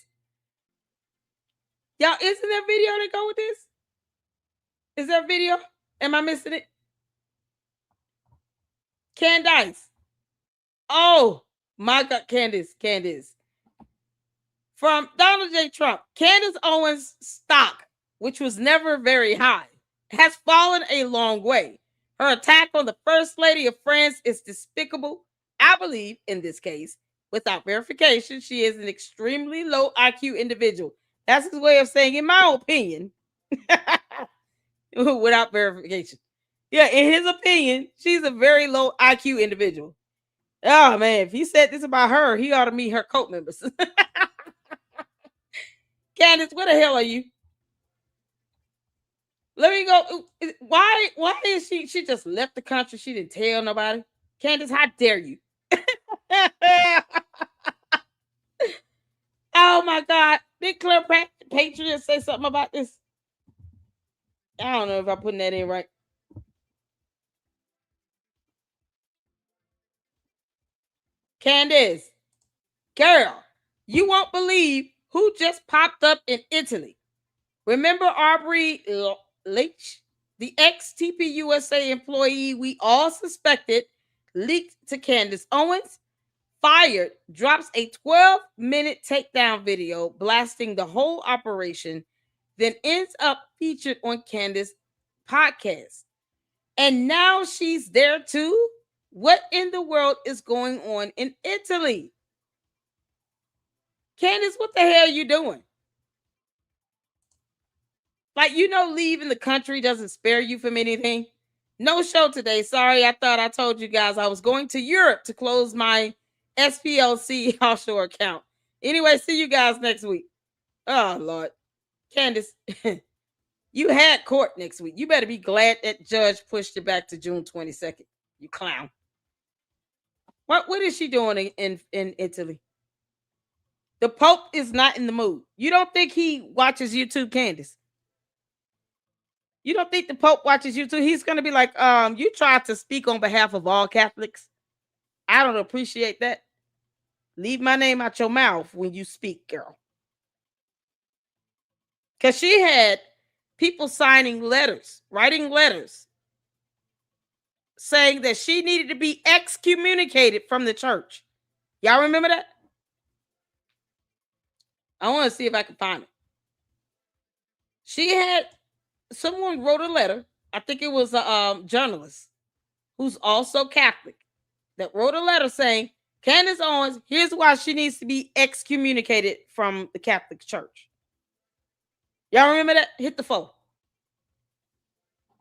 Y'all, isn't there video that go with this? Is there a video? Am I missing it? Candace. Oh my God, Candace. From Donald J. Trump, Candace Owens' stock, which was never very high, has fallen a long way. Her attack on the First Lady of France is despicable. I believe, in this case, without verification, she is an extremely low IQ individual. That's his way of saying, in my opinion, without verification. Yeah, in his opinion, she's a very low IQ individual. Oh, man, if he said this about her, he ought to meet her cult members. Candace, where the hell are you? Let me go. Why is she just left the country? She didn't tell nobody. Candace, how dare you? Oh my God. Did Claire Patriot say something about this? I don't know if I'm putting that in right. Candace, girl, you won't believe who just popped up in Italy. Remember Aubrey Leach, the ex-TPUSA employee we all suspected leaked to Candace Owens? Fired, drops a 12-minute takedown video blasting the whole operation, then ends up featured on Candace's podcast. And now she's there too? What in the world is going on in Italy? Candace, what the hell are you doing? Like, leaving the country doesn't spare you from anything. No show today. Sorry, I thought I told you guys I was going to Europe to close my SPLC offshore account. Anyway, see you guys next week. Oh, Lord. Candace, you had court next week. You better be glad that judge pushed it back to June 22nd. You clown. What is she doing in Italy? The Pope is not in the mood. You don't think he watches YouTube, Candace? You don't think the Pope watches YouTube? He's going to be like, you tried to speak on behalf of all Catholics. I don't appreciate that. Leave my name out your mouth when you speak, girl. Because she had people writing letters, saying that she needed to be excommunicated from the church. Y'all remember that? I want to see if I can find it. Someone wrote a letter. I think it was a journalist who's also Catholic that wrote a letter saying, Candace Owens, here's why she needs to be excommunicated from the Catholic Church. Y'all remember that? Hit the phone.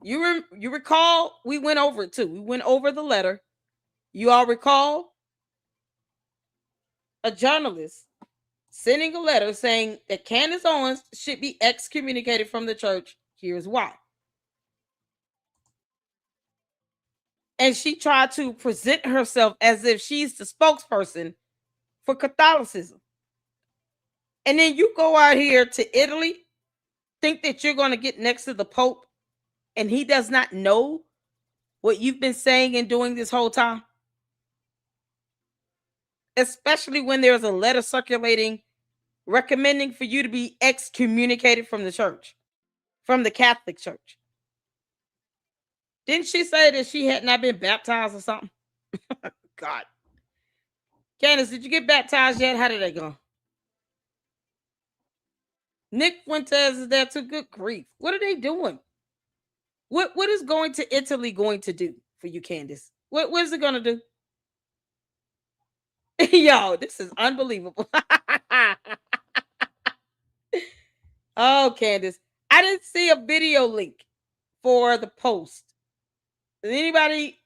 You recall? We went over it too. We went over the letter. You all recall a journalist sending a letter saying that Candace Owens should be excommunicated from the church. Here's why. And she tried to present herself as if she's the spokesperson for Catholicism. And then you go out here to Italy, think that you're going to get next to the Pope, and he does not know what you've been saying and doing this whole time? Especially when there's a letter circulating recommending for you to be excommunicated from the church, from the Catholic Church. Didn't she say that she had not been baptized or something? God. Candace, did you get baptized yet? How did that go? Nick Fuentes is there too. Good grief. What are they doing? What is going to Italy going to do for you, Candace? What is it going to do? Yo, this is unbelievable. Oh, Candace. I didn't see a video link for the post. Did anybody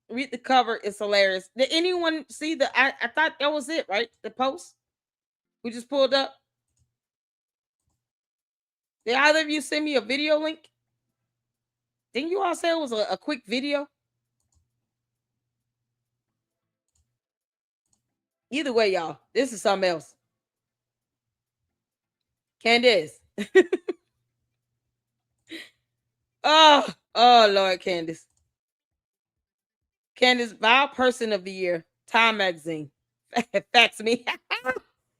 read the cover? It's hilarious. Did anyone see I thought that was it, right? The post we just pulled up. Did either of you send me a video link? Didn't you all say it was a quick video? Either way, y'all, this is something else. Candace. Oh, Lord, Candace. Candace, Vile Person of the Year, Time Magazine. Fax Me.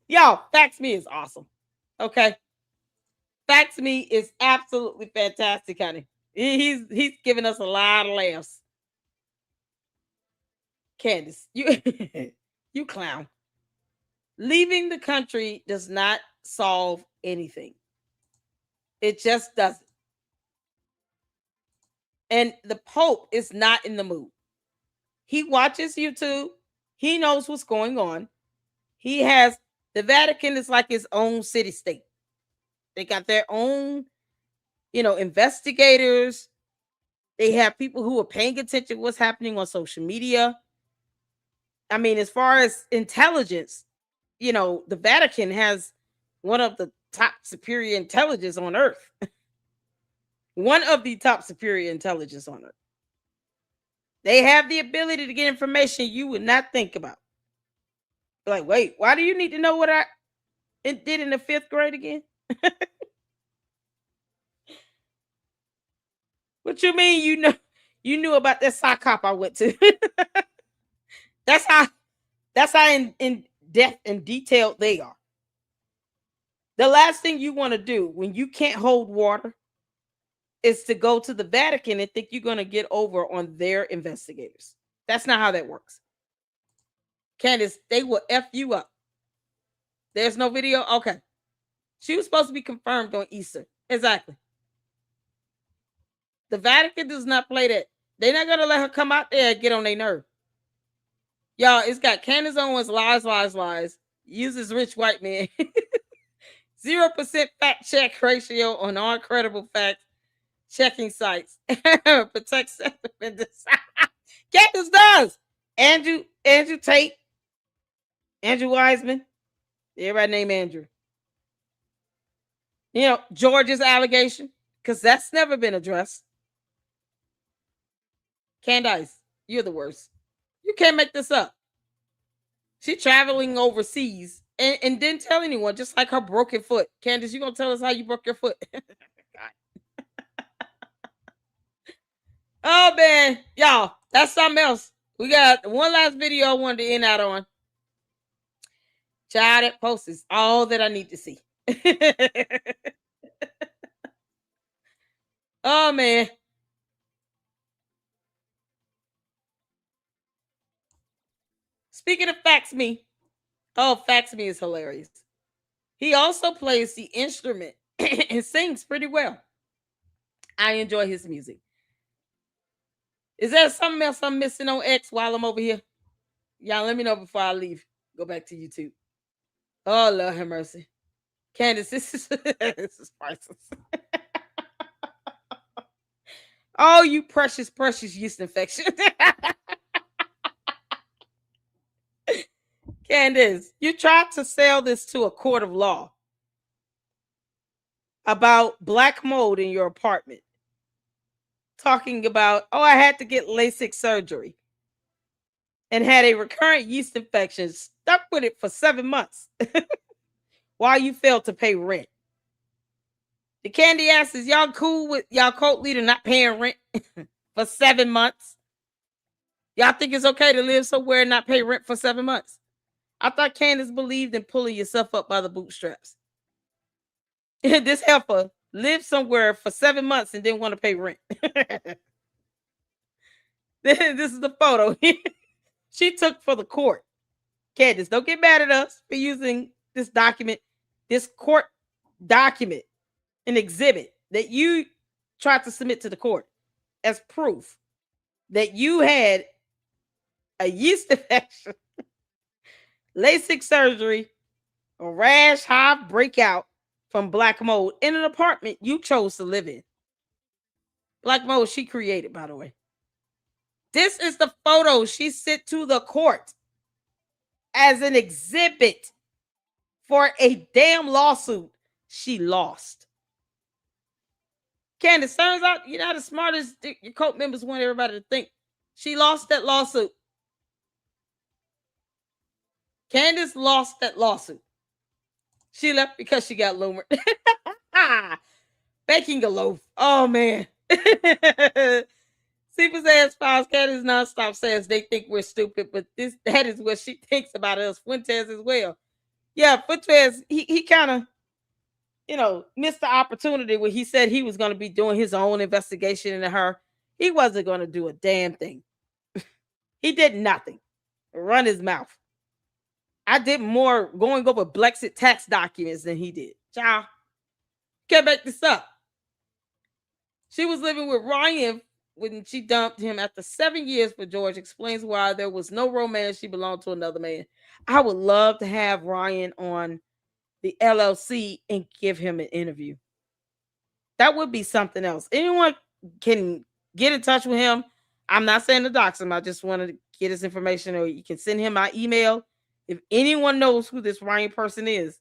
Y'all, Fax Me is awesome. Okay. Facts Me is absolutely fantastic, honey. He's giving us a lot of laughs. Candace, you you clown. Leaving the country does not solve anything. It just doesn't. And the Pope is not in the mood. He watches YouTube. He knows what's going on. He has, the Vatican is like his own city state. They got their own, investigators. They have people who are paying attention to what's happening on social media. I mean, as far as intelligence, the Vatican has one of the top superior intelligence on earth. One of the top superior intelligence on earth. They have the ability to get information you would not think about. Like, wait, why do you need to know what I did in the 5th grade again? What you mean you knew about that sock hop I went to? That's how in depth and detailed they are. The last thing you want to do when you can't hold water is to go to the Vatican and think you're going to get over on their investigators. That's not how that works. Candace, they will F you up. There's no video? Okay. She was supposed to be confirmed on Easter. Exactly. The Vatican does not play that. They're not going to let her come out there and get on their nerve. Y'all, it's got Candace Owens, lies, uses rich white men. 0% fact check ratio on all credible facts. Checking sites. Protects Candace does. Andrew Tate. Andrew Wiseman. Everybody named Andrew. George's allegation. Because that's never been addressed. Candace, you're the worst. You can't make this up. She's traveling overseas and didn't tell anyone, just like her broken foot. Candace, you gonna tell us how you broke your foot? Oh man, y'all, that's something else. We got one last video I wanted to end out on. Child, that post is all that I need to see. Oh man. Speaking of Fax Me, Fax Me is hilarious. He also plays the instrument and sings pretty well. I enjoy his music. Is there something else I'm missing on X while I'm over here? Y'all let me know before I leave. Go back to YouTube. Oh, Lord have mercy. Candace, this is priceless. Oh, you precious yeast infection. Candace, you tried to sell this to a court of law about black mold in your apartment. Talking about, I had to get LASIK surgery and had a recurrent yeast infection, stuck with it for 7 months while you failed to pay rent. The Candy asks, y'all cool with y'all cult leader not paying rent for 7 months? Y'all think it's okay to live somewhere and not pay rent for 7 months? I thought Candace believed in pulling yourself up by the bootstraps. This heifer lived somewhere for 7 months and didn't want to pay rent. This is the photo she took for the court. Candace, don't get mad at us for using this document, this court document, an exhibit that you tried to submit to the court as proof that you had a yeast infection, LASIK surgery, a rash, hive breakout from black mold in an apartment you chose to live in. Black mold she created, by the way. This is the photo she sent to the court as an exhibit for a damn lawsuit she lost. Candace, turns out you're not as smart as your cult members want everybody to think. She lost that lawsuit. Candace lost that lawsuit. She left because she got lured. Baking a loaf. Oh, man. Super Says Files, Candace nonstop says they think we're stupid, but that is what she thinks about us. Fuentes as well. Yeah, Fuentes, he kind of, missed the opportunity where he said he was going to be doing his own investigation into her. He wasn't going to do a damn thing. He did nothing. Run his mouth. I did more going over Brexit tax documents than he did. Child, can't make this up. She was living with Ryan when she dumped him after 7 years for George. Explains why there was no romance. She belonged to another man. I would love to have Ryan on the LLC and give him an interview. That would be something else. Anyone can get in touch with him. I'm not saying to dox him. I just wanted to get his information, or you can send him my email. If anyone knows who this Ryan person is,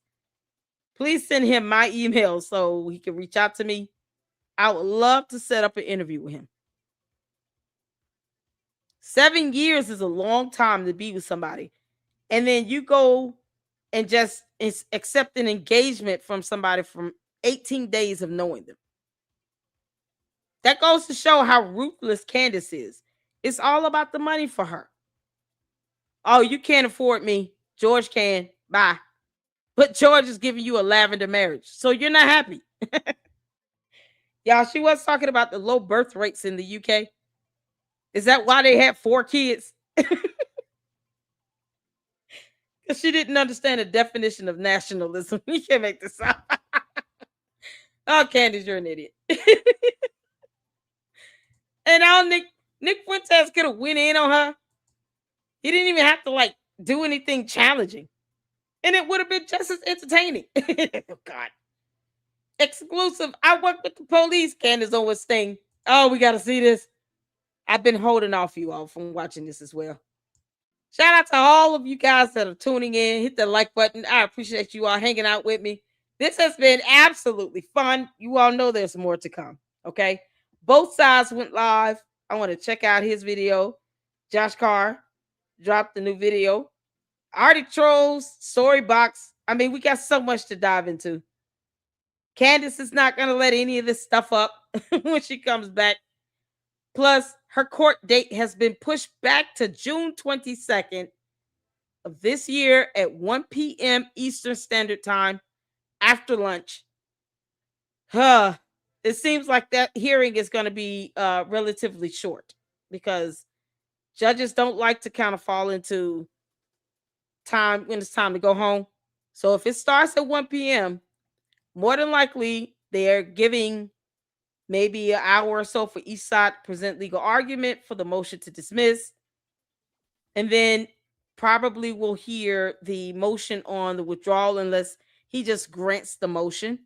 please send him my email so he can reach out to me. I would love to set up an interview with him. 7 years is a long time to be with somebody. And then you go and just accept an engagement from somebody from 18 days of knowing them. That goes to show how ruthless Candace is. It's all about the money for her. Oh, you can't afford me. George can. Bye. But George is giving you a lavender marriage. So you're not happy. Y'all, she was talking about the low birth rates in the UK. Is that why they had 4 kids? Because she didn't understand the definition of nationalism. You can't make this up. Oh, Candace, you're an idiot. And now Nick Fuentes could have went in on her. He didn't even have to do anything challenging. And it would have been just as entertaining. Oh, God. Exclusive. I work with the police. Candace Owens thing. Oh, we got to see this. I've been holding off you all from watching this as well. Shout out to all of you guys that are tuning in. Hit the like button. I appreciate you all hanging out with me. This has been absolutely fun. You all know there's more to come. Okay. Both sides went live. I want to check out his video. Josh Carr dropped the new video. Artie Trolls, Story Box. I mean, we got so much to dive into. Candace is not going to let any of this stuff up when she comes back. Plus, her court date has been pushed back to June 22nd of this year at 1 p.m. Eastern Standard Time after lunch. It seems like that hearing is going to be relatively short because judges don't like to kind of fall into time when it's time to go home. So if it starts at 1 p.m., more than likely they're giving maybe an hour or so for each side to present legal argument for the motion to dismiss. And then probably we'll hear the motion on the withdrawal unless he just grants the motion,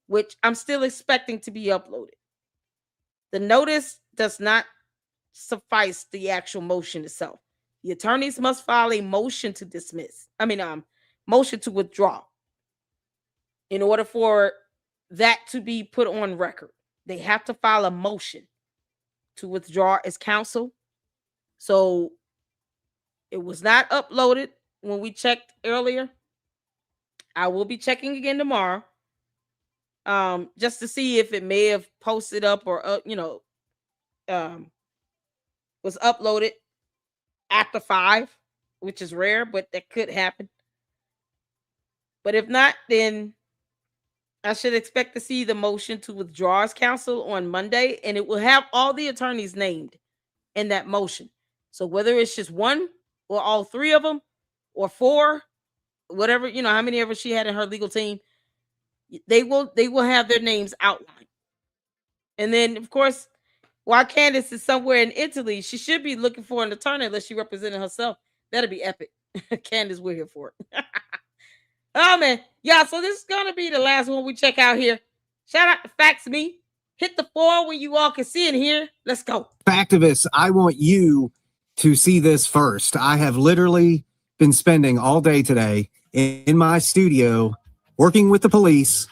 which I'm still expecting to be uploaded. The notice does not suffice the actual motion itself. The attorneys must file a motion to dismiss. Motion to withdraw. In order for that to be put on record, they have to file a motion to withdraw as counsel. So it was not uploaded when we checked earlier. I will be checking again tomorrow. Just to see if it may have posted up or was uploaded after 5, which is rare, but that could happen. But if not, then I should expect to see the motion to withdraw as counsel on Monday, and it will have all the attorneys named in that motion. So whether it's just one or all 3 of them or 4, whatever, how many ever she had in her legal team, they will have their names outlined. And then, of course, while Candace is somewhere in Italy, she should be looking for an attorney unless she represented herself. That'd be epic. Candace, we're here for it. Oh, man. Yeah, so this is going to be the last one we check out here. Shout out to Fax Me. Hit the 4 when you all can see it here. Let's go. Activists, I want you to see this first. I have literally been spending all day today in my studio working with the police,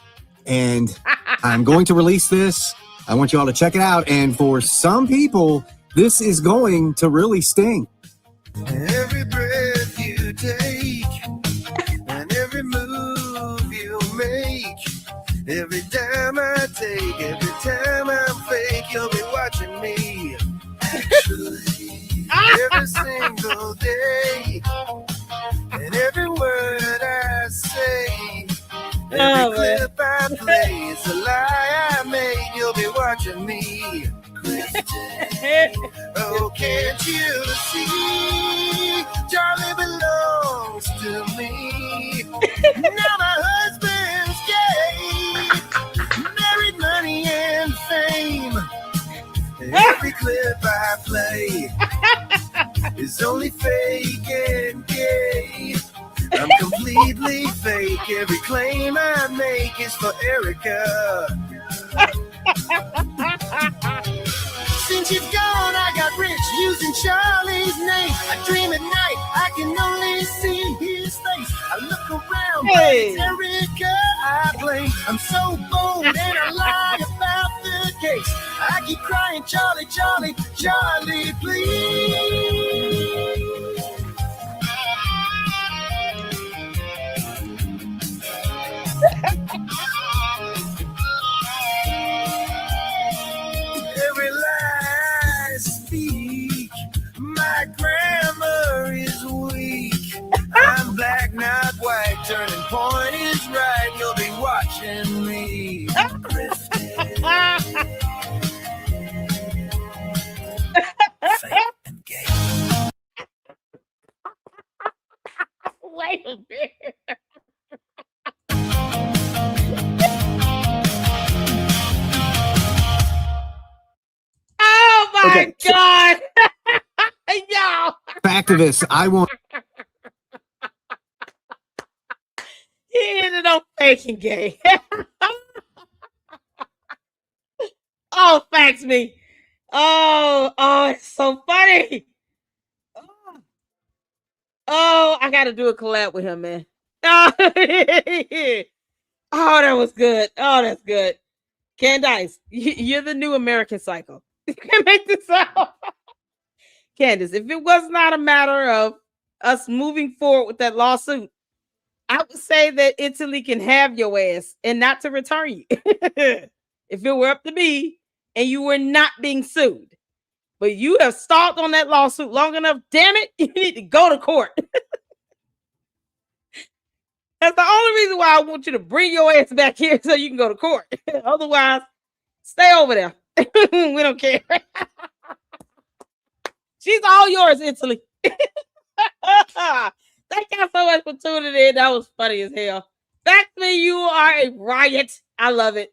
and I'm going to release this. I want you all to check it out. And for some people, this is going to really sting. Every breath you take and every move you make, every time I take, every time I'm fake, you'll be watching me. Actually, every single day, and every word I say, every clip I play. It's a lie I made. You'll be watching me. Oh, can't you see? Charlie belongs to me. Now my husband's gay. Married, money, and fame. Every clip I play is only fake and gay. I'm completely fake. Every claim I make is for Erica. Since she's gone, I got rich using Charlie's name. I dream at night, I can only see his face. I look around, but it's Erica I blame. I'm so bold and I lie about the case. I keep crying, Charlie, Charlie, Charlie, please. Every lie I speak, my grammar is weak. I'm black, not white. Turning point is right. You'll be watching me. Wait a minute. Oh my God. Y'all. Back to this. I want. He ended up faking gay. Oh, thanks me. Oh, it's so funny. Oh, I got to do a collab with him, man. Oh, that was good. Oh, that's good. Candace, you're the new American Psycho. You can make this out. Candace, if it was not a matter of us moving forward with that lawsuit, I would say that Italy can have your ass and not to return you. If it were up to me and you were not being sued. But you have stalled on that lawsuit long enough. Damn it, you need to go to court. That's the only reason why I want you to bring your ass back here so you can go to court. Otherwise, stay over there. We don't care. She's all yours, Italy. Thank y'all so much for tuning in. That was funny as hell. Factly, you are a riot. I love it.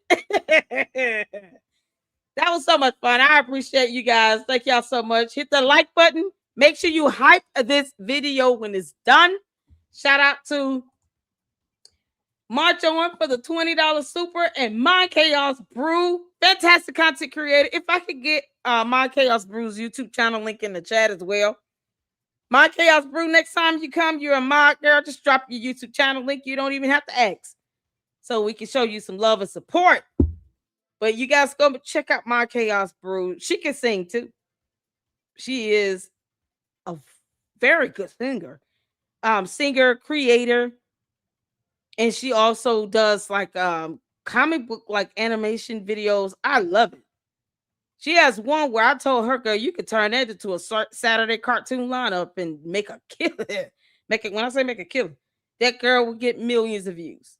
That was so much fun. I appreciate you guys. Thank y'all so much. Hit the like button. Make sure you hype this video when it's done. Shout out to March On for the $20 super and Mind Chaos Brew. Fantastic content creator. If I could get Mind Chaos Brew's YouTube channel link in the chat as well. Mind Chaos Brew, next time you come, you're a mod girl. Just drop your YouTube channel link. You don't even have to ask. So we can show you some love and support. But you guys go check out My Chaos Brew. She can sing too. She is a very good singer. Singer, creator. And she also does like comic book like animation videos. I love it. She has one where I told her, girl, you could turn that into a Saturday cartoon lineup and make a killer. When I say make a killer, that girl will get millions of views.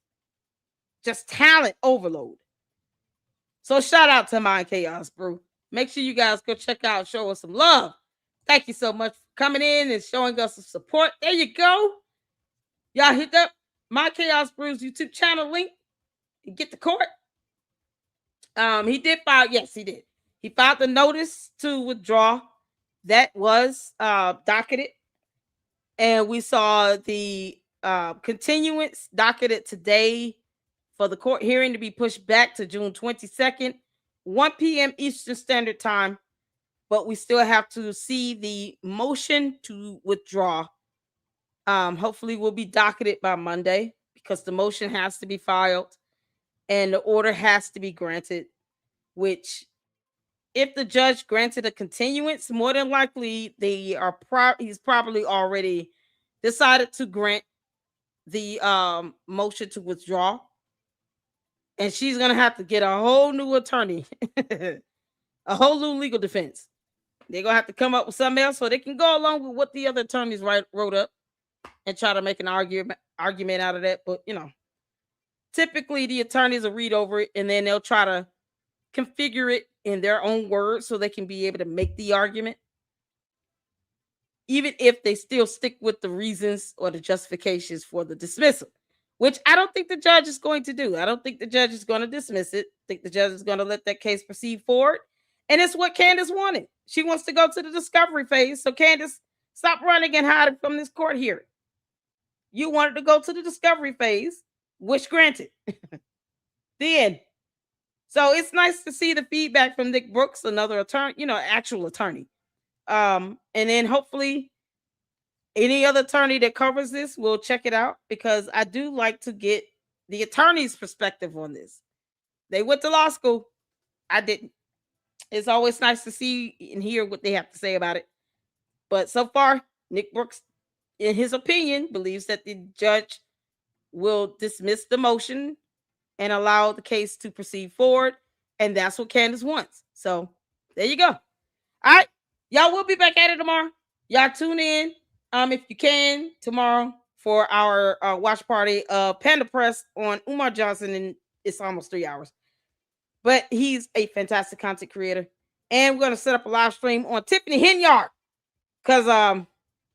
Just talent overload. So shout out to My Chaos Brew. Make sure you guys go check out, show us some love. Thank you so much for coming in and showing us some support. There you go. Y'all hit up My Chaos Brew's YouTube channel link and get the court. He did file. Yes, he did. He filed the notice to withdraw. That was docketed. And we saw the continuance docketed today for the court hearing to be pushed back to June 22nd, 1 p.m. Eastern Standard Time. But we still have to see the motion to withdraw. Hopefully we'll be docketed by Monday because the motion has to be filed and the order has to be granted, which if the judge granted a continuance, more than likely he's probably already decided to grant the motion to withdraw. And she's going to have to get a whole new attorney, a whole new legal defense. They're going to have to come up with something else so they can go along with what the other attorneys wrote up and try to make an argument out of that. But, you know, typically the attorneys will read over it and then they'll try to configure it in their own words so they can be able to make the argument, even if they still stick with the reasons or the justifications for the dismissal, which I don't think the judge is going to do. I don't think the judge is going to dismiss it. I think the judge is going to let that case proceed forward. And it's what Candace wanted. She wants to go to the discovery phase. So Candace, stop running and hiding from this court hearing. You wanted to go to the discovery phase, which granted. The end. So it's nice to see the feedback from Nick Brooks, another attorney, actual attorney. And then hopefully any other attorney that covers this will check it out, because I do like to get the attorney's perspective on this. They went to law school. I didn't. It's always nice to see and hear what they have to say about it. But so far, Nick Brooks, in his opinion, believes that the judge will dismiss the motion and allow the case to proceed forward. And that's what Candace wants. So there you go. All right. Y'all, we'll be back at it tomorrow. Y'all tune in, if you can, tomorrow for our watch party of Panda Press on Umar Johnson. And it's almost 3 hours. But he's a fantastic content creator. And we're going to set up a live stream on Tiffany Henyard, because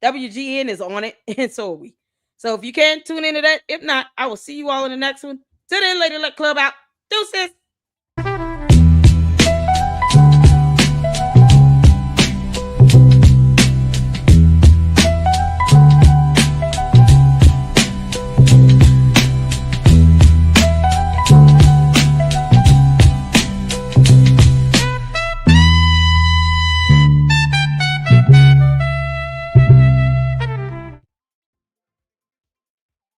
WGN is on it, and so are we. So if you can, tune into that. If not, I will see you all in the next one. Till then, Lady Luck Club out. Deuces.